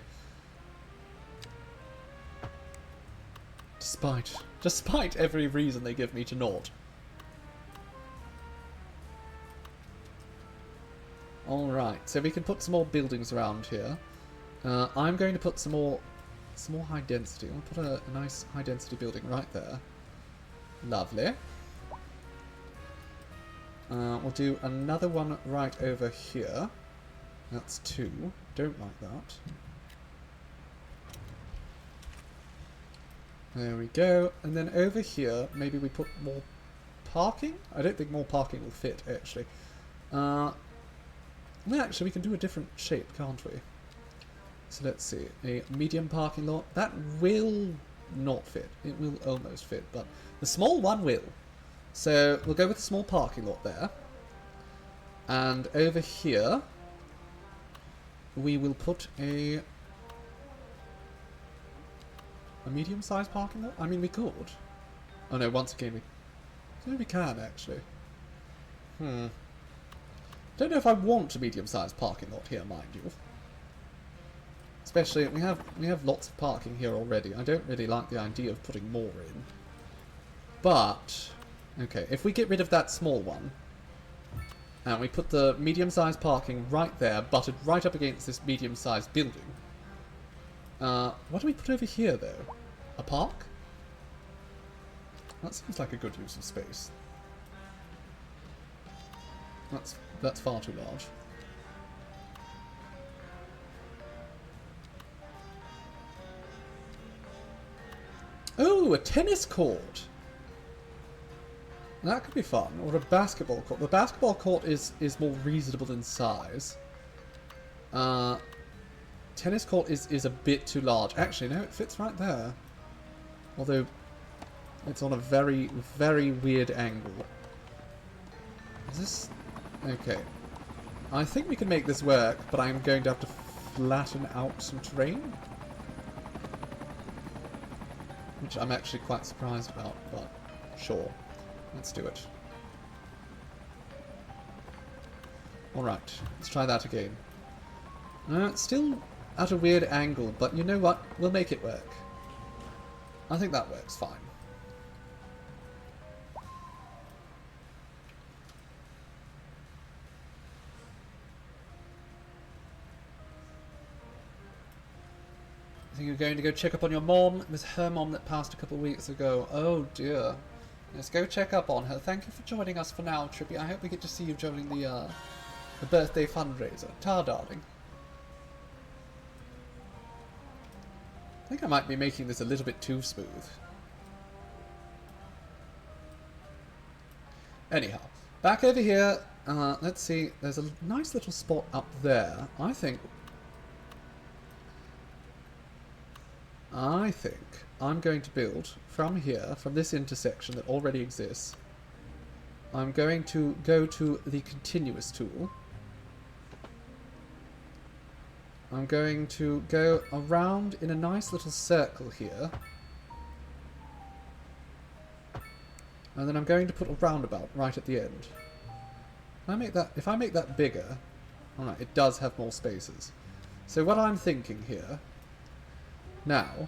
Despite every reason they give me to not. Alright, so we can put some more buildings around here. I'm going to put some more high density. I'll put a nice high density building right there. Lovely. We'll do another one right over here. That's 2. Don't like that. There we go. And then over here, maybe we put more parking? I don't think more parking will fit, actually. Well, actually, we can do a different shape, can't we? So let's see. A medium parking lot. That will not fit. It will almost fit, but the small one will. So we'll go with the small parking lot there. And over here, we will put a medium-sized parking lot? I mean, we could. Oh no, once again, we can, actually. Don't know if I want a medium-sized parking lot here, mind you. Especially, we have lots of parking here already. I don't really like the idea of putting more in. But, okay, if we get rid of that small one, and we put the medium-sized parking right there, butted right up against this medium-sized building. What do we put over here, though? A park? That seems like a good use of space. That's far too large. Oh, a tennis court! That could be fun. Or a basketball court. The basketball court is more reasonable in size. Tennis court is a bit too large. Actually, no, it fits right there. Although, it's on a very, very weird angle. Is this... Okay. I think we can make this work, but I'm going to have to flatten out some terrain. Which I'm actually quite surprised about, but sure. Let's do it. Alright, let's try that again. It's still at a weird angle, but you know what? We'll make it work. I think that works fine. I think you're going to go check up on your mom. It was her mom that passed a couple of weeks ago. Oh dear. Let's go check up on her. Thank you for joining us for now, Trippy. I hope we get to see you joining the birthday fundraiser. Ta, darling. I think I might be making this a little bit too smooth. Anyhow, back over here. Let's see. There's a nice little spot up there. I think I'm going to build from here, from this intersection that already exists. I'm going to go to the continuous tool. I'm going to go around in a nice little circle here. And then I'm going to put a roundabout right at the end. If I make that bigger, alright, it does have more spaces. So what I'm thinking here, now,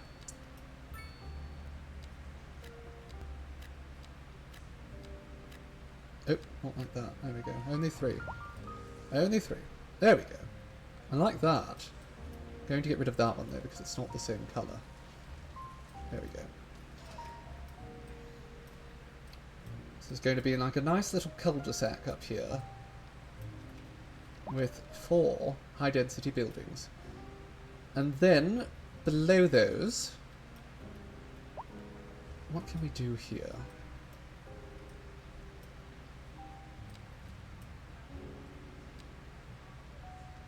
oh, not like that. There we go. Only 3. Only 3. There we go. I like that. I'm going to get rid of that one though because it's not the same colour. There we go. So there's going to be like a nice little cul-de-sac up here with 4 high density buildings. And then below those, what can we do here?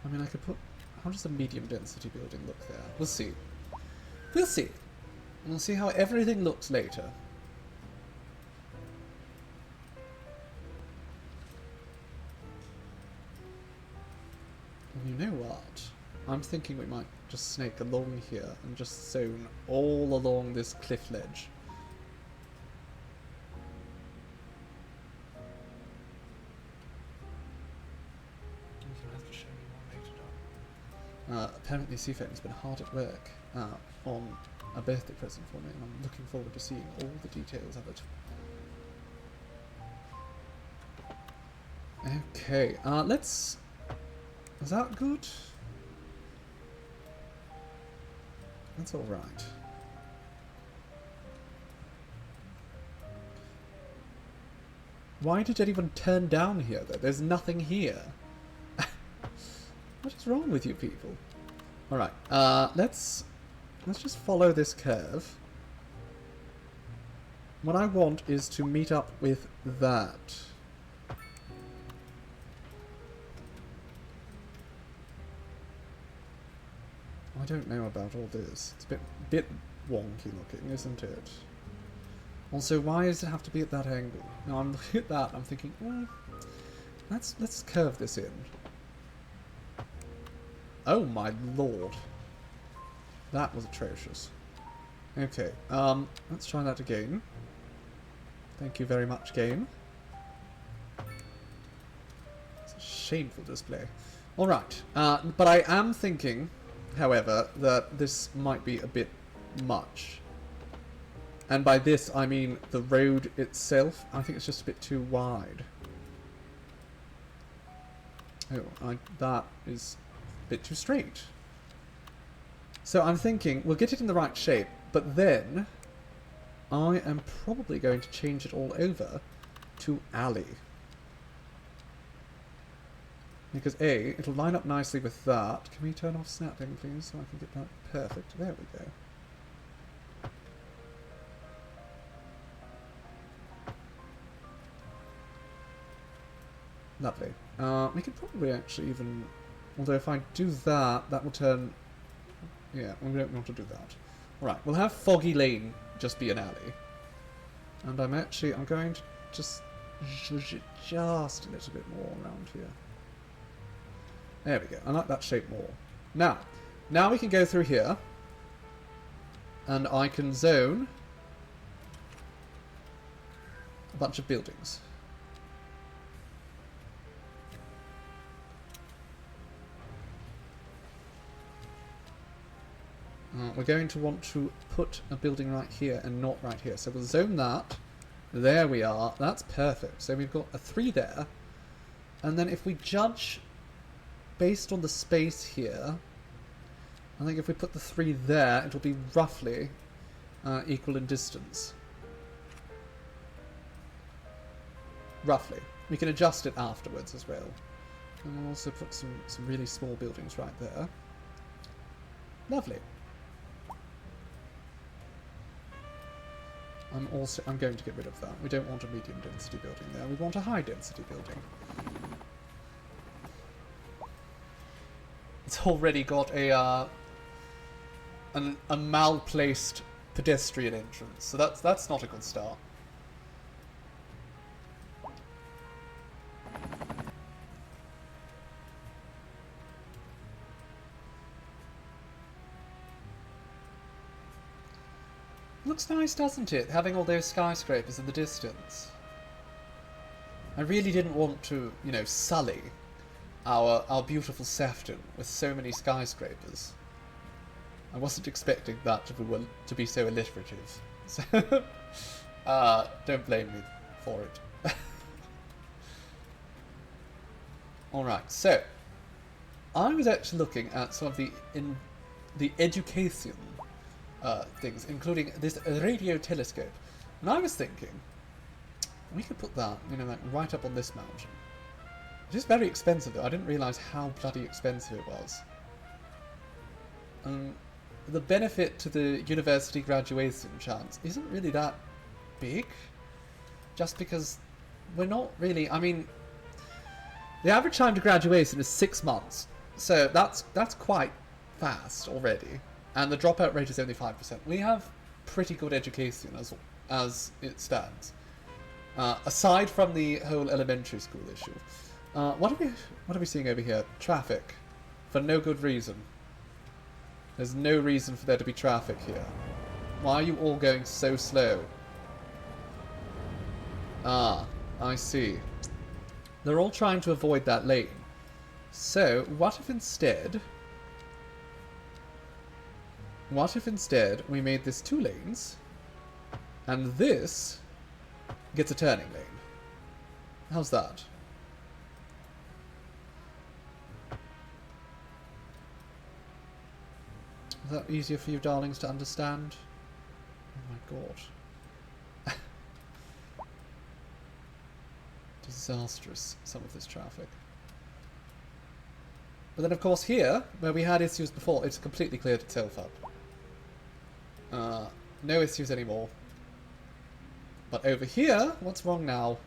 I mean, I could put... How does a medium density building look there? We'll see. We'll see. We'll see how everything looks later. And you know what? I'm thinking we might just snake along here and just zone all along this cliff ledge. Apparently Seafoam's been hard at work on a birthday present for me, and I'm looking forward to seeing all the details of it. Okay, let's Is that good? That's alright. Why did anyone turn down here, though? There's nothing here. What is wrong with you people? Alright, let's just follow this curve. What I want is to meet up with that. I don't know about all this. It's a bit wonky looking, isn't it? Also, why does it have to be at that angle? Now I'm looking at that, I'm thinking, let's curve this in. Oh my lord. That was atrocious. Okay, let's try that again. Thank you very much, game. It's a shameful display. Alright, but I am thinking, however, that this might be a bit much. And by this, I mean the road itself. I think it's just a bit too wide. Oh, that is a bit too straight. So I'm thinking, we'll get it in the right shape, but then I am probably going to change it all over to alley. Because A, it'll line up nicely with that. Can we turn off snapping, please, so I can get that perfect? There we go. Lovely. We could probably actually even... Although if I do that, that will turn... Yeah, we don't want to do that. Alright, we'll have Foggy Lane just be an alley. And I'm going to just zhuzh it just a little bit more around here. There we go. I like that shape more. Now we can go through here. And I can zone a bunch of buildings. We're going to want to put a building right here and not right here. So we'll zone that. There we are. That's perfect. So we've got a 3 there. And then if we judge based on the space here, I think if we put the 3 there, it'll be roughly equal in distance. Roughly. We can adjust it afterwards as well. And we'll also put some really small buildings right there. Lovely. I'm going to get rid of that. We don't want a medium density building there. We want a high density building. It's already got a malplaced pedestrian entrance, so that's not a good start. Looks nice, doesn't it? Having all those skyscrapers in the distance. I really didn't want to, you know, sully our beautiful Saffton with so many skyscrapers. I wasn't expecting that to be so alliterative. So, don't blame me for it. Alright, so I was actually looking at some of the education things, including this radio telescope. And I was thinking, we could put that, you know, like right up on this mountain. It is very expensive though. I didn't realise how bloody expensive it was. The benefit to the university graduation chance isn't really that big. Just because we're not really, I mean, the average time to graduation is 6 months. So that's quite fast already. And the dropout rate is only 5%. We have pretty good education as it stands. Aside from the whole elementary school issue. What are we seeing over here? Traffic. For no good reason. There's no reason for there to be traffic here. Why are you all going so slow? Ah, I see. They're all trying to avoid that lane. So, what if instead we made this 2 lanes, and this gets a turning lane? How's that? Is that easier for you darlings to understand? Oh my god. Disastrous, some of this traffic. But then of course here, where we had issues before, it's completely cleared itself up. No issues anymore. But over here, what's wrong now?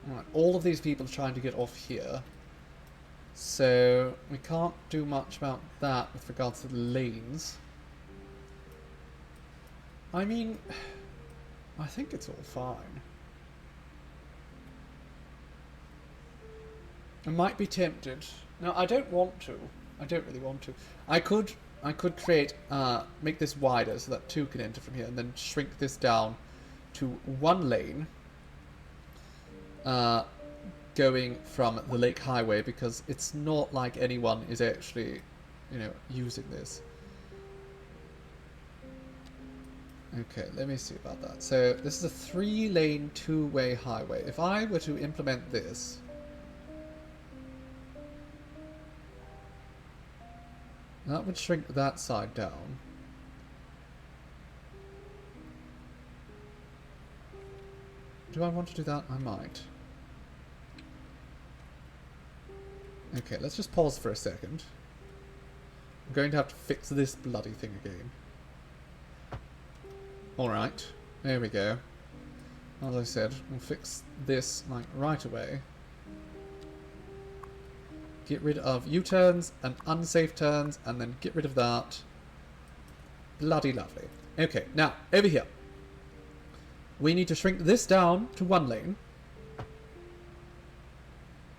Alright, all of these people are trying to get off here. So, we can't do much about that with regards to the lanes. I mean, I think it's all fine. I might be tempted. No, I don't want to. I don't really want to. I could create, make this wider so that 2 can enter from here, and then shrink this down to 1 lane, going from the Lake Highway, because it's not like anyone is actually, you know, using this. Okay, let me see about that. So, this is a 3-lane, 2-way highway. If I were to implement this... that would shrink that side down. Do I want to do that? I might. Okay, let's just pause for a second. I'm going to have to fix this bloody thing again. Alright, there we go. As I said, we'll fix this like right away. Get rid of U-turns and unsafe turns, and then get rid of that. Bloody lovely. Okay, now, over here. We need to shrink this down to 1 lane.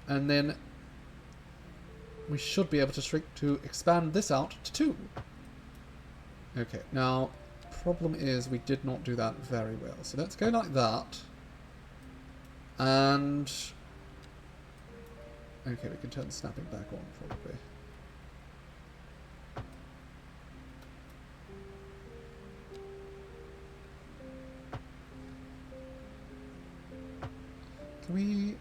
And then we should be able to expand this out to 2. Okay, now, problem is we did not do that very well. So let's go like that. And... okay, we can turn the snapping back on, probably. Can we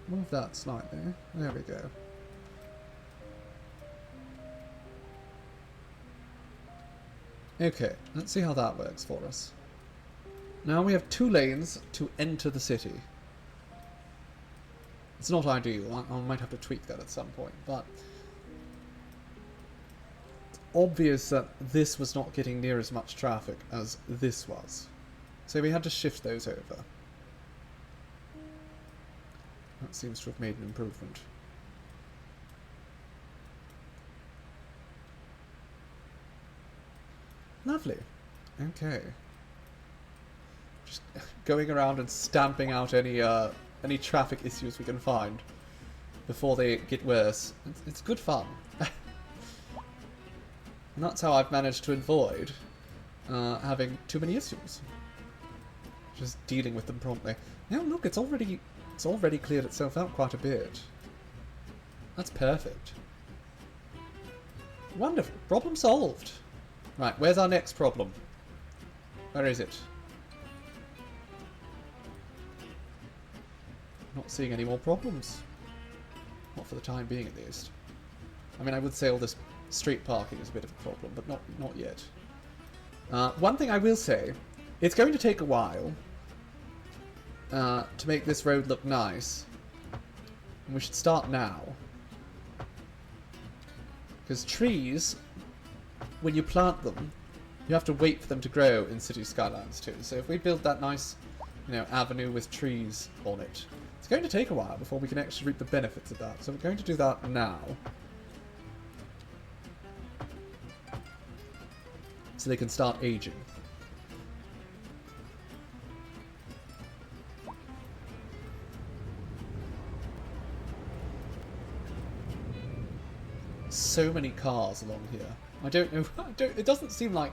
move that slightly? There we go. Okay, let's see how that works for us. Now we have 2 lanes to enter the city. It's not ideal. I might have to tweak that at some point, but it's obvious that this was not getting near as much traffic as this was. So we had to shift those over. That seems to have made an improvement. Lovely. Okay. Just going around and stamping out any traffic issues we can find before they get worse. It's good fun. And that's how I've managed to avoid having too many issues. Just dealing with them promptly. Now look, it's already cleared itself out quite a bit. That's perfect. Wonderful. Problem solved. Right, where's our next problem? Where is it? Not seeing any more problems. Not for the time being, at least. I mean, I would say all this street parking is a bit of a problem, but not yet. One thing I will say, it's going to take a while to make this road look nice. And we should start now. Because trees, when you plant them, you have to wait for them to grow in City Skylines too. So if we build that nice, you know, avenue with trees on it, it's going to take a while before we can actually reap the benefits of that. So we're going to do that now. So they can start aging. So many cars along here. I don't know. It doesn't seem like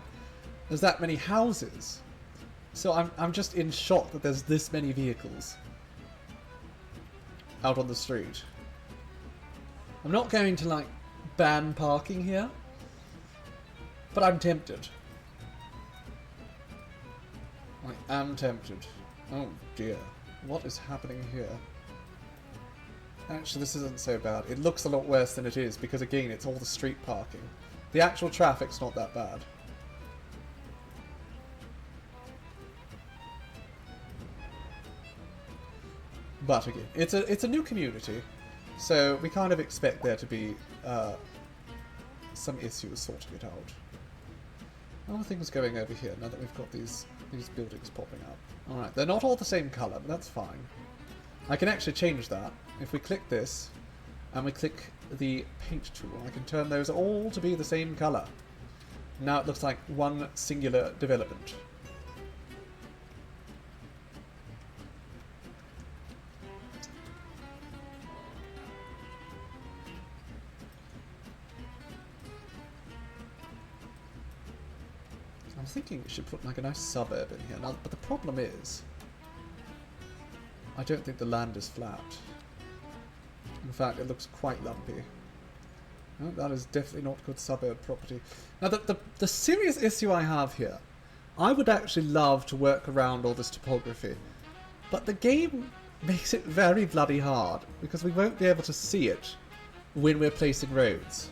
there's that many houses. So I'm just in shock that there's this many vehicles out on the street. I'm not going to, like, ban parking here, but I'm tempted. I am tempted. Oh dear. What is happening here? Actually, this isn't so bad. It looks a lot worse than it is because, again, it's all the street parking. The actual traffic's not that bad. But again, it's a new community, so we kind of expect there to be some issues sorting it out. Another thing is going over here now that we've got these buildings popping up. Alright, they're not all the same colour, but that's fine. I can actually change that. If we click this, and we click the paint tool, I can turn those all to be the same colour. Now it looks like one singular development. I'm thinking we should put like a nice suburb in here. Now, but the problem is, I don't think the land is flat. In fact, it looks quite lumpy. Oh, that is definitely not good suburb property. Now, the serious issue I have here, I would actually love to work around all this topography, but the game makes it very bloody hard, because we won't be able to see it when we're placing roads.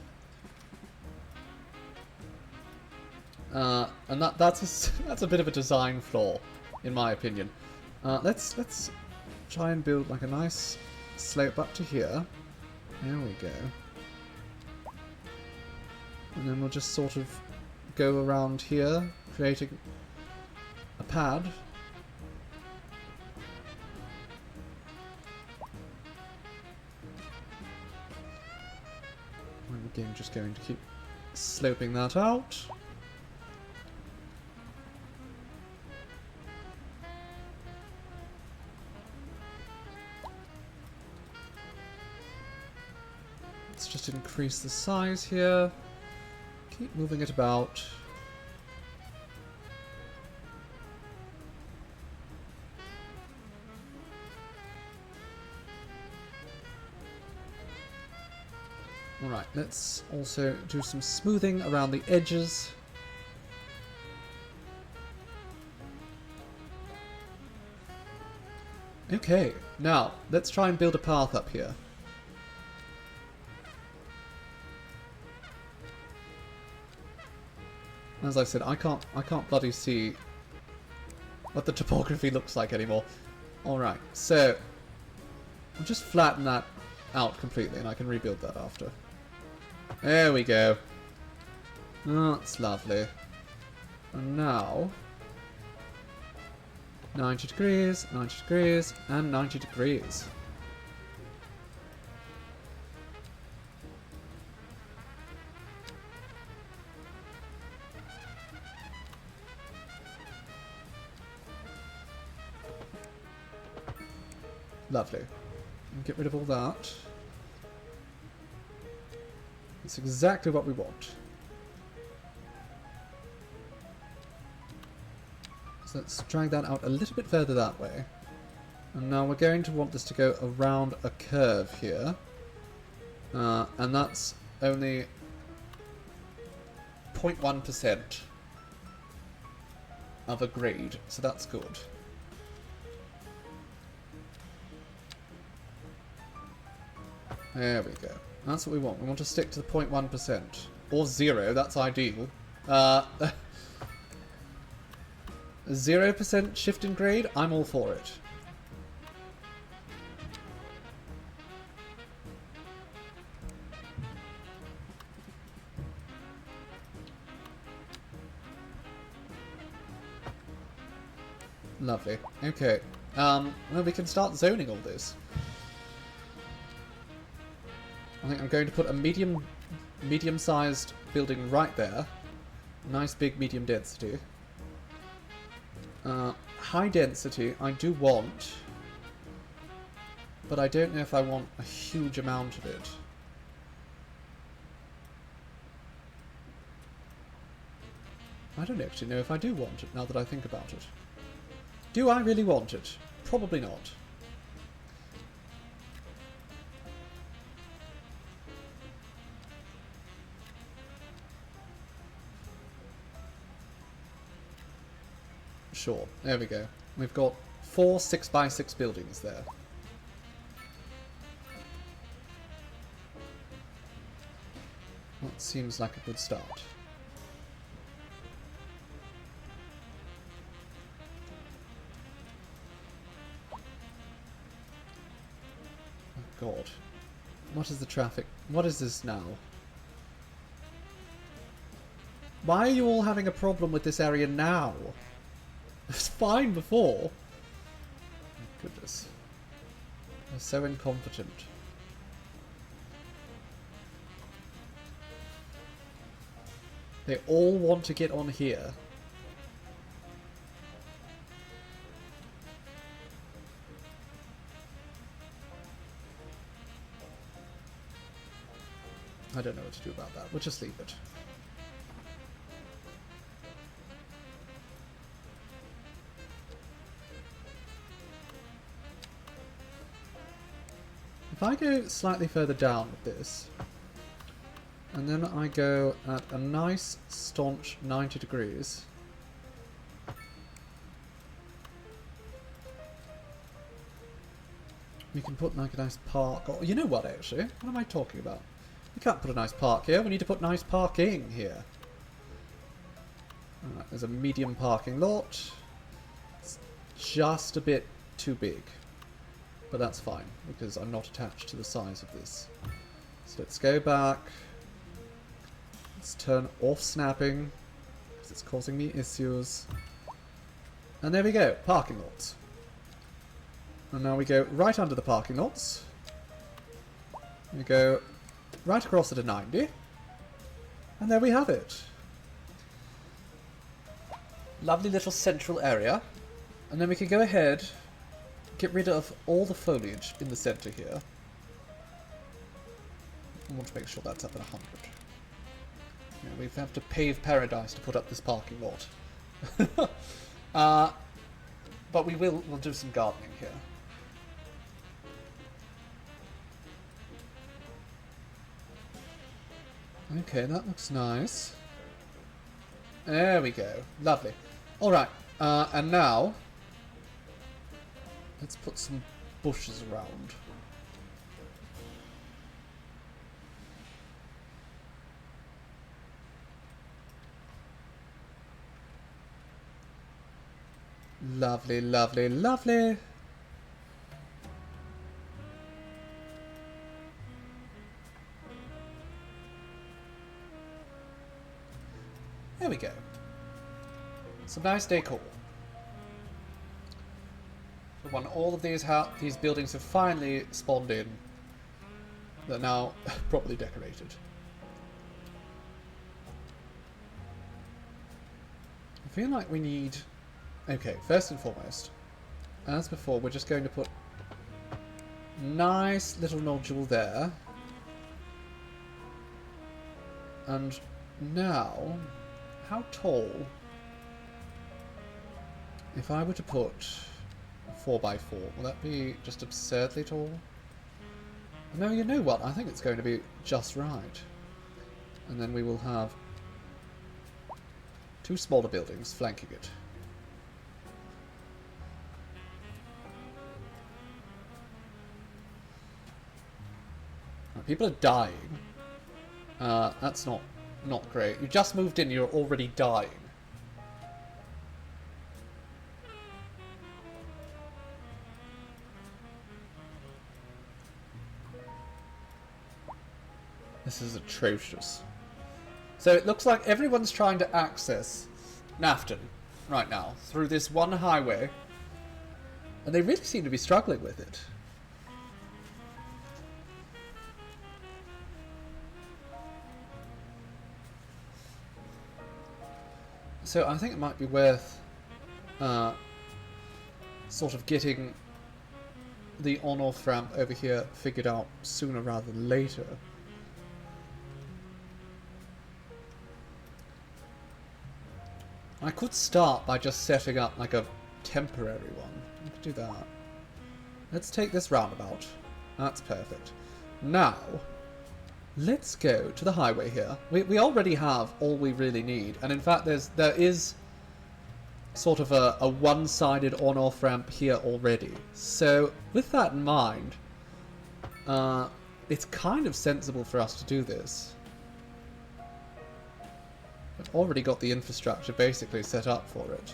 And that's a bit of a design flaw, in my opinion. Let's try and build like a nice slope up to here. There we go. And then we'll just sort of go around here, creating a pad. And again, just going to keep sloping that out. Let's just increase the size here. Keep moving it about. Alright, let's also do some smoothing around the edges. Okay, now let's try and build a path up here. As I said, I can't bloody see what the topography looks like anymore. Alright, so I'll just flatten that out completely and I can rebuild that after. There we go. Oh, that's lovely. And now 90 degrees, 90 degrees, and 90 degrees. Lovely. And get rid of all that. That's exactly what we want. So let's drag that out a little bit further that way. And now we're going to want this to go around a curve here. And that's only 0.1% of a grade, so that's good. There we go. That's what we want. We want to stick to the 0.1%. Or 0, that's ideal. 0% shift in grade, I'm all for it. Lovely. Okay. Well, we can start zoning all this. I think I'm going to put a medium-sized building right there. Nice big medium density. High density I do want, but I don't know if I want a huge amount of it. I don't actually know if I do want it now that I think about it. Do I really want it? Probably not. Sure, there we go. We've got 4 6x6 buildings there. seems like a good start. Oh God. What is the traffic? What is this now? Why are you all having a problem with this area now? It was fine before. My goodness. They're so incompetent. They all want to get on here. I don't know what to do about that. We'll just leave it. If I go slightly further down with this, and then I go at a nice staunch 90 degrees, we can put like a nice park. Or, you know what, actually? What am I talking about? We can't put a nice park here. We need to put nice parking here. Alright, there's a medium parking lot. It's just a bit too big. But that's fine, because I'm not attached to the size of this. So let's go back. Let's turn off snapping, because it's causing me issues. And there we go, parking lots. And now we go right under the parking lots. We go right across at a 90. And there we have it. Lovely little central area. And then we can go ahead, get rid of all the foliage in the centre here. I want to make sure that's up at 100. Yeah, we have to pave paradise to put up this parking lot. But we'll do some gardening here. Okay, that looks nice. There we go. Lovely. Alright, and now let's put some bushes around. Lovely, lovely, lovely. There we go. Some nice decor. When all of these buildings have finally spawned in, they're now properly decorated. I feel like we need... Okay, first and foremost, as before, we're just going to put nice little nodule there. And now, how tall? If I were to put 4x4, will that be just absurdly tall? No, you know what? I think it's going to be just right. And then we will have two smaller buildings flanking it. People are dying. That's not great. You just moved in, you're already dying. This is atrocious. So it looks like everyone's trying to access Saffton right now through this one highway. And they really seem to be struggling with it. So I think it might be worth sort of getting the on-off ramp over here figured out sooner rather than later. I could start by just setting up like a temporary one. I could do that. Let's take this roundabout. That's perfect. Now, let's go to the highway here. We already have all we really need, and in fact there is sort of a one-sided on-off ramp here already. So with that in mind, it's kind of sensible for us to do this. I've already got the infrastructure basically set up for it.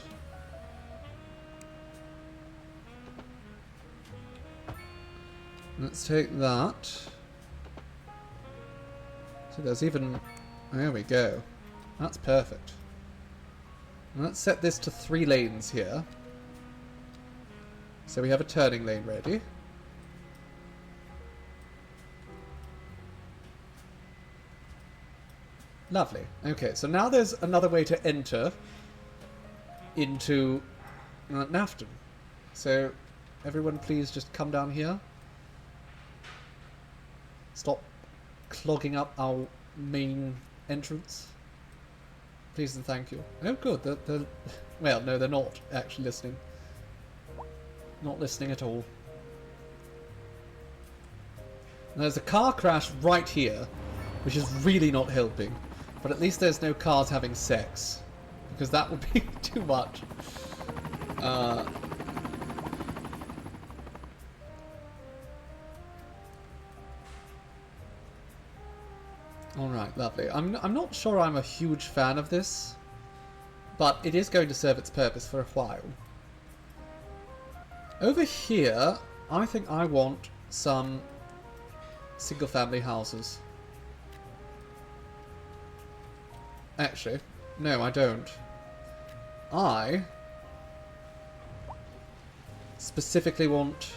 Let's take that. So there's even... There we go. That's perfect. And let's set this to 3 lanes here. So we have a turning lane ready. Lovely. Okay, so now there's another way to enter into Saffton. So everyone please just come down here. Stop clogging up our main entrance. Please and thank you. Oh good, they're well, no, they're not actually listening. Not listening at all. And there's a car crash right here, which is really not helping. But at least there's no cars having sex, because that would be too much. Alright, lovely. I'm not sure I'm a huge fan of this, but it is going to serve its purpose for a while. Over here, I think I want some single-family houses. Actually, no, I don't. I specifically want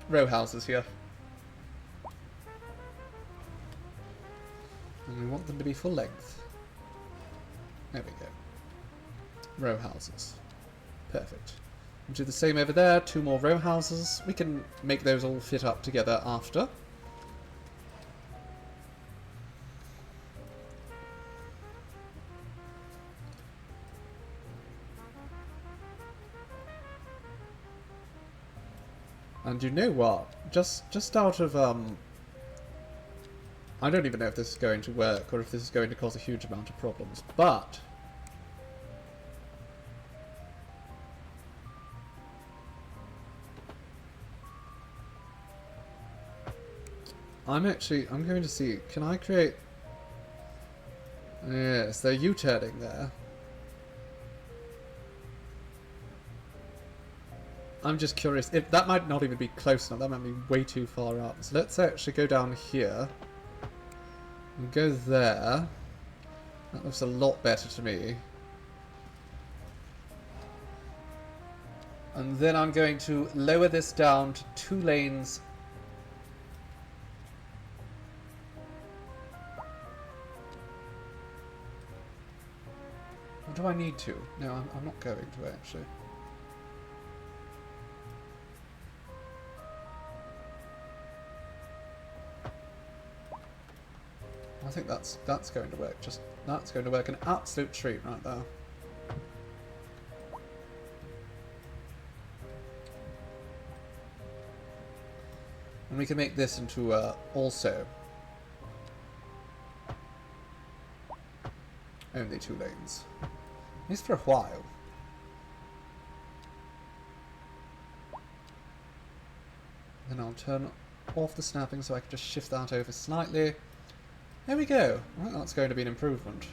row houses here. And we want them to be full length. There we go. Row houses. Perfect. We'll do the same over there. 2 more row houses. We can make those all fit up together after. And you know what? Just out of I don't even know if this is going to work or if this is going to cause a huge amount of problems, but I'm going to see, can I create... Yes, they're U-turning there. I'm just curious, if that might not even be close enough, that might be way too far up. So let's actually go down here. And go there. That looks a lot better to me. And then I'm going to lower this down to 2 lanes. Or do I need to? No, I'm not going to actually. I think that's going to work. That's going to work an absolute treat right there. And we can make this into also only 2 lanes. At least for a while. Then I'll turn off the snapping so I can just shift that over slightly. There we go. I think that's going to be an improvement.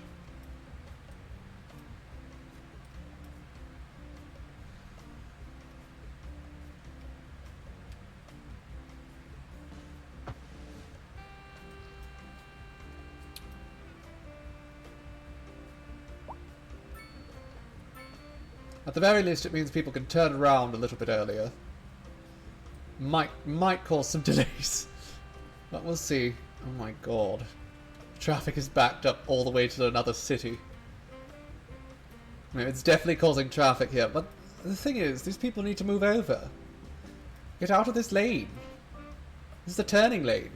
At the very least, it means people can turn around a little bit earlier. Might cause some delays, but we'll see. Oh my god. Traffic is backed up all the way to another city. I mean, it's definitely causing traffic here, but the thing is, these people need to move over. Get out of this lane. This is the turning lane.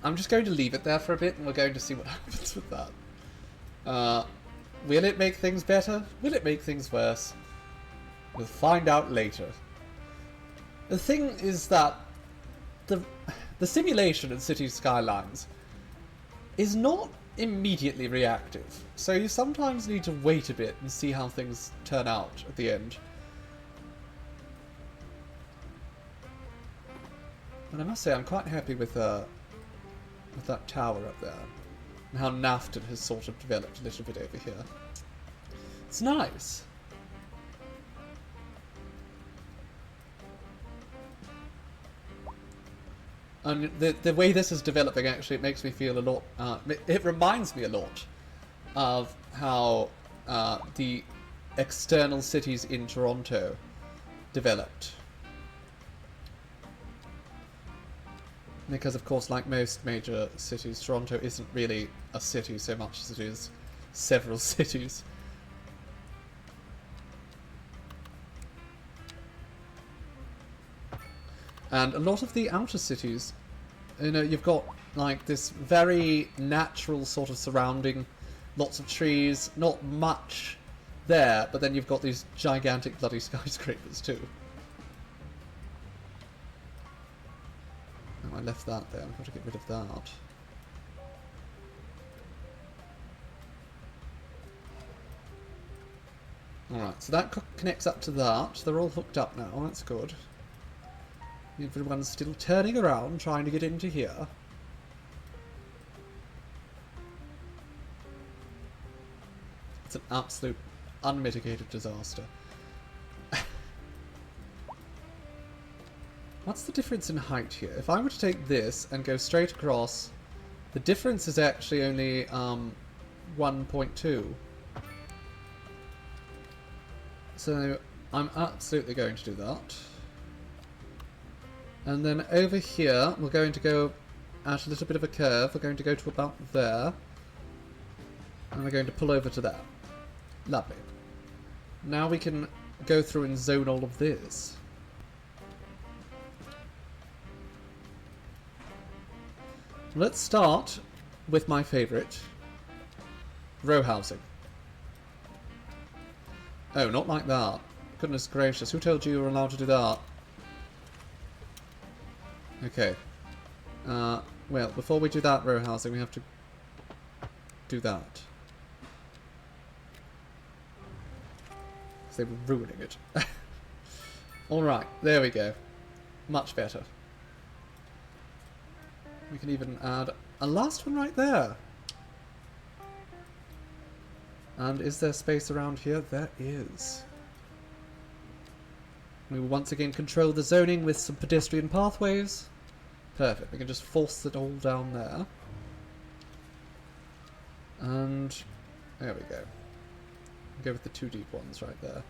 I'm just going to leave it there for a bit, and we're going to see what happens with that. Will it make things better? Will it make things worse? We'll find out later. The thing is that the simulation in City Skylines is not immediately reactive, so you sometimes need to wait a bit and see how things turn out at the end. But I must say I'm quite happy with with that tower up there. And how Nafton has sort of developed a little bit over here. It's nice. And the way this is developing, actually, it makes me feel a lot... it reminds me a lot of how the external cities in Toronto developed. Because, of course, like most major cities, Toronto isn't really a city so much as it is several cities. And a lot of the outer cities, you know, you've got like this very natural sort of surrounding, lots of trees, not much there, but then you've got these gigantic bloody skyscrapers too. Oh, I left that there, I've got to get rid of that. Alright, so that connects up to that. They're all hooked up now, that's good. Everyone's still turning around, trying to get into here. It's an absolute unmitigated disaster. What's the difference in height here? If I were to take this and go straight across, the difference is actually only 1.2. So I'm absolutely going to do that. And then over here, we're going to go at a little bit of a curve. We're going to go to about there. And we're going to pull over to there. Lovely. Now we can go through and zone all of this. Let's start with my favourite. Row housing. Oh, not like that. Goodness gracious, who told you were allowed to do that? Okay. Well, before we do that row housing, we have to do that. Because they were ruining it. Alright, there we go. Much better. We can even add a last one right there. And is there space around here? There is. We will once again control the zoning with some pedestrian pathways. Perfect. We can just force it all down there. And there we go. Go with the 2 deep ones right there.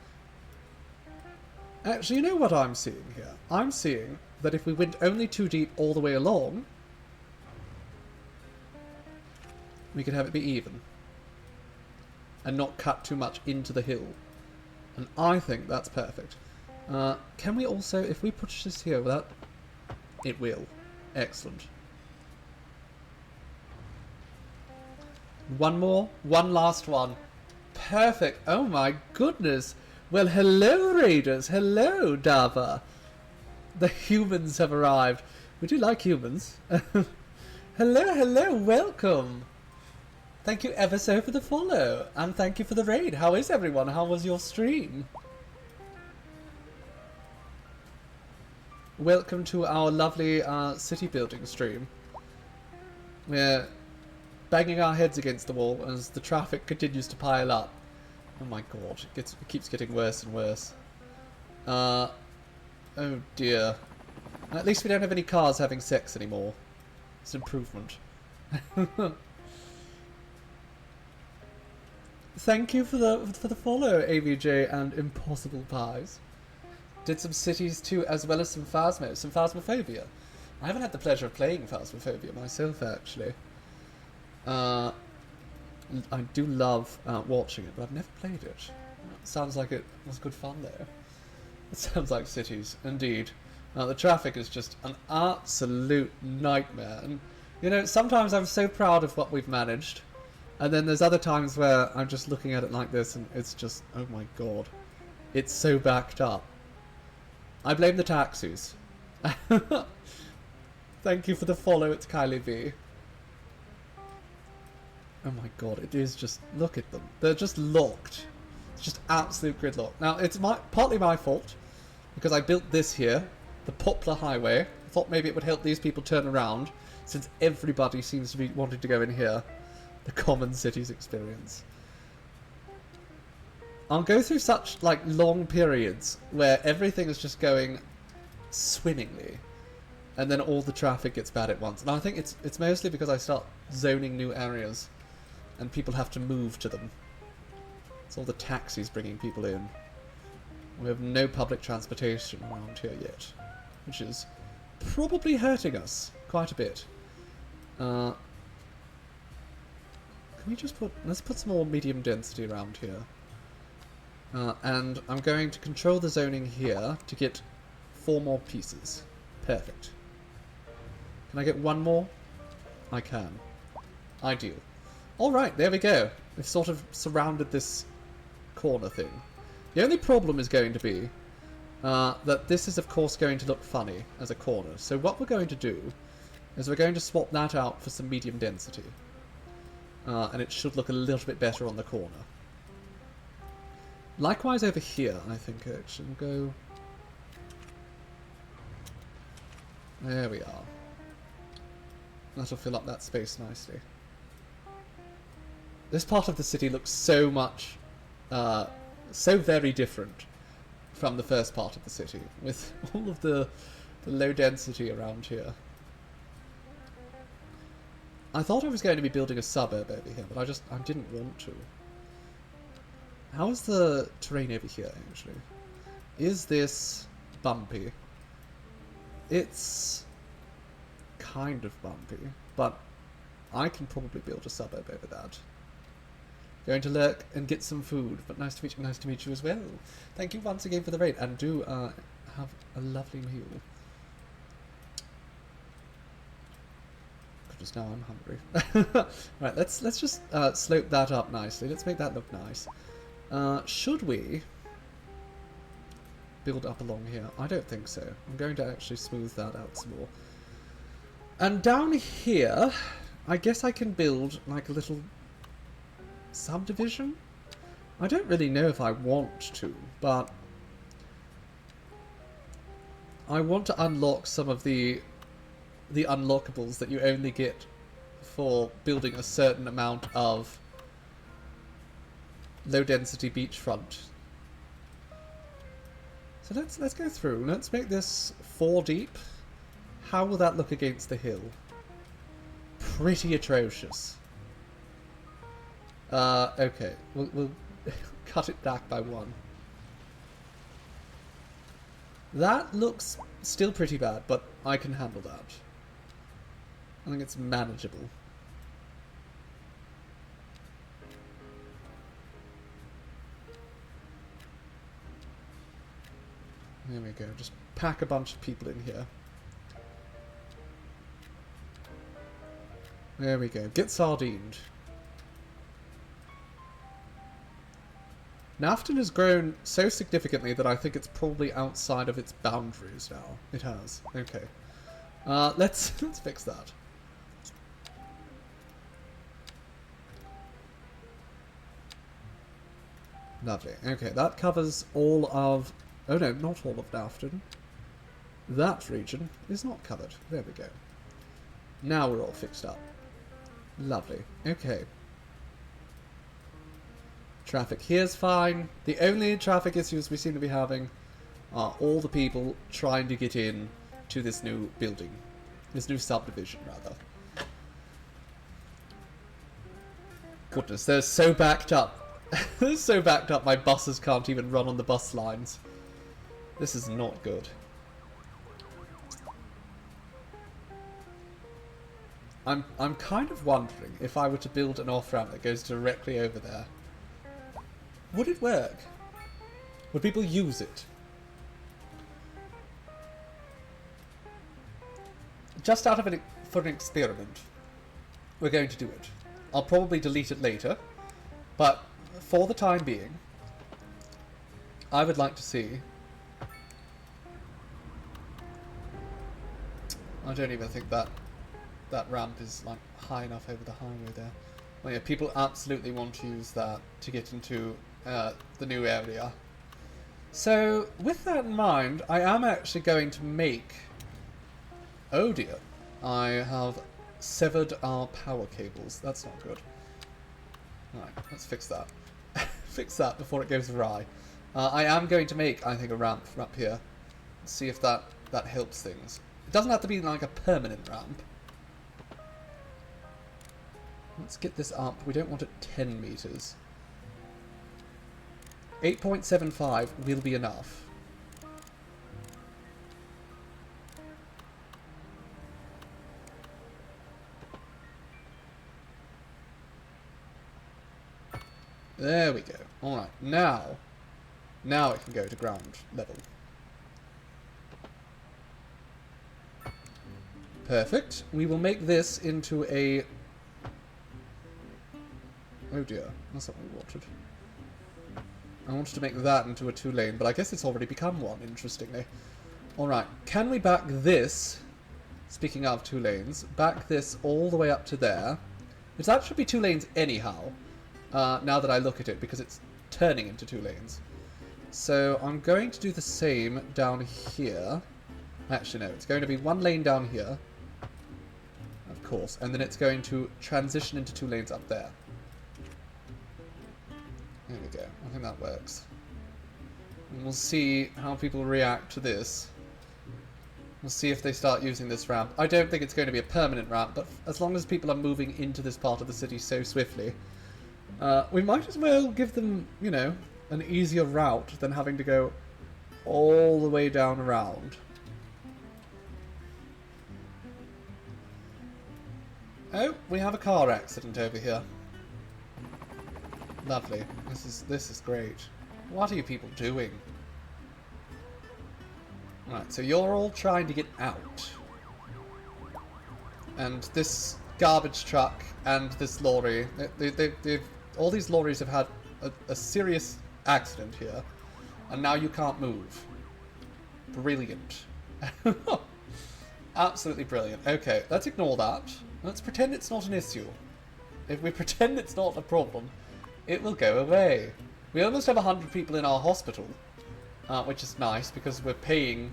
Actually, you know what I'm seeing here? I'm seeing that if we went only 2 deep all the way along, we could have it be even. And not cut too much into the hill. And I think that's perfect. Can we also, if we push this here, without... It will. Excellent. One more. One last one. Perfect. Oh my goodness. Well, hello, Raiders. Hello, Dava. The humans have arrived. We do like humans. Hello, hello. Welcome. Thank you ever so for the follow. And thank you for the raid. How is everyone? How was your stream? Welcome to our lovely city building stream. We're banging our heads against the wall as the traffic continues to pile up. Oh my god, it keeps getting worse and worse. Oh dear. And at least we don't have any cars having sex anymore. It's an improvement. Thank you for the follow, AVJ and Impossible Pies. Did some cities too, as well as some Phasmophobia. I haven't had the pleasure of playing Phasmophobia myself, actually. I do love watching it, but I've never played it. Sounds like it was good fun, though. It sounds like cities, indeed. The traffic is just an absolute nightmare. And, you know, sometimes I'm so proud of what we've managed. And then there's other times where I'm just looking at it like this and it's just, oh my god. It's so backed up. I blame the taxis. Thank you for the follow, it's Kylie V. Oh my god, it is just, look at them. They're just locked. It's just absolute gridlock. Now, it's partly my fault, because I built this here, the Poplar Highway. I thought maybe it would help these people turn around. since everybody seems to be wanting to go in here. The common cities experience. I'll go through such like long periods where everything is just going swimmingly, and then all the traffic gets bad at once. And I think it's mostly because I start zoning new areas, and people have to move to them. It's all the taxis bringing people in. We have no public transportation around here yet, which is probably hurting us quite a bit. Can we just let's put some more medium density around here. And I'm going to control the zoning here to get 4 more pieces. Perfect. Can I get 1 more? I can. Ideal. Alright, there we go. We've sort of surrounded this corner thing. The only problem is going to be that this is of course going to look funny as a corner. So what we're going to do is we're going to swap that out for some medium density. And it should look a little bit better on the corner. Likewise over here, I think actually we'll go... There we are. That'll fill up that space nicely. This part of the city looks so much... so very different from the first part of the city, with all of the low density around here. I thought I was going to be building a suburb over here, but I didn't want to. How is the terrain over here, actually? Is this bumpy? It's kind of bumpy, but I can probably build a suburb over that. Going to lurk and get some food, but nice to meet you as well. Thank you once again for the raid, and do have a lovely meal. Just now I'm hungry. Right, let's just slope that up nicely. Let's make that look nice. Should we build up along here? I don't think so. I'm going to actually smooth that out some more. And down here, I guess I can build like a little subdivision? I don't really know if I want to, but I want to unlock some of the unlockables that you only get for building a certain amount of low density beachfront. So let's go through. Let's make this 4 deep. How will that look against the hill? Pretty atrocious. Okay, we'll cut it back by 1. That looks still pretty bad, but I can handle that. I think it's manageable. There we go. Just pack a bunch of people in here. There we go. Get sardined. Nafton has grown so significantly that I think it's probably outside of its boundaries now. It has. Okay. Let's fix that. Lovely. Okay, that covers all of... Oh no, not all of Nafton. That region is not covered. There we go. Now we're all fixed up. Lovely. Okay. Traffic here's fine. The only traffic issues we seem to be having are all the people trying to get in to this new building. This new subdivision, rather. Goodness, they're so backed up. They're so backed up my buses can't even run on the bus lines. This is not good. I'm kind of wondering if I were to build an off-ramp that goes directly over there. Would it work? Would people use it? Just out of for an experiment, we're going to do it. I'll probably delete it later, but for the time being, I would like to see... I don't even think that ramp is like high enough over the highway there. Well, yeah, people absolutely want to use that to get into the new area. So, with that in mind, I am actually going to make... Oh dear. I have severed our power cables. That's not good. Alright, let's fix that. Fix that before it goes awry. I am going to make, I think, a ramp up here. See if that helps things. It doesn't have to be like a permanent ramp. Let's get this up. We don't want it 10 meters. 8.75 will be enough. There we go. Alright, now it can go to ground level. Perfect. We will make this into a... Oh dear, that's not what we wanted. I wanted to make that into a 2-lane, but I guess it's already become one, interestingly. Alright, can we back this, speaking of 2 lanes, back this all the way up to there? Which that should be 2 lanes anyhow, now that I look at it, because it's turning into 2 lanes. So I'm going to do the same down here. Actually, no, it's going to be 1 lane down here, of course, and then it's going to transition into 2 lanes up there. There we go. I think that works. And we'll see how people react to this. We'll see if they start using this ramp. I don't think it's going to be a permanent ramp, but as long as people are moving into this part of the city so swiftly, we might as well give them, you know, an easier route than having to go all the way down around. Oh, we have a car accident over here. Lovely. This is great. What are you people doing? Right, so you're all trying to get out. And this garbage truck and this lorry, all these lorries have had a serious accident here, and now you can't move. Brilliant. Absolutely brilliant. Okay, let's ignore that. Let's pretend it's not an issue. If we pretend it's not a problem, it will go away. We almost have 100 people in our hospital, which is nice because we're paying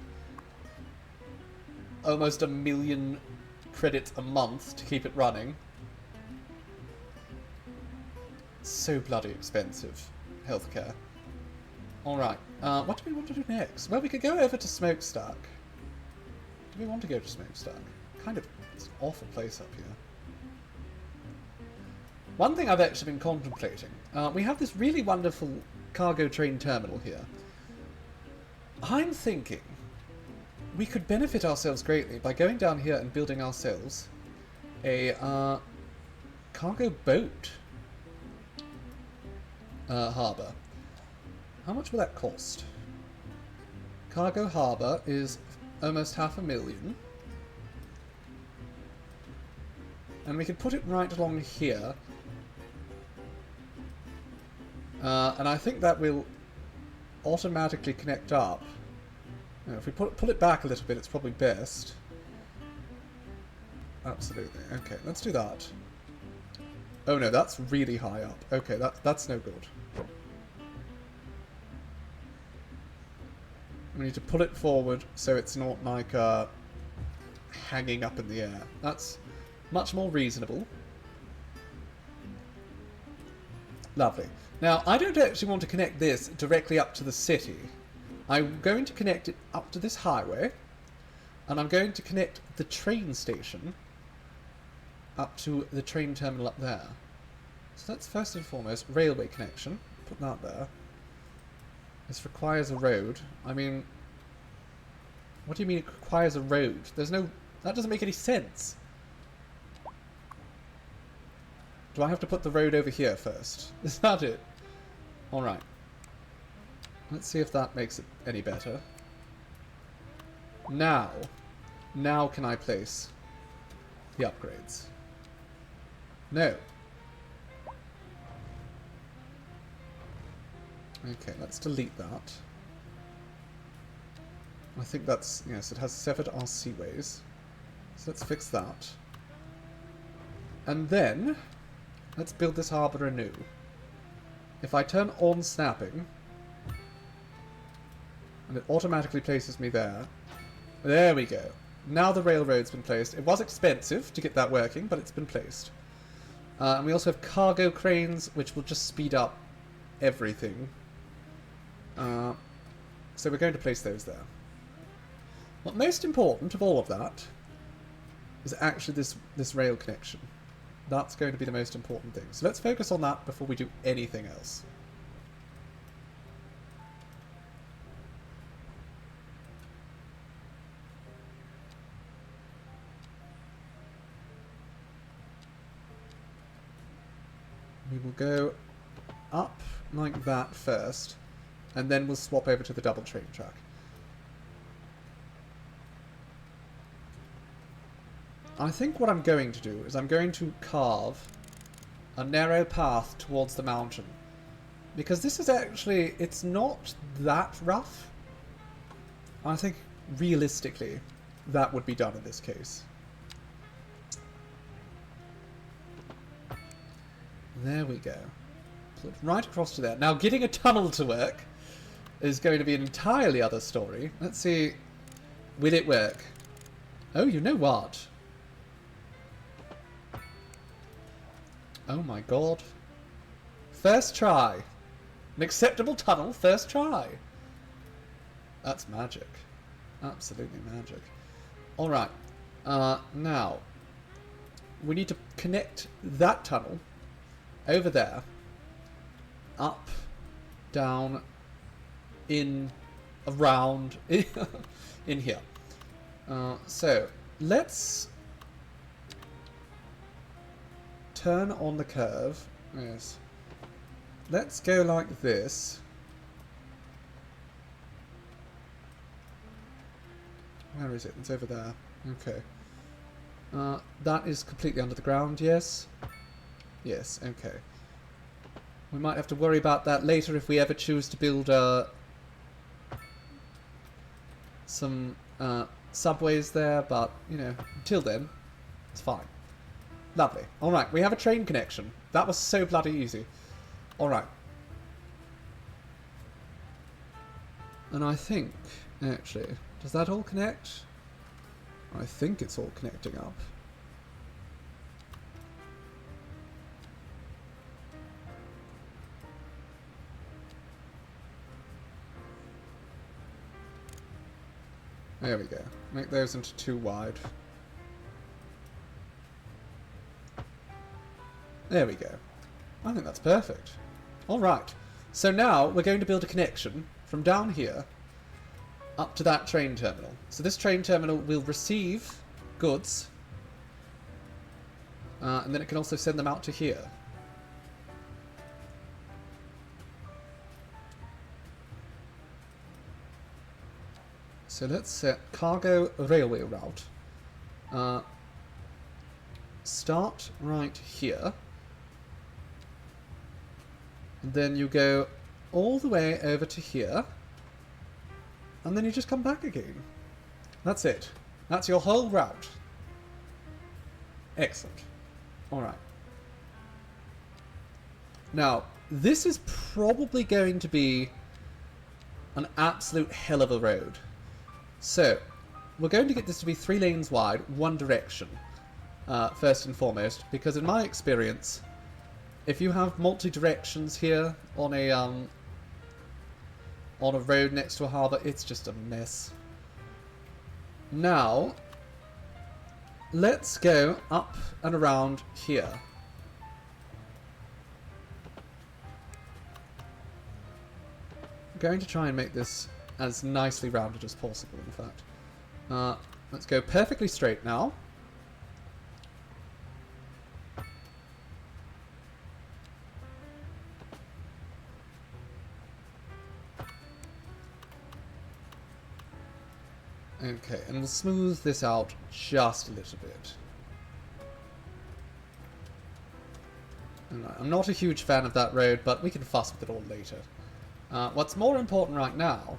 almost 1 million credits a month to keep it running. So bloody expensive, healthcare. Alright, what do we want to do next? Well, we could go over to Smokestack. Do we want to go to Smokestack? Kind of, it's an awful place up here. One thing I've actually been contemplating, we have this really wonderful cargo train terminal here. I'm thinking we could benefit ourselves greatly by going down here and building ourselves a cargo boat harbour. How much will that cost? Cargo harbour is almost 500,000. And we could put it right along here. And I think that will automatically connect up. You know, if we pull it back a little bit, it's probably best. Absolutely. Okay, let's do that. Oh no, that's really high up. Okay, that's no good. We need to pull it forward so it's not like hanging up in the air. That's much more reasonable. Lovely. Now, I don't actually want to connect this directly up to the city. I'm going to connect it up to this highway, and I'm going to connect the train station up to the train terminal up there. So that's first and foremost railway connection. Put that there. This requires a road. I mean, what do you mean it requires a road? There's no... That doesn't make any sense. Do I have to put the road over here first? Is that it? Alright. Let's see if that makes it any better. Now can I place the upgrades? No. Okay, let's delete that. I think that's... Yes, it has severed our seaways. So let's fix that. And then, let's build this harbour anew. If I turn on snapping, and it automatically places me there. There we go. Now the railroad's been placed. It was expensive to get that working, but it's been placed. And we also have cargo cranes, which will just speed up everything. So we're going to place those there. But most important of all of that is actually this rail connection. That's going to be the most important thing. So let's focus on that before we do anything else. We will go up like that first, and then we'll swap over to the double train track. I think what I'm going to do is I'm going to carve a narrow path towards the mountain. Because this is actually, it's not that rough. I think, realistically, that would be done in this case. There we go. Put it right across to there. Now, getting a tunnel to work is going to be an entirely other story. Let's see. Will it work? Oh, you know what? Oh my god. First try. An acceptable tunnel, first try. That's magic. Absolutely magic. Alright. Now, we need to connect that tunnel over there, up, down, in, around, in here. So, let's turn on the curve. Yes. Let's go like this. Where is it? It's over there. Okay. That is completely under the ground, yes? Yes, okay. We might have to worry about that later if we ever choose to build some subways there, but, you know, until then, it's fine. Lovely. Alright, we have a train connection. That was so bloody easy. Alright. And I think, actually, does that all connect? I think it's all connecting up. There we go. Make those into 2 wide. There we go. I think that's perfect. Alright. So now we're going to build a connection from down here up to that train terminal. So this train terminal will receive goods. And then it can also send them out to here. So let's set cargo railway route. Start right here. And then you go all the way over to here. And then you just come back again. That's it. That's your whole route. Excellent. Alright. Now, this is probably going to be an absolute hell of a road. So, we're going to get this to be 3 lanes wide, one direction, first and foremost, because in my experience, if you have multi-directions here on a road next to a harbour, it's just a mess. Now, let's go up and around here. I'm going to try and make this as nicely rounded as possible, in fact. Let's go perfectly straight now. Okay, and we'll smooth this out just a little bit. I'm not a huge fan of that road, but we can fuss with it all later. What's more important right now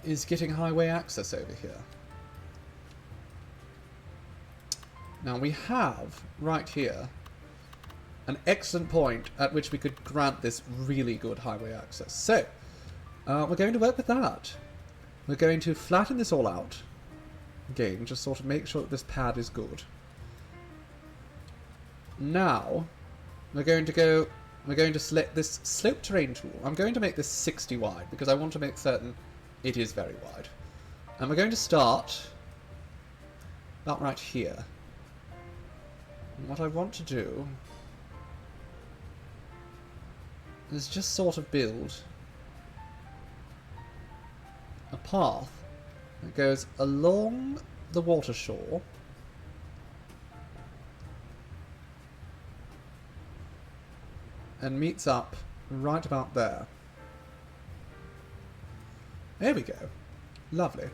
is getting highway access over here. Now we have, right here, an excellent point at which we could grant this really good highway access. So, we're going to work with that. We're going to flatten this all out. Again, just sort of make sure that this pad is good. Now, we're going to select this slope terrain tool. I'm going to make this 60 wide because I want to make certain it is very wide. And we're going to start about right here. And what I want to do is just sort of build a path that goes along the water shore and meets up right about there. There we go. Lovely.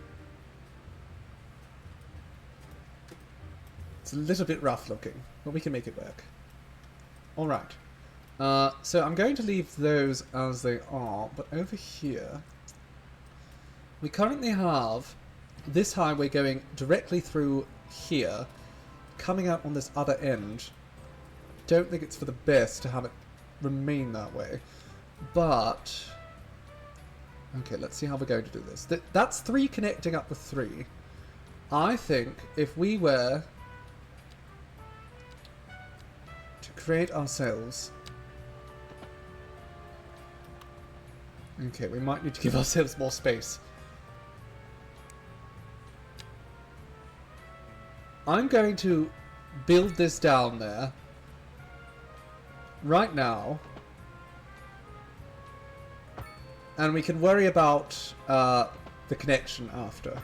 It's a little bit rough looking, but we can make it work. Alright. So I'm going to leave those as they are, but over here we currently have this highway going directly through here, coming out on this other end. Don't think it's for the best to have it remain that way, but okay, let's see how we're going to do this. That's 3 connecting up with 3. I think if we were to create ourselves, okay, we might need to give ourselves more space. I'm going to build this down there right now, and we can worry about the connection after.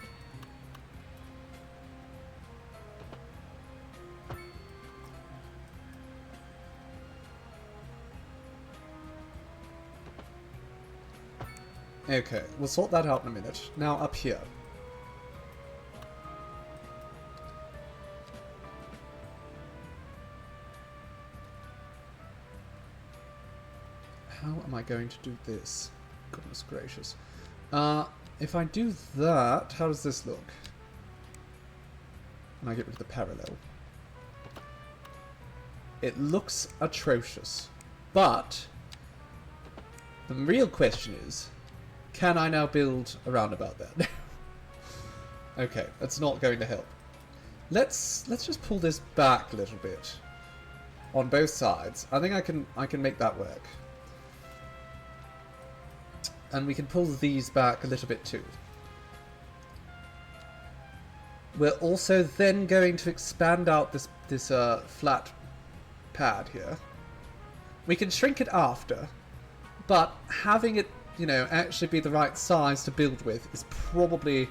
Okay, we'll sort that out in a minute. Now up here. How am I going to do this? Goodness gracious. If I do that, how does this look? And I get rid of the parallel. It looks atrocious. But the real question is, can I now build a roundabout there? Okay, that's not going to help. Let's just pull this back a little bit on both sides. I think I can make that work. And we can pull these back a little bit too. We're also then going to expand out this flat pad here. We can shrink it after, but having it, you know, actually be the right size to build with is probably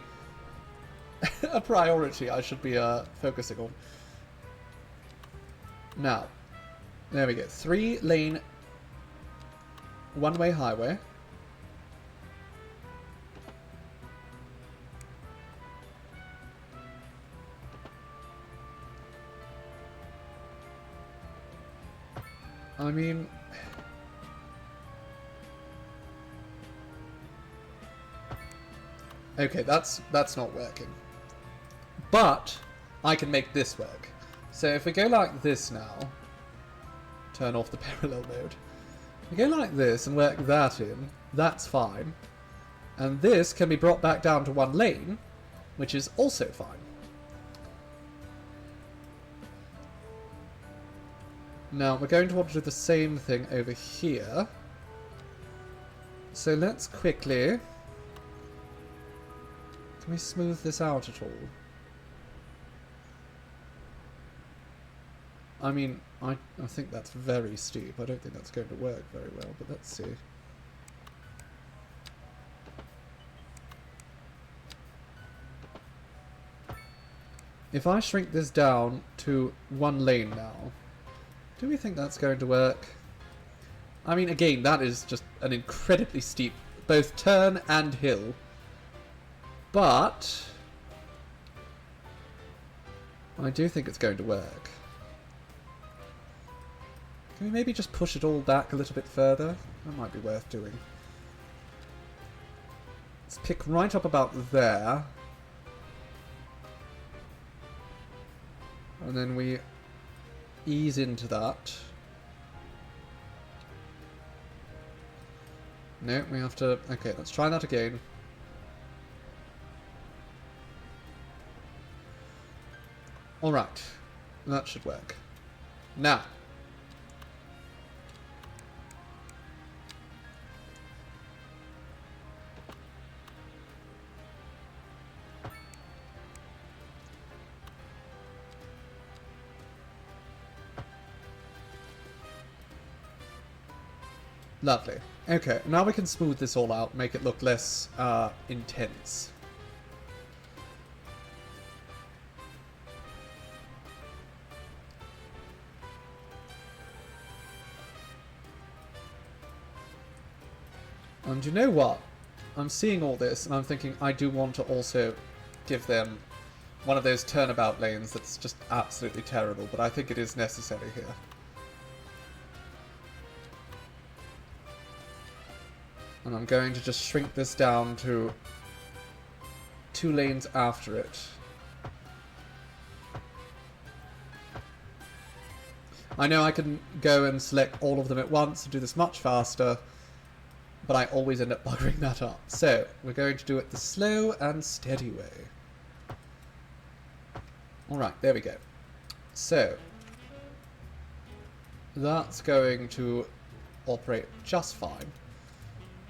a priority I should be focusing on. Now, there we go. 3-lane, one-way highway. I mean, okay, that's not working. But I can make this work. So if we go like this now, turn off the parallel mode. We go like this and work that in, that's fine. And this can be brought back down to 1 lane, which is also fine. Now, we're going to want to do the same thing over here. So let's quickly... Can we smooth this out at all? I mean, I think that's very steep. I don't think that's going to work very well, but let's see. If I shrink this down to 1 lane now, do we think that's going to work? I mean, again, that is just an incredibly steep both turn and hill. But I do think it's going to work. Can we maybe just push it all back a little bit further? That might be worth doing. Let's pick right up about there. And then we ease into that. No, we have to... Okay, let's try that again. Alright. That should work. Now. Lovely. Okay, now we can smooth this all out, make it look less intense. And you know what? I'm seeing all this and I'm thinking I do want to also give them one of those turnabout lanes that's just absolutely terrible, but I think it is necessary here. And I'm going to just shrink this down to 2 lanes after it. I know I can go and select all of them at once and do this much faster, but I always end up buggering that up. So, we're going to do it the slow and steady way. Alright, there we go. So, that's going to operate just fine.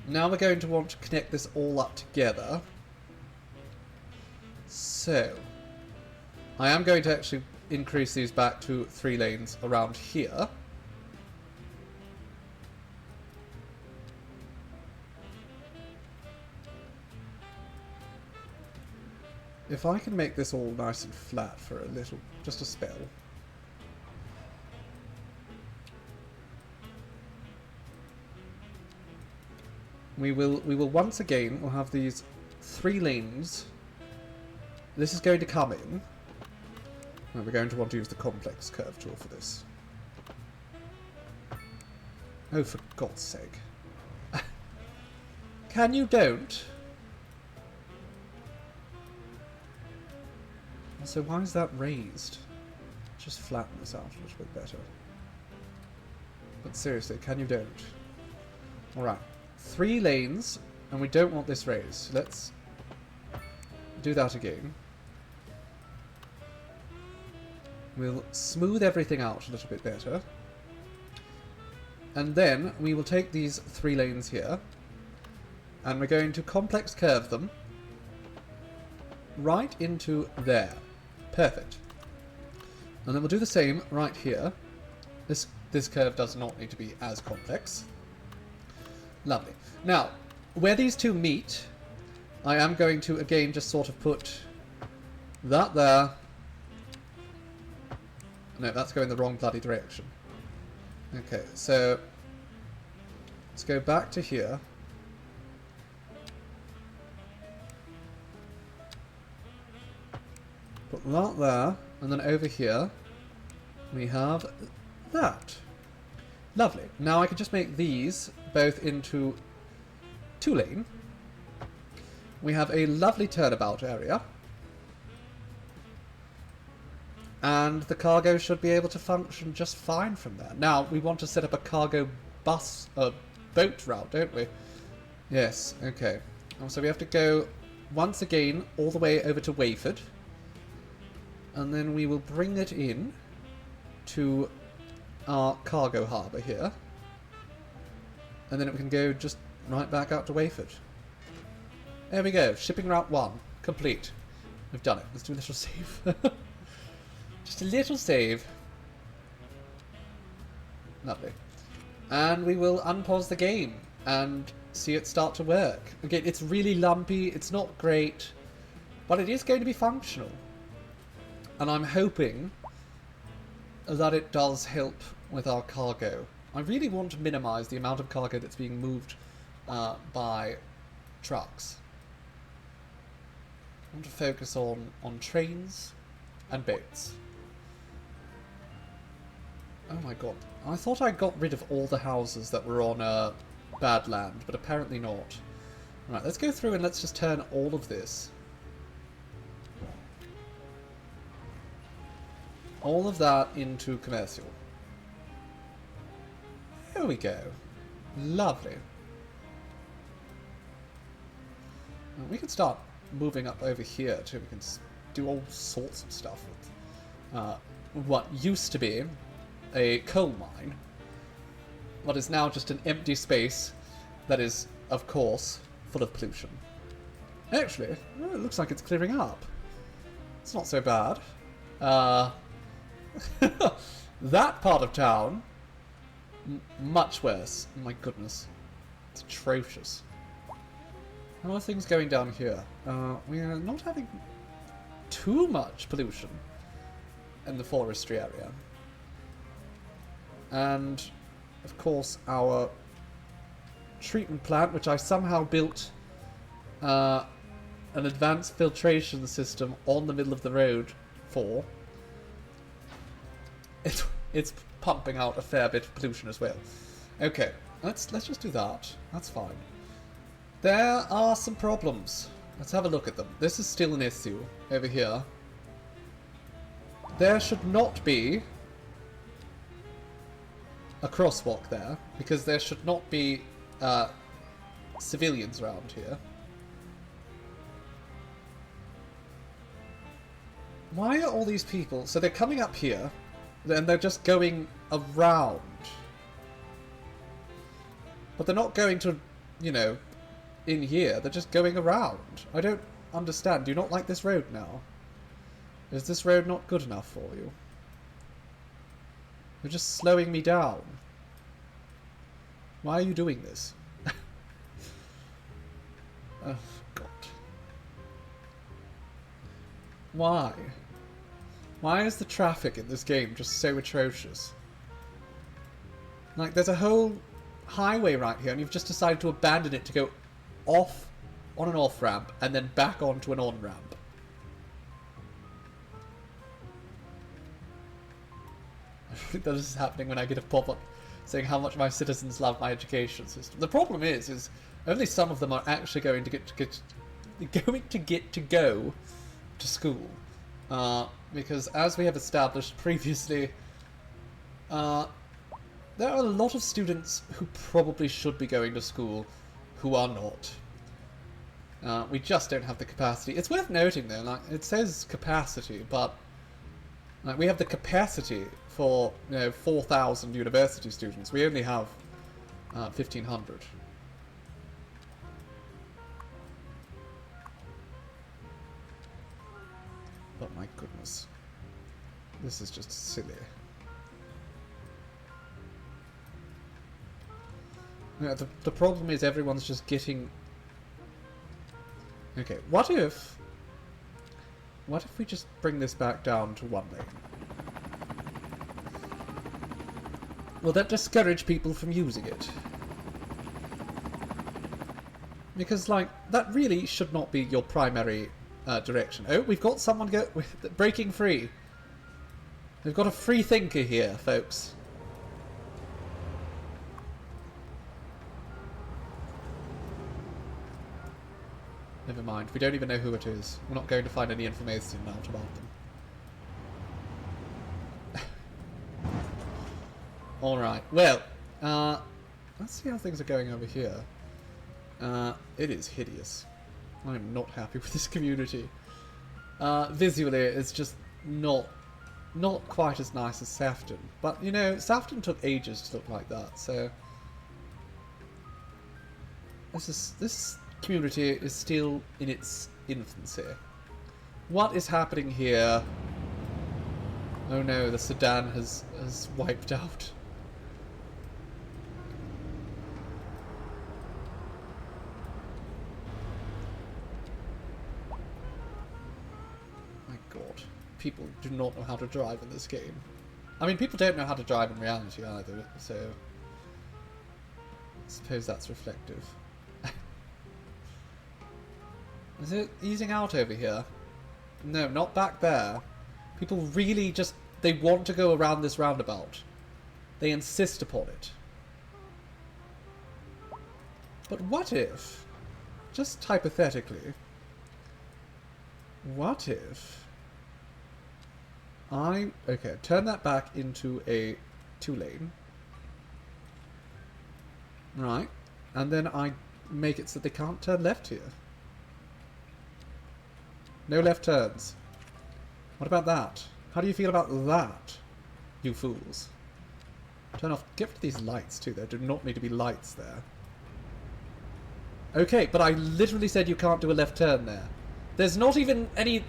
Now we're going to want to connect this all up together. So, I am going to actually increase these back to 3 lanes around here. If I can make this all nice and flat for a little, just a spell. We will once again, we'll have these 3 lanes. This is going to come in. And we're going to want to use the complex curve tool for this. Oh, for God's sake. Can you don't? Also, why is that raised? Just flatten this out a little bit better. But seriously, can you don't? Alright. 3 lanes, and we don't want this raised. Let's do that again. We'll smooth everything out a little bit better. And then we will take these 3 lanes here, and we're going to complex curve them right into there. Perfect. And then we'll do the same right here. This curve does not need to be as complex. Lovely. Now, where these 2 meet, I am going to again just sort of put that there. No, that's going the wrong bloody direction. Okay, so let's go back to here. Put that there, and then over here we have that. Lovely. Now I can just make these both into 2 lane. We have a lovely turnabout area. And the cargo should be able to function just fine from there. Now, we want to set up a cargo boat route, don't we? Yes, okay. So we have to go, once again, all the way over to Wayford. And then we will bring it in to our cargo harbour here. And then we can go just right back out to Wayford. There we go. Shipping route 1. Complete. We've done it. Let's do a little save. Just a little save. Lovely. And we will unpause the game and see it start to work. Again, it's really lumpy. It's not great. But it is going to be functional. And I'm hoping that it does help with our cargo. I really want to minimize the amount of cargo that's being moved by trucks. I want to focus on trains and boats. Oh my god. I thought I got rid of all the houses that were on bad land, but apparently not. Right, let's go through and let's just turn all of this. All of that into commercial. There we go. Lovely. And we can start moving up over here too. We can do all sorts of stuff with what used to be a coal mine, what is now just an empty space that is, of course, full of pollution. Actually, it looks like it's clearing up. It's not so bad. That part of town, much worse. Oh my goodness. It's atrocious. How are things going down here? We are not having too much pollution in the forestry area. And, of course, our treatment plant, which I somehow built an advanced filtration system on the middle of the road for. It's pumping out a fair bit of pollution as well. Okay, let's just do that. That's fine. There are some problems. Let's have a look at them. This is still an issue over here. There should not be a crosswalk there, because there should not be civilians around here. Why are all these people... So they're coming up here, and they're just going around. But they're not going to, you know, in here. They're just going around. I don't understand. Do you not like this road now? Is this road not good enough for you? You're just slowing me down. Why are you doing this? Oh, God. Why? Why is the traffic in this game just so atrocious? Like, there's a whole highway right here, and you've just decided to abandon it to go off on an off-ramp, and then back onto an on-ramp. I think that is happening when I get a pop-up saying how much my citizens love my education system. The problem is only some of them are actually going to get to go to school. Because as we have established previously, there are a lot of students who probably should be going to school who are not. We just don't have the capacity. It's worth noting though, like, it says capacity, but like, we have the capacity for, you know, 4,000 university students. We only have 1,500. But my goodness, this is just silly. Yeah, the problem is everyone's just getting... Okay, what if we just bring this back down to one lane? Will that discourage people from using it? Because, like, that really should not be your primary direction. Oh, we've got someone breaking free. We've got a free thinker here, folks. Never mind. We don't even know who it is. We're not going to find any information out about them. Alright. Well, let's see how things are going over here. It is hideous. I'm not happy with this community. Visually, it's just not quite as nice as Saffton. But, you know, Saffton took ages to look like that, so... This community is still in its infancy. What is happening here? Oh no, the sedan has wiped out. My God. People do not know how to drive in this game. I mean, people don't know how to drive in reality either, so... I suppose that's reflective. Is it easing out over here? No, not back there. People really just... They want to go around this roundabout. They insist upon it. But what if... Just hypothetically... What if... Okay, turn that back into a 2-lane. Right. And then I make it so they can't turn left here. No left turns. What about that? How do you feel about that, you fools? Turn off... Get rid of these lights, too. There do not need to be lights there. Okay, but I literally said you can't do a left turn there. There's not even any...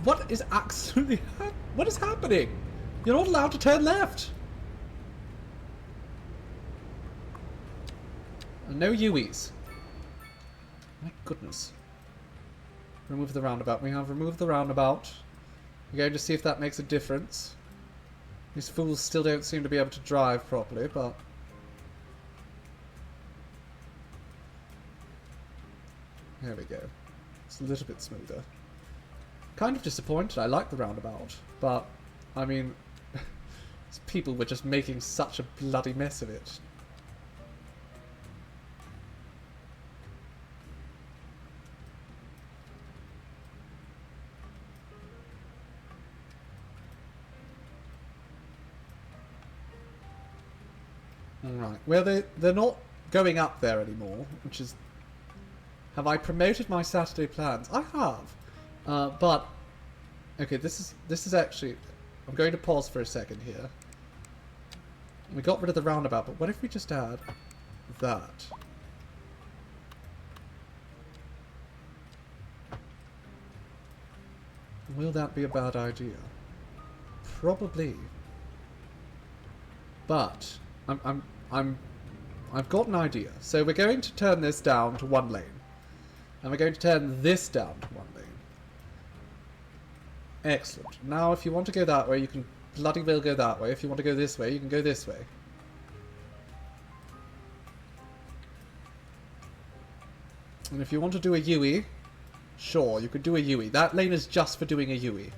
What is absolutely... What is happening? You're not allowed to turn left. And no Uis. My goodness. Remove the roundabout. We have removed the roundabout. We're going to see if that makes a difference. These fools still don't seem to be able to drive properly, but... There we go. It's a little bit smoother. Kind of disappointed. I like the roundabout. But, I mean... these people were just making such a bloody mess of it. Right. Well, they're not going up there anymore, which is... Have I promoted my Saturday plans? I have. But... Okay, this is actually... I'm going to pause for a second here. We got rid of the roundabout, but what if we just add that? Will that be a bad idea? Probably. But... I've got an idea. So we're going to turn this down to one lane. And we're going to turn this down to one lane. Excellent. Now if you want to go that way, you can bloody well go that way. If you want to go this way, you can go this way. And if you want to do a UE, sure, you could do a UE. That lane is just for doing a UE.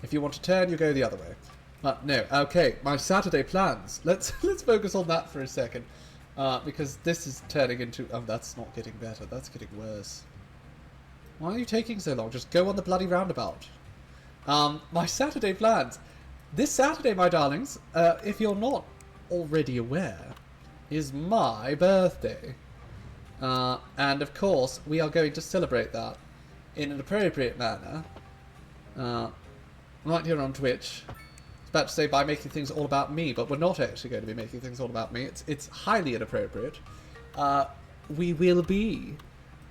If you want to turn, you go the other way. But no, okay, my Saturday plans. Let's focus on that for a second. Because this is turning into... Oh, that's not getting better. That's getting worse. Why are you taking so long? Just go on the bloody roundabout. My Saturday plans. This Saturday, my darlings, if you're not already aware, is my birthday. And of course, we are going to celebrate that in an appropriate manner. Right here on Twitch. About to say by making things all about me, but we're not actually going to be making things all about me. It's highly inappropriate. We will be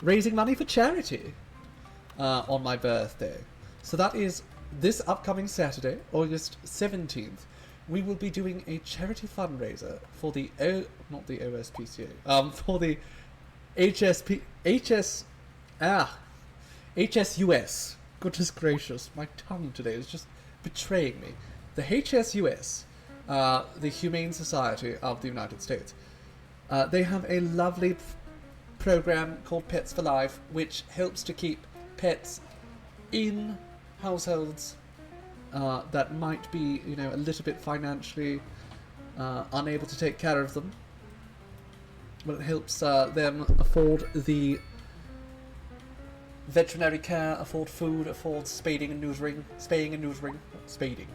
raising money for charity on my birthday. So that is this upcoming Saturday, August 17th. We will be doing a charity fundraiser for the not the OSPCA, for the HSUS. Goodness gracious, my tongue today is just betraying me. The HSUS, the Humane Society of the United States, they have a lovely program called Pets for Life, which helps to keep pets in households that might be, you know, a little bit financially unable to take care of them. But it helps them afford the veterinary care, afford food, afford spaying and neutering. Spading.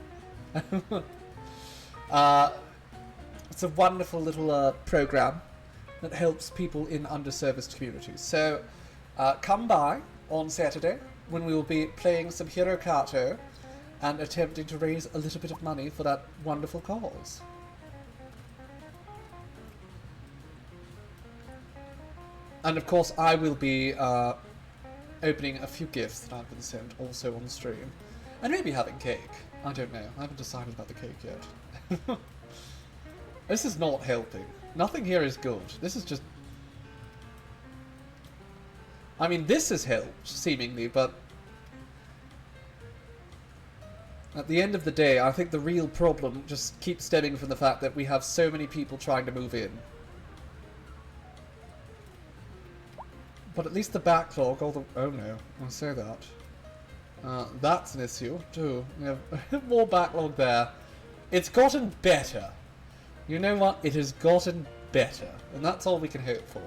It's a wonderful little program that helps people in underserviced communities. So come by on Saturday when we will be playing some Hero Kato and attempting to raise a little bit of money for that wonderful cause. And of course I will be opening a few gifts that I've been sent also on stream. And maybe having cake. I don't know. I haven't decided about the cake yet. This is not helping. Nothing here is good. This is just... I mean, this has helped, seemingly, but... At the end of the day, I think the real problem just keeps stemming from the fact that we have so many people trying to move in. But at least the backlog, oh no, I'll say that. That's an issue, too. We have more backlog there. It's gotten better. You know what? It has gotten better. And that's all we can hope for.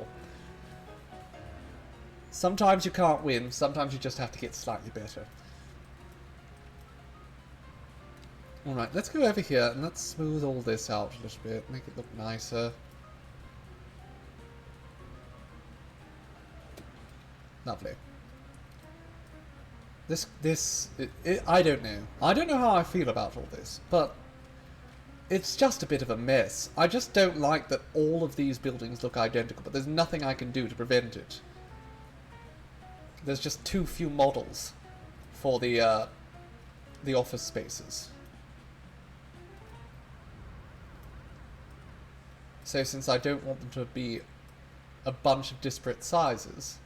Sometimes you can't win. Sometimes you just have to get slightly better. Alright, let's go over here and let's smooth all this out a little bit. Make it look nicer. Lovely. I don't know. I don't know how I feel about all this, but it's just a bit of a mess. I just don't like that all of these buildings look identical, but there's nothing I can do to prevent it. There's just too few models for the office spaces. So since I don't want them to be a bunch of disparate sizes,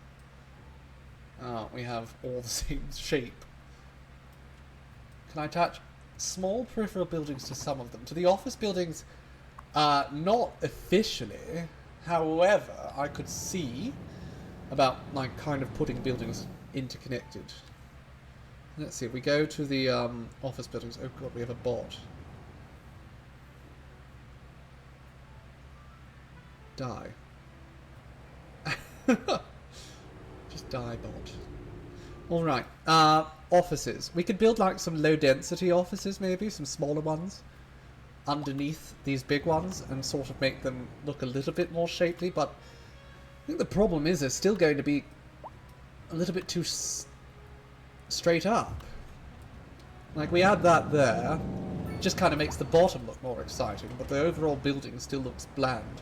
we have all the same shape. Can I attach small peripheral buildings to some of them? To the office buildings, not officially. However, I could see about like kind of putting buildings interconnected. Let's see, if we go to the office buildings, oh god, we have a bot. Die. Just die, bot. Alright, offices. We could build like some low density offices maybe, some smaller ones underneath these big ones and sort of make them look a little bit more shapely, but I think the problem is they're still going to be a little bit too straight up. Like we add that there, just kind of makes the bottom look more exciting, but the overall building still looks bland.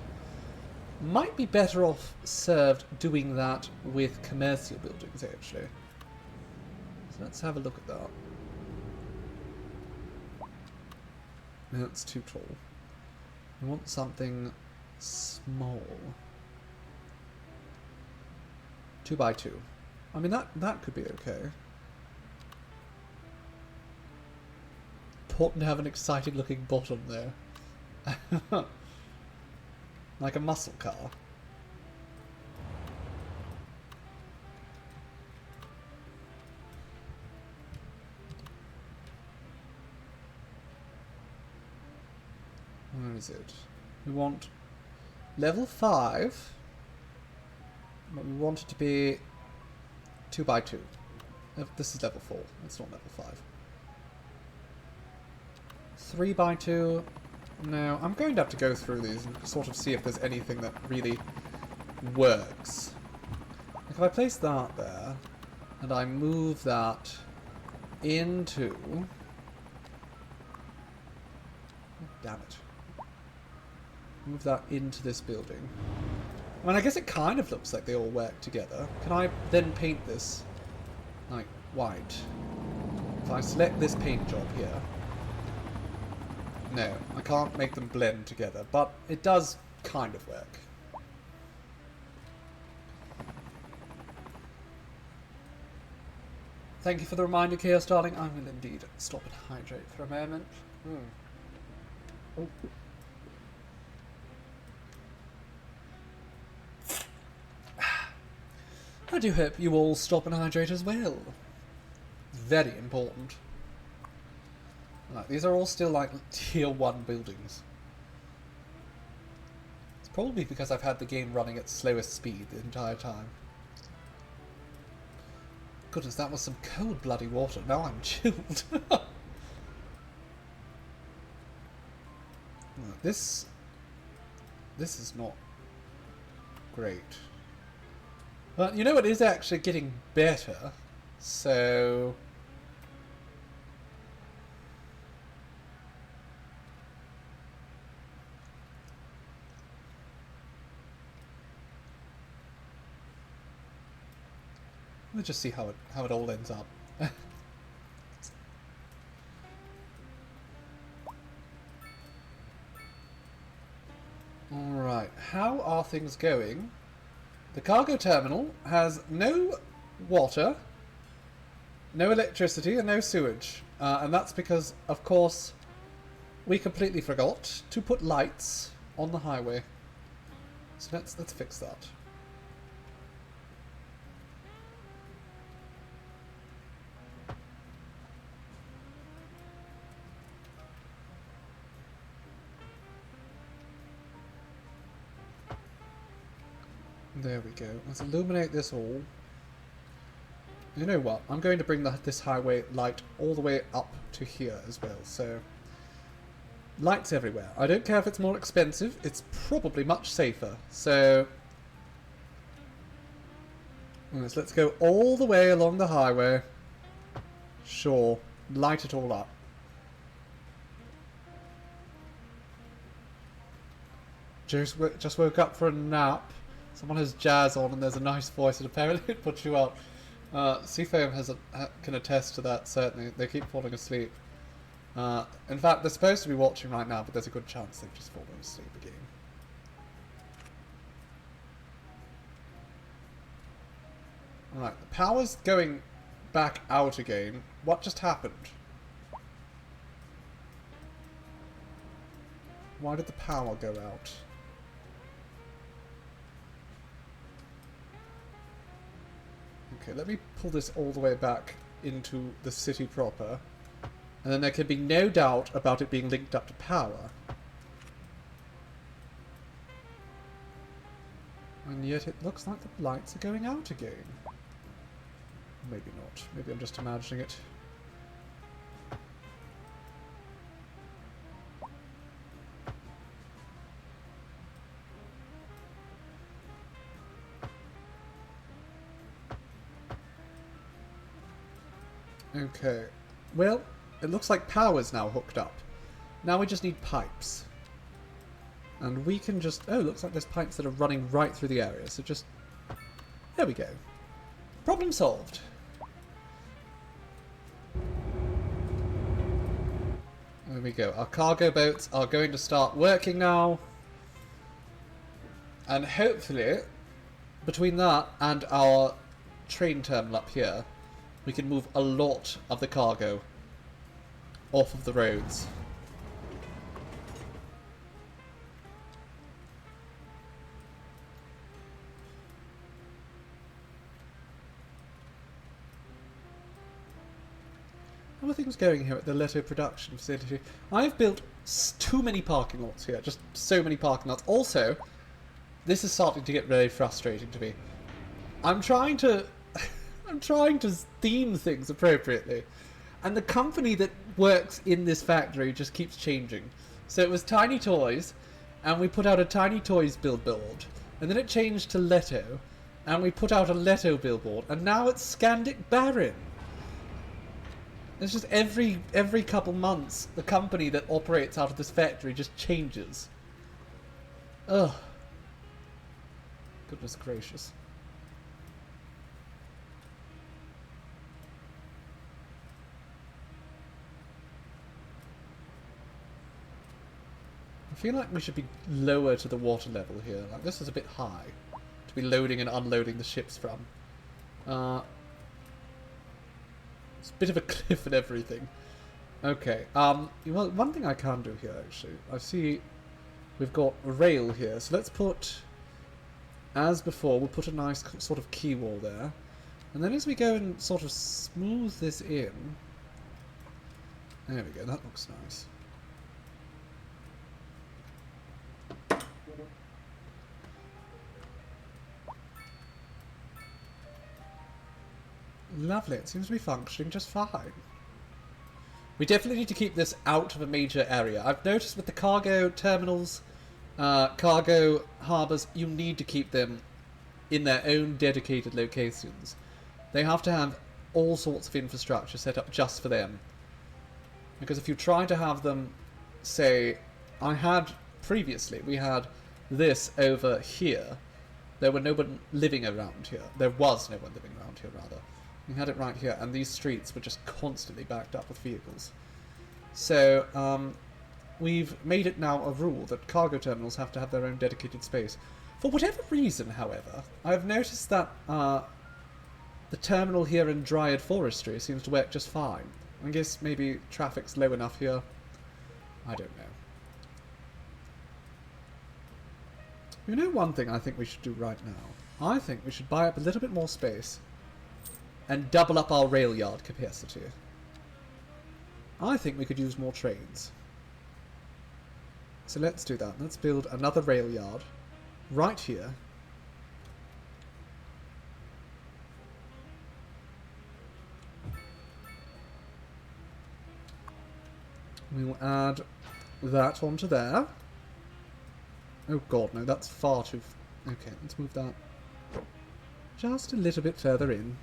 Might be better off served doing that with commercial buildings actually. So let's have a look at that. No, it's too tall. We want something small. 2 by 2. I mean that could be okay. Important to have an exciting looking bottom there. Like a muscle car. Where is it? We want level 5, but we want it to be 2 by 2. This is level 4. It's not level 5. 3 by 2. No, I'm going to have to go through these and sort of see if there's anything that really works. Like if I place that there, and I move that into... Oh, damn it. Move that into this building. I mean, I guess it kind of looks like they all work together. Can I then paint this, like, white? If I select this paint job here... No, I can't make them blend together, but it does kind of work. Thank you for the reminder, Chaos Darling. I will indeed stop and hydrate for a moment. Oh. I do hope you all stop and hydrate as well. Very important. Right, these are all still like tier 1 buildings. It's probably because I've had the game running at slowest speed the entire time. Goodness, that was some cold bloody water. Now I'm chilled. Right, this is not great. But you know what is actually getting better? So... Let's just see how it all ends up. Alright, how are things going? The cargo terminal has no water, no electricity, and no sewage. And that's because, of course, we completely forgot to put lights on the highway. So let's fix that. There we go. Let's illuminate this all. You know what? I'm going to bring this highway light all the way up to here as well. So, lights everywhere. I don't care if it's more expensive. It's probably much safer. So, let's go all the way along the highway. Sure. Light it all up. Just woke up for a nap. Someone has jazz on and there's a nice voice and apparently it puts you out. Seafoam can attest to that, certainly. They keep falling asleep. In fact, they're supposed to be watching right now, but there's a good chance they've just fallen asleep again. Alright, the power's going back out again. What just happened? Why did the power go out? Okay, let me pull this all the way back into the city proper. And then there can be no doubt about it being linked up to power. And yet it looks like the lights are going out again. Maybe not. Maybe I'm just imagining it. Okay. Well, it looks like power's now hooked up. Now we just need pipes. And we can just... Oh, looks like there's pipes that are running right through the area. So just... There we go. Problem solved. There we go. Our cargo boats are going to start working now. And hopefully, between that and our train terminal up here, we can move a lot of the cargo off of the roads. How are things going here at the Leto production facility? I've built too many parking lots here, just so many parking lots. Also, this is starting to get very frustrating to me. I'm trying to theme things appropriately, and the company that works in this factory just keeps changing. So it was Tiny Toys, and we put out a Tiny Toys billboard, and then it changed to Leto, and we put out a Leto billboard, and now it's Scandic Baron. It's just every couple months, the company that operates out of this factory just changes. Ugh. Goodness gracious. I feel like we should be lower to the water level here. Like, this is a bit high to be loading and unloading the ships from. It's a bit of a cliff and everything. Okay. Well, one thing I can do here, actually, I see we've got a rail here. So let's put, as before, we'll put a nice sort of quay wall there. And then as we go and sort of smooth this in, there we go, that looks nice. Lovely, it seems to be functioning just fine. We definitely need to keep this out of a major area. I've noticed with the cargo terminals, cargo harbours, you need to keep them in their own dedicated locations. They have to have all sorts of infrastructure set up just for them. Because if you try to have them, say, previously, we had this over here. There were no one living around here. There was no one living around here, rather. We had it right here, and these streets were just constantly backed up with vehicles. So, we've made it now a rule that cargo terminals have to have their own dedicated space. For whatever reason, however, I've noticed that the terminal here in Dryad Forestry seems to work just fine. I guess maybe traffic's low enough here. I don't know. You know one thing I think we should do right now? I think we should buy up a little bit more space and double up our rail yard capacity. I think we could use more trains. So let's do that. Let's build another rail yard right here. We'll add that onto there. Oh god, no, that's far too... Okay, let's move that just a little bit further in.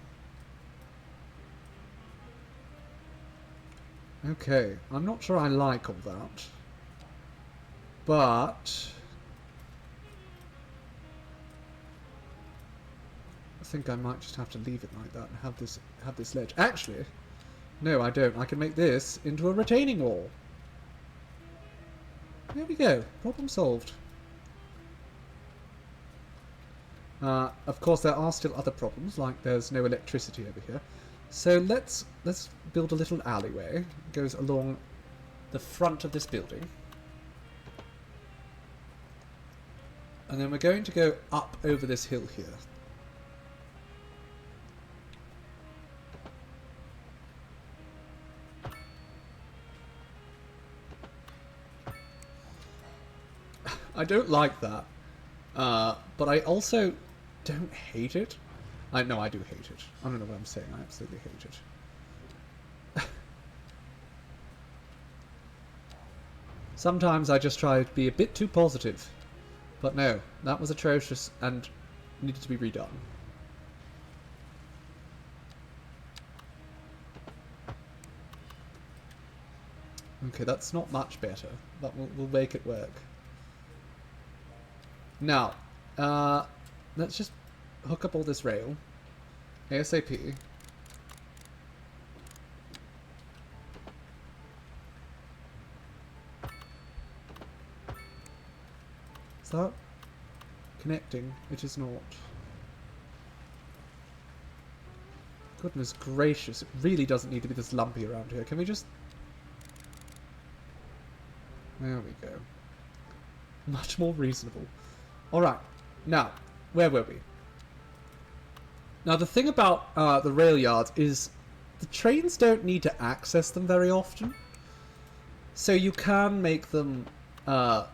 Okay, I'm not sure I like all that. But I think I might just have to leave it like that and have this ledge. Actually, no, I don't. I can make this into a retaining wall. There we go. Problem solved. Of course, there are still other problems, like there's no electricity over here. So let's build a little alleyway. It goes along the front of this building. And then we're going to go up over this hill here. I don't like that. But I also don't hate it. No, I do hate it. I don't know what I'm saying. I absolutely hate it. Sometimes I just try to be a bit too positive. But no, that was atrocious and needed to be redone. Okay, that's not much better, but we'll make it work. Now, let's just hook up all this rail. ASAP. Is that connecting? It is not. Goodness gracious, it really doesn't need to be this lumpy around here. Can we just... There we go. Much more reasonable. Alright, now, where were we? Now the thing about the rail yards is the trains don't need to access them very often. So you can make them... I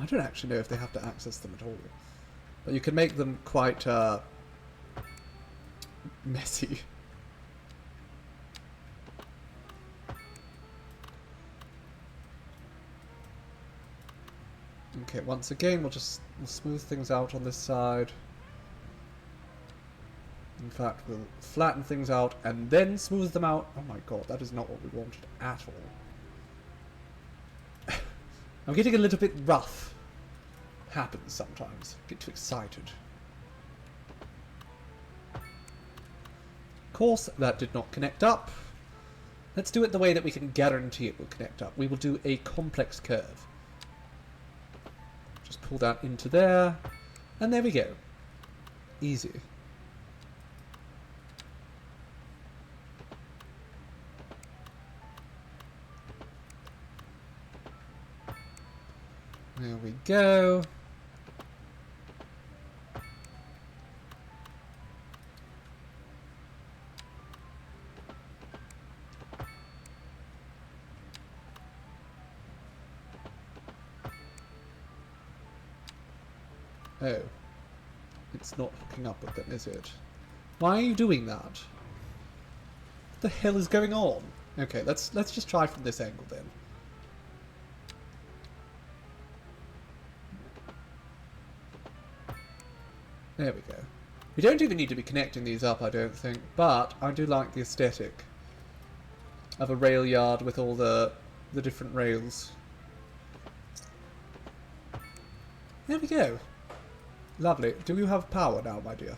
don't actually know if they have to access them at all. But you can make them quite messy. Okay, once again, we'll smooth things out on this side. In fact, we'll flatten things out and then smooth them out. Oh my god, that is not what we wanted at all. I'm getting a little bit rough. Happens sometimes. Get too excited. Of course, that did not connect up. Let's do it the way that we can guarantee it will connect up. We will do a complex curve. Just pull that into there. And there we go. Easy. There we go. Oh. It's not hooking up with them, is it? Why are you doing that? What the hell is going on? Okay, let's just try from this angle then. There we go. We don't even need to be connecting these up, I don't think, but I do like the aesthetic of a rail yard with all the different rails. There we go. Lovely. Do you have power now, my dear?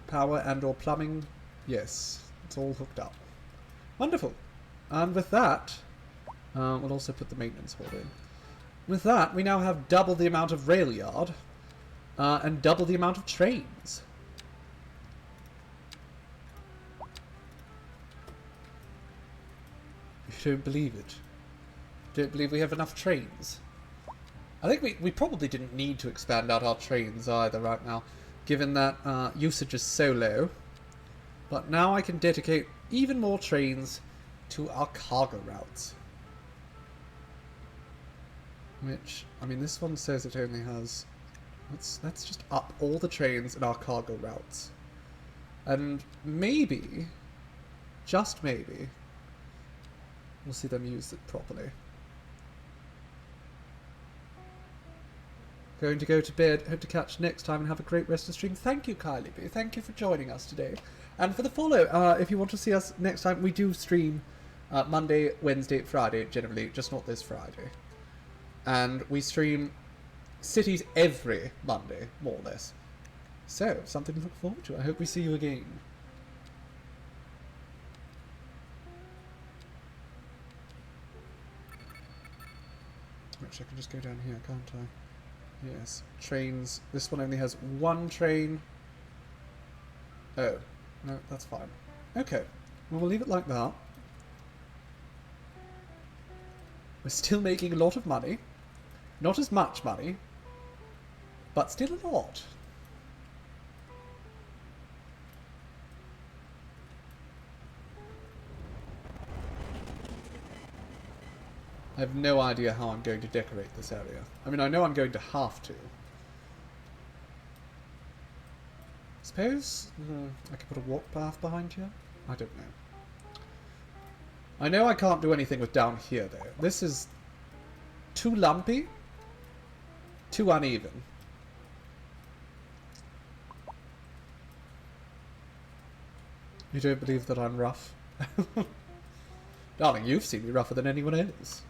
Power and or plumbing? Yes. It's all hooked up. Wonderful. And with that, we'll also put the maintenance hall in. With that, we now have double the amount of rail yard and double the amount of trains. You don't believe it? Don't believe we have enough trains? I think we probably didn't need to expand out our trains either right now, given that usage is so low. But now I can dedicate even more trains to our cargo routes. Which, I mean, this one says it only has... Let's just up all the trains in our cargo routes. And maybe, just maybe, we'll see them use it properly. Going to go to bed. Hope to catch you next time and have a great rest of the stream. Thank you, Kylie B. Thank you for joining us today. And for the follow, if you want to see us next time, we do stream Monday, Wednesday, Friday, generally, just not this Friday. And we stream cities every Monday, more or less. So, something to look forward to. I hope we see you again. Which I can just go down here, can't I? Yes. Trains. This one only has one train. Oh. No, that's fine. Okay. Well, we'll leave it like that. We're still making a lot of money. Not as much money, but still a lot. I have no idea how I'm going to decorate this area. I mean, I know I'm going to have to. Suppose I could put a walk path behind here? I don't know. I know I can't do anything with down here, though. This is too lumpy, too uneven. You don't believe that I'm rough? Darling, you've seen me rougher than anyone else.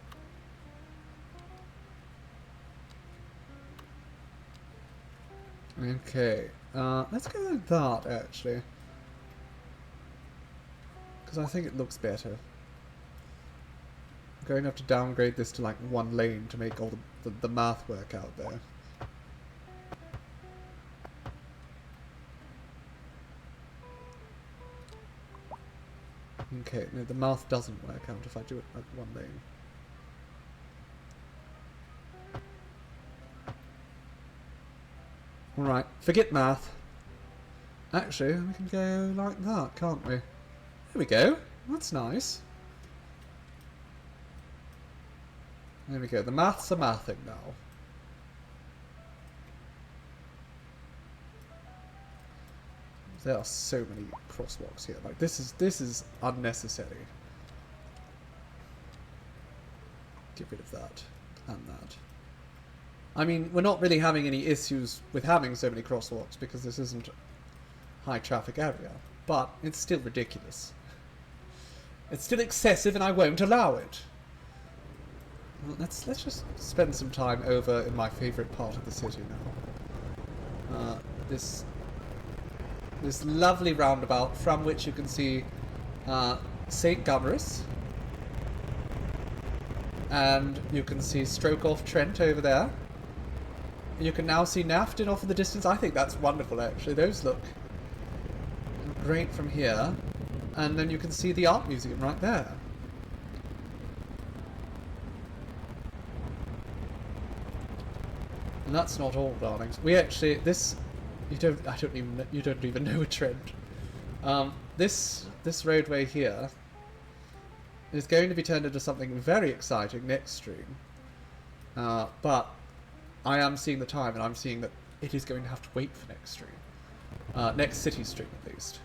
Okay, let's go with that, actually. Because I think it looks better. I'm going to have to downgrade this to like one lane to make all the math work out there. Okay, no, the math doesn't work out if I do it like one lane. Alright, forget math. Actually, we can go like that, can't we? There we go. That's nice. There we go. The maths are mathing now. There are so many crosswalks here. Like this is unnecessary. Get rid of that and that. I mean, we're not really having any issues with having so many crosswalks because this isn't a high traffic area, but it's still ridiculous. It's still excessive and I won't allow it. Well, let's just spend some time over in my favourite part of the city now. This lovely roundabout from which you can see St. Gummerus. And you can see Stroke-off-Trent over there. You can now see Saffton off in the distance. I think that's wonderful, actually. Those look great from here. And then you can see the art museum right there. And that's not all, darlings. We actually, you don't even know a Trent. This roadway here is going to be turned into something very exciting next stream. But I am seeing the time, and I'm seeing that it is going to have to wait for next stream. Next city stream, at least.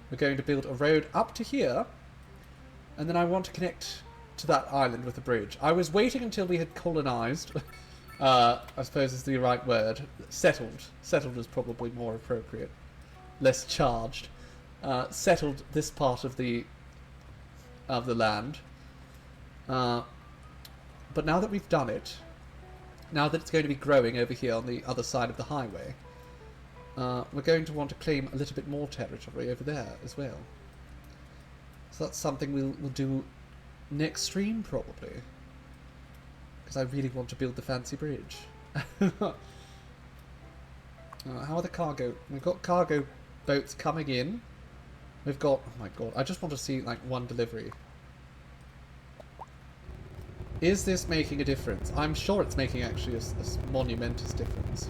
We're going to build a road up to here, and then I want to connect to that island with a bridge. I was waiting until we had colonized, I suppose is the right word. Settled. Settled is probably more appropriate. Less charged. Settled this part of the land. But now that we've done it, now that it's going to be growing over here on the other side of the highway, we're going to want to claim a little bit more territory over there as well. So that's something we'll do next stream, probably. Because I really want to build the fancy bridge. How are the cargo? We've got cargo boats coming in. We've got... Oh my god, I just want to see, like, one delivery. Is this making a difference? I'm sure it's making, actually, a monumentous difference.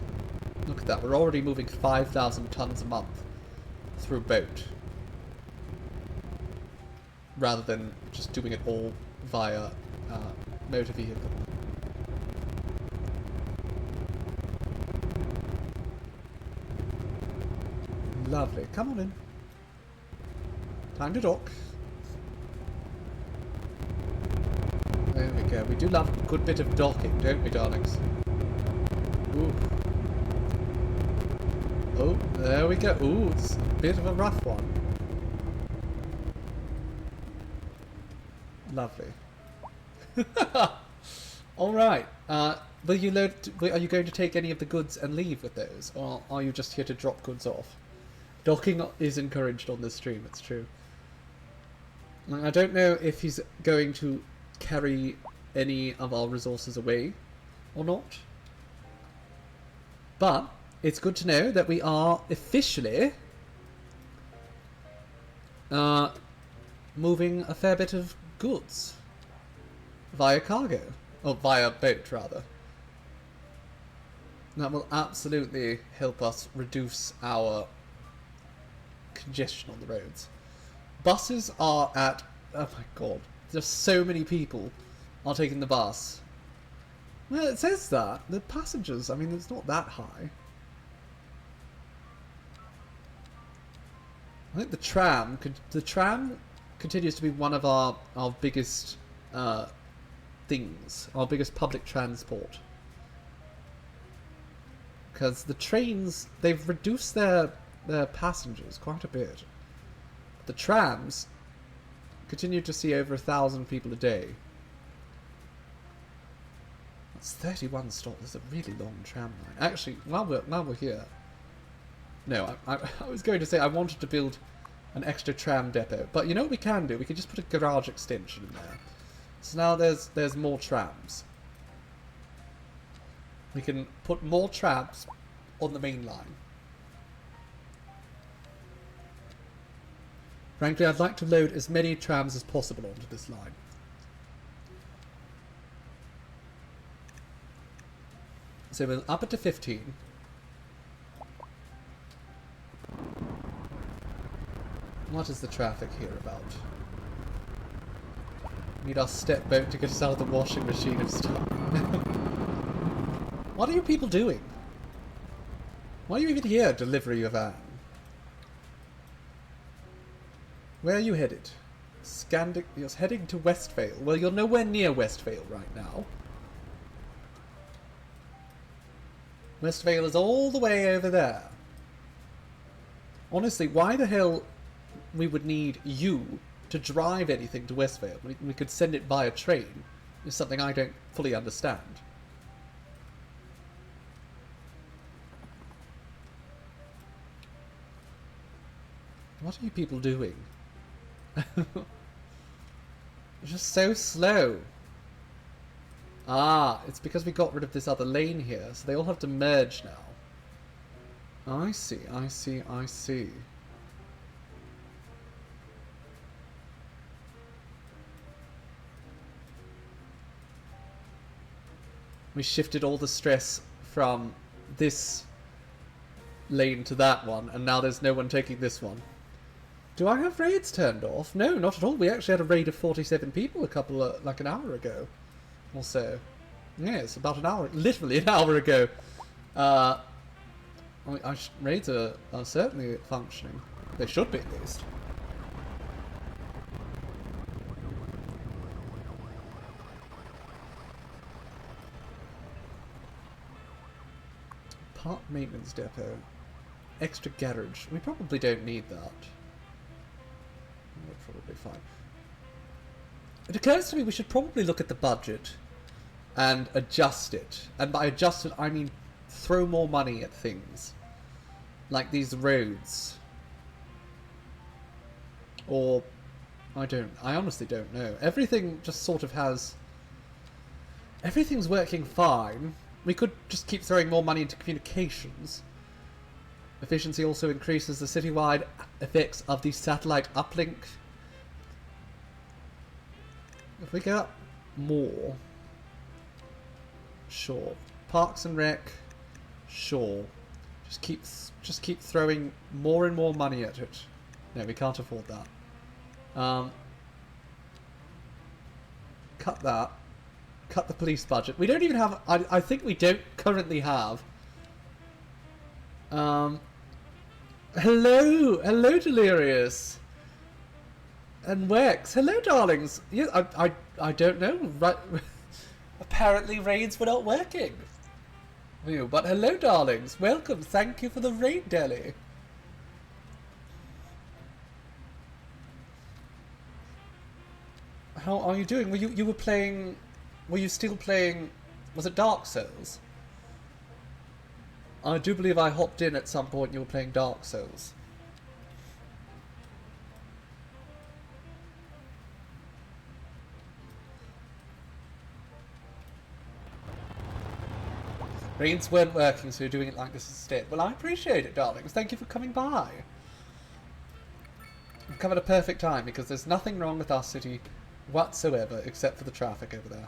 Look at that, we're already moving 5,000 tons a month through boat. Rather than just doing it all via motor vehicle. Lovely. Come on in. Time to dock. There we go. We do love a good bit of docking, don't we, darlings? Ooh. Oh, there we go. Ooh, it's a bit of a rough one. Lovely. All right. Will you load? Are you going to take any of the goods and leave with those, or are you just here to drop goods off? Docking is encouraged on this stream. It's true. I don't know if he's going to carry any of our resources away or not, but it's good to know that we are officially moving a fair bit of goods via cargo, or via boat rather. That will absolutely help us reduce our congestion on the roads. Buses are at, oh my god, there's so many people are taking the bus. Well, it says that. The passengers, I mean, it's not that high. I think the tram continues to be one of our biggest things, our biggest public transport. Because the trains, they've reduced their passengers quite a bit. The trams continue to see over 1,000 people a day. That's 31 stops. There's a really long tram line. Actually, while we're here, no, I was going to say I wanted to build an extra tram depot, but you know what we can do? We can just put a garage extension in there. So now there's more trams. We can put more trams on the main line. Frankly, I'd like to load as many trams as possible onto this line. So we'll up it to 15. What is the traffic here about? Need our step boat to get us out of the washing machine of stuff. What are you people doing? Why are you even here, delivery van? Where are you headed? You're heading to Westvale. Well, you're nowhere near Westvale right now. Westvale is all the way over there. Honestly, why the hell we would need you to drive anything to Westvale? We could send it by a train. Is something I don't fully understand. What are you people doing? You're just so slow. Ah, it's because we got rid of this other lane here, so they all have to merge now. I see, I see, I see. We shifted all the stress from this lane to that one, and now there's no one taking this one. Do I have raids turned off? No, not at all. We actually had a raid of 47 people like an hour ago or so. Yes, about an hour, literally an hour ago. Raids are certainly functioning. They should be, at least. Part maintenance depot. Extra garage. We probably don't need that. We're probably fine. It occurs to me we should probably look at the budget and adjust it. And by adjust it, I mean throw more money at things. Like these roads. Or, I honestly don't know. Everything just sort of has... Everything's working fine. We could just keep throwing more money into communications. Efficiency also increases the citywide effects of the satellite uplink. If we go up more, sure. Parks and Rec, sure. Just keep throwing more and more money at it. No, we can't afford that. Cut that. Cut the police budget. We don't even have... I think we don't currently have... Hello, Delirious. And Wex. Hello, darlings. Yeah, I don't know. Right. Apparently raids were not working. But hello, darlings. Welcome. Thank you for the raid, Deli. How are you doing? You were playing... Were you still playing... Was it Dark Souls? I do believe I hopped in at some point and you were playing Dark Souls. Brains weren't working, so you're doing it like this instead. Well, I appreciate it, darlings. Thank you for coming by. You've come at a perfect time, because there's nothing wrong with our city whatsoever, except for the traffic over there.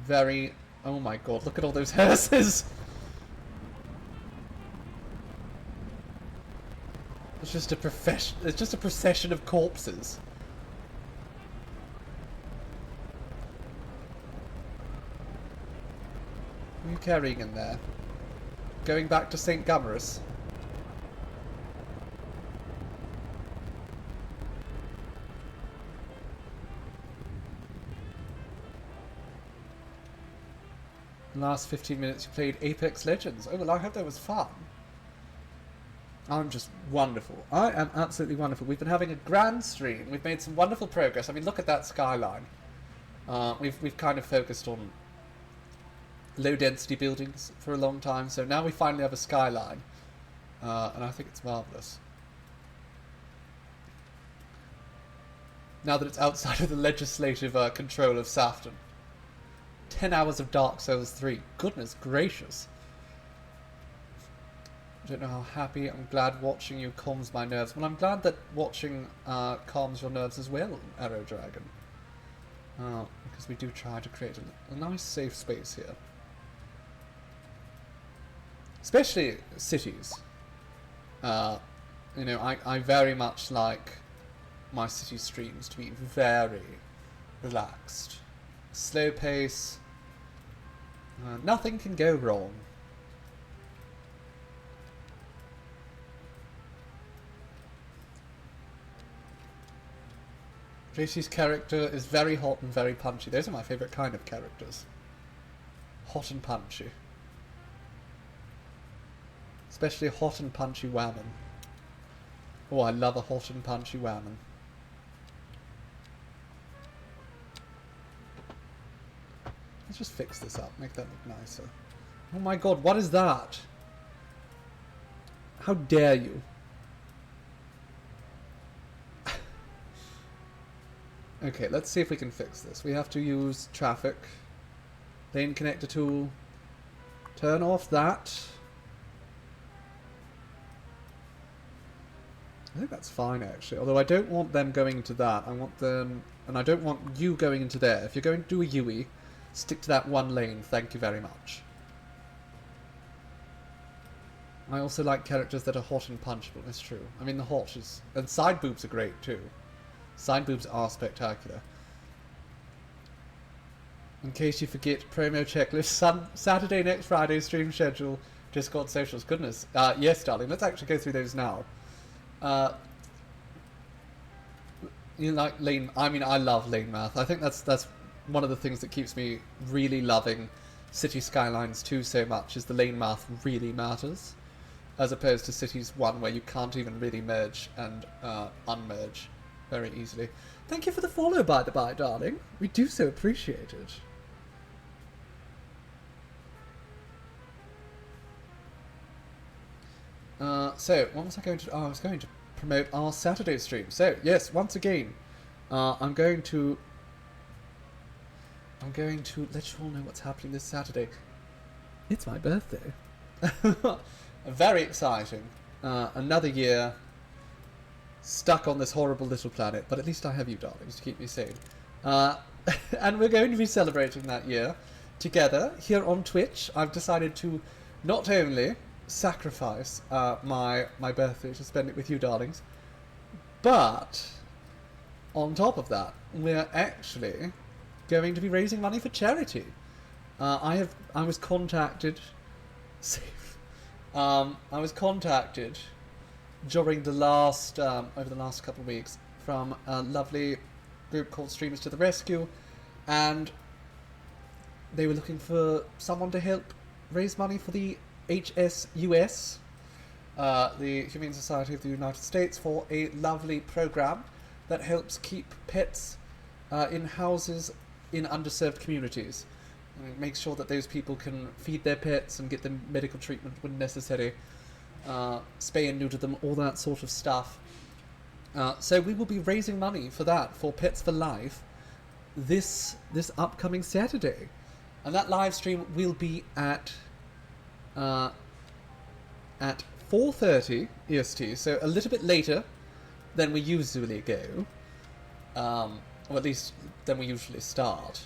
Very... Oh my god, look at all those hearses! It's just a procession of corpses. What are you carrying in there? Going back to St. Gummerus? In the last 15 minutes you played Apex Legends. Oh, well, I hope that was fun. I'm just wonderful. I am absolutely wonderful. We've been having a grand stream. We've made some wonderful progress. I mean, look at that skyline. We've kind of focused on low-density buildings for a long time, so now we finally have a skyline. And I think it's marvellous. Now that it's outside of the legislative control of Saffton. 10 hours of Dark Souls 3. Goodness gracious. I don't know how happy. I'm glad watching you calms my nerves. Well, I'm glad that watching calms your nerves as well, Arrow Dragon. Because we do try to create a nice safe space here. Especially cities. You know, I very much like my city streams to be very relaxed. Slow pace. Nothing can go wrong. JC's character is very hot and very punchy. Those are my favourite kind of characters. Hot and punchy. Especially hot and punchy whammon. Oh, I love a hot and punchy whammon. Let's just fix this up, make that look nicer. Oh my god, what is that? How dare you? Okay, let's see if we can fix this. We have to use traffic. Lane connector tool. Turn off that. I think that's fine actually, although I don't want them going into that. I want them... And I don't want you going into there. If you're going to do a UE, stick to that one lane, thank you very much. I also like characters that are hot and punchable, it's true. I mean, the hot is... And side boobs are great, too. Side boobs are spectacular. In case you forget, promo checklist, Saturday, next Friday, stream schedule, Discord socials. Goodness. Yes, darling, let's actually go through those now. You like lane... I mean, I love lane math. I think that's one of the things that keeps me really loving City Skylines 2 so much, is the lane math really matters, as opposed to Cities 1 where you can't even really merge and unmerge very easily. Thank you for the follow, by the by, darling. We do so appreciate it. So, what was I going to do? Oh, I was going to promote our Saturday stream. So, yes, once again, I'm going to let you all know what's happening this Saturday. It's my birthday. Very exciting. Another year stuck on this horrible little planet, but at least I have you, darlings, to keep me sane. And we're going to be celebrating that year together here on Twitch. I've decided to not only sacrifice my birthday to spend it with you, darlings, but on top of that, we're actually going to be raising money for charity. I was contacted during the last over the last couple of weeks from a lovely group called Streamers to the Rescue, and they were looking for someone to help raise money for the HSUS, the Humane Society of the United States, for a lovely program that helps keep pets in houses in underserved communities. And it makes sure that those people can feed their pets and get them medical treatment when necessary, spay and neuter them, all that sort of stuff. So we will be raising money for that, for Pets for Life, this upcoming Saturday. And that live stream will be at 4:30 EST, so a little bit later than we usually go, or at least than we usually start.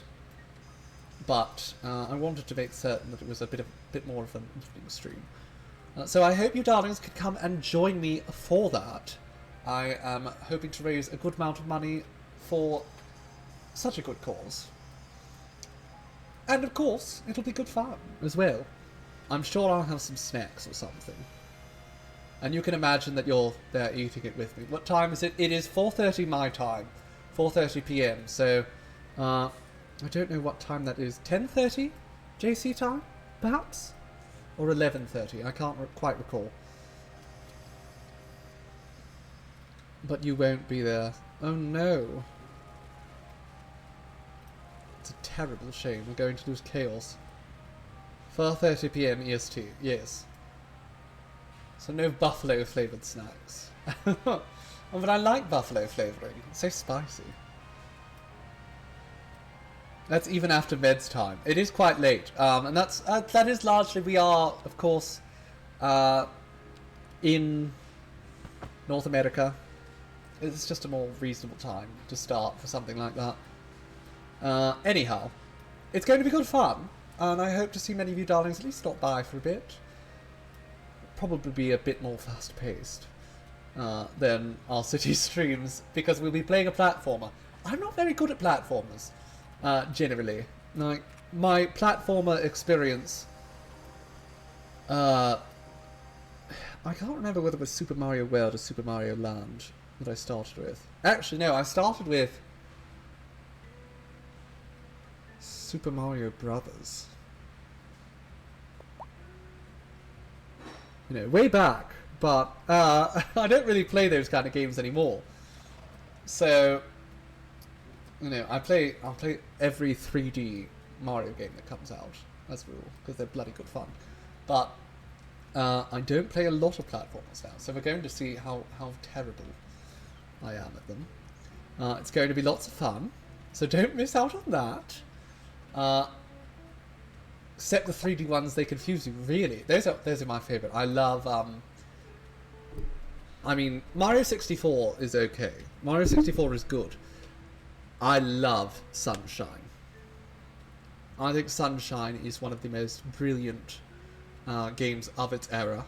But I wanted to make certain that it was a bit more of an evening stream. So I hope you darlings could come and join me for that. I am hoping to raise a good amount of money for such a good cause. And of course, it'll be good fun as well. I'm sure I'll have some snacks or something. And you can imagine that you're there eating it with me. What time is it? It is 4:30 my time. 4:30 PM. So, I don't know what time that is. 10:30 JC time, perhaps? Or 11:30. I can't quite recall. But you won't be there. Oh no. It's a terrible shame. We're going to lose chaos. 4:30 PM EST. Yes. So no buffalo flavoured snacks. Oh, but I like buffalo flavouring. It's so spicy. That's even after meds time. It is quite late, and that is largely, we are, of course, in North America. It's just a more reasonable time to start for something like that. Anyhow, it's going to be good fun, and I hope to see many of you darlings at least stop by for a bit. Probably be a bit more fast-paced than our city streams, because we'll be playing a platformer. I'm not very good at platformers. Generally, like, my platformer experience, I can't remember whether it was Super Mario World or Super Mario Land that I started with. Actually, no, I started with Super Mario Brothers. You know, way back, but I don't really play those kind of games anymore. So, you know, I'll play every 3D Mario game that comes out, as a rule, because they're bloody good fun. But I don't play a lot of platformers now, so we're going to see how terrible I am at them. It's going to be lots of fun, so don't miss out on that. Except the 3D ones, they confuse you, really. Those are my favourite. I love, I mean, Mario 64 is okay. Mario 64 is good. I love Sunshine. I think Sunshine is one of the most brilliant games of its era.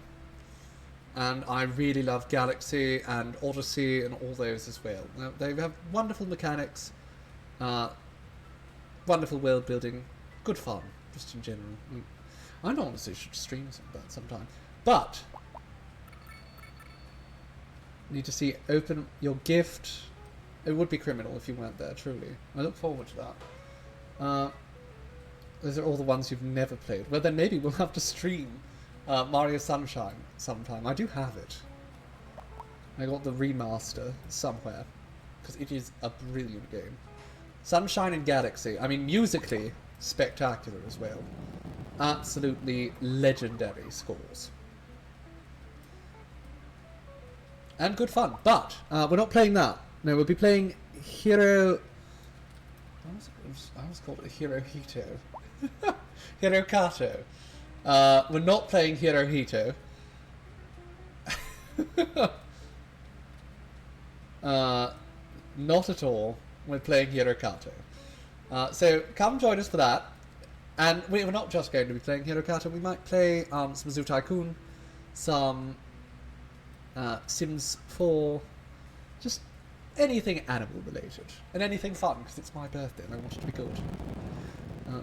And I really love Galaxy and Odyssey and all those as well. They have wonderful mechanics, wonderful world building, good fun, just in general. I honestly should stream some of that sometime. But need to see, open your gift. It would be criminal if you weren't there, truly. I look forward to that. Those are all the ones you've never played. Well, then maybe we'll have to stream Mario Sunshine sometime. I do have it. I got the remaster somewhere, because it is a brilliant game. Sunshine and Galaxy. I mean, musically spectacular as well. Absolutely legendary scores. And good fun. But we're not playing that. No, we'll be playing Hero... I was called it Hirohito. Hirokato. We're not playing Hirohito. Not at all. We're playing Hirokato. So come join us for that. And we're not just going to be playing Hirokato. We might play some Zoo Tycoon, some Sims 4, just anything animal related, and anything fun, because it's my birthday and I want it to be good.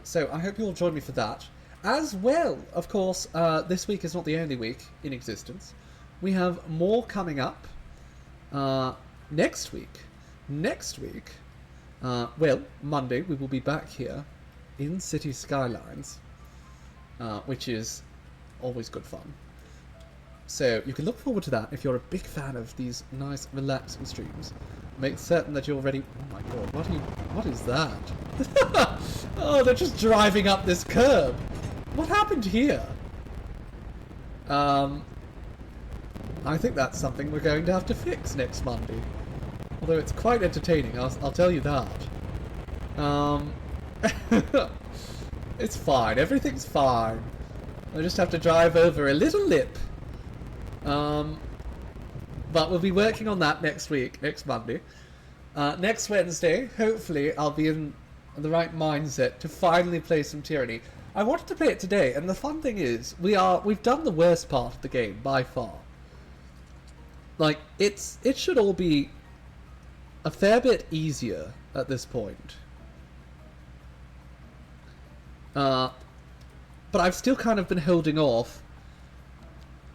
So I hope you'll join me for that. As well, of course, this week is not the only week in existence. We have more coming up next week. Well, Monday, we will be back here in Skylines, which is always good fun. So you can look forward to that if you're a big fan of these nice, relaxing streams. Make certain that you're ready. Oh my god, what is that? Oh, they're just driving up this curb. What happened here? I think that's something we're going to have to fix next Monday. Although it's quite entertaining, I'll tell you that. It's fine, everything's fine. I just have to drive over a little lip. But we'll be working on that next week, next Monday. Next Wednesday, hopefully I'll be in the right mindset to finally play some Tyranny. I wanted to play it today, and the fun thing is, we've done the worst part of the game by far. Like, it should all be a fair bit easier at this point. But I've still kind of been holding off,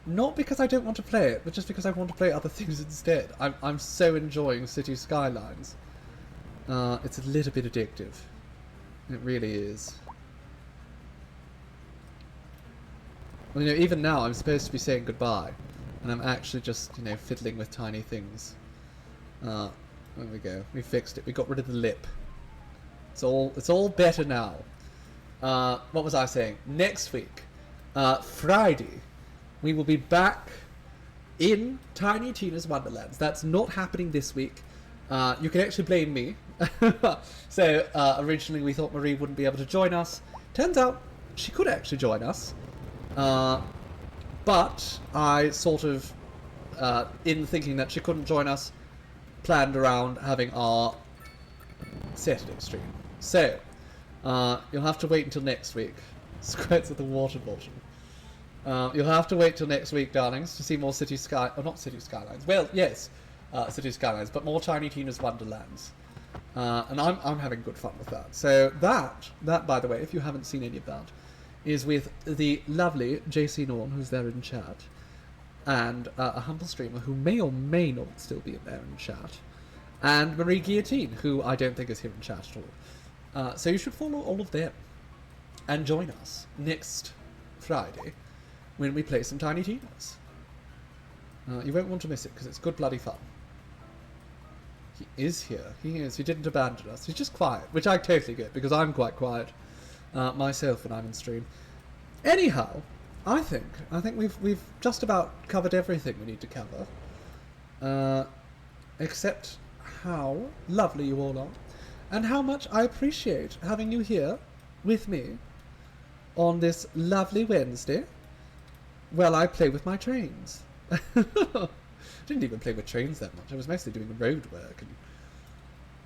not because I don't want to play it, but just because I want to play other things instead. I'm so enjoying City Skylines. It's a little bit addictive. It really is. Well, you know, even now I'm supposed to be saying goodbye, and I'm actually just, you know, fiddling with tiny things. There we go. We fixed it. We got rid of the lip. It's all better now. What was I saying? Next week, Friday, we will be back in Tiny Tina's Wonderlands. That's not happening this week. You can actually blame me. So, originally we thought Marie wouldn't be able to join us. Turns out she could actually join us. But I sort of, in thinking that she couldn't join us, planned around having our Saturday stream. So, you'll have to wait until next week. Squirts of the water bottle. You'll have to wait till next week, darlings, to see more not City Skylines. Well, yes, City Skylines, but more Tiny Tina's Wonderlands. And I'm having good fun with that. So that, by the way, if you haven't seen any of that, is with the lovely JC Norn, who's there in chat, and a humble streamer who may or may not still be in there in chat, and Marie Guillotine, who I don't think is here in chat at all. So you should follow all of them and join us next Friday when we play some Tiny Tinas. You won't want to miss it because it's good bloody fun. He is here. He is. He didn't abandon us. He's just quiet, which I totally get because I'm quite quiet myself when I'm in stream. Anyhow, I think we've just about covered everything we need to cover, except how lovely you all are, and how much I appreciate having you here with me on this lovely Wednesday while I play with my trains. Didn't even play with trains that much. I was mostly doing road work and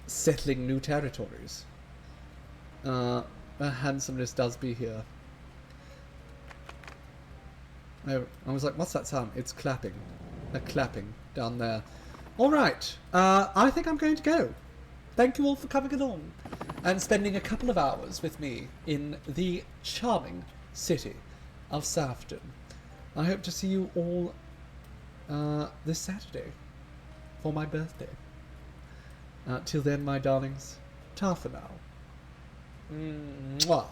settling new territories. Handsomeness does be here. I was like, what's that sound? It's clapping. They're clapping down there. Alright, I think I'm going to go. Thank you all for coming along and spending a couple of hours with me in the charming city of Saffton. I hope to see you all this Saturday for my birthday. Till then, my darlings, ta for now. Mwah.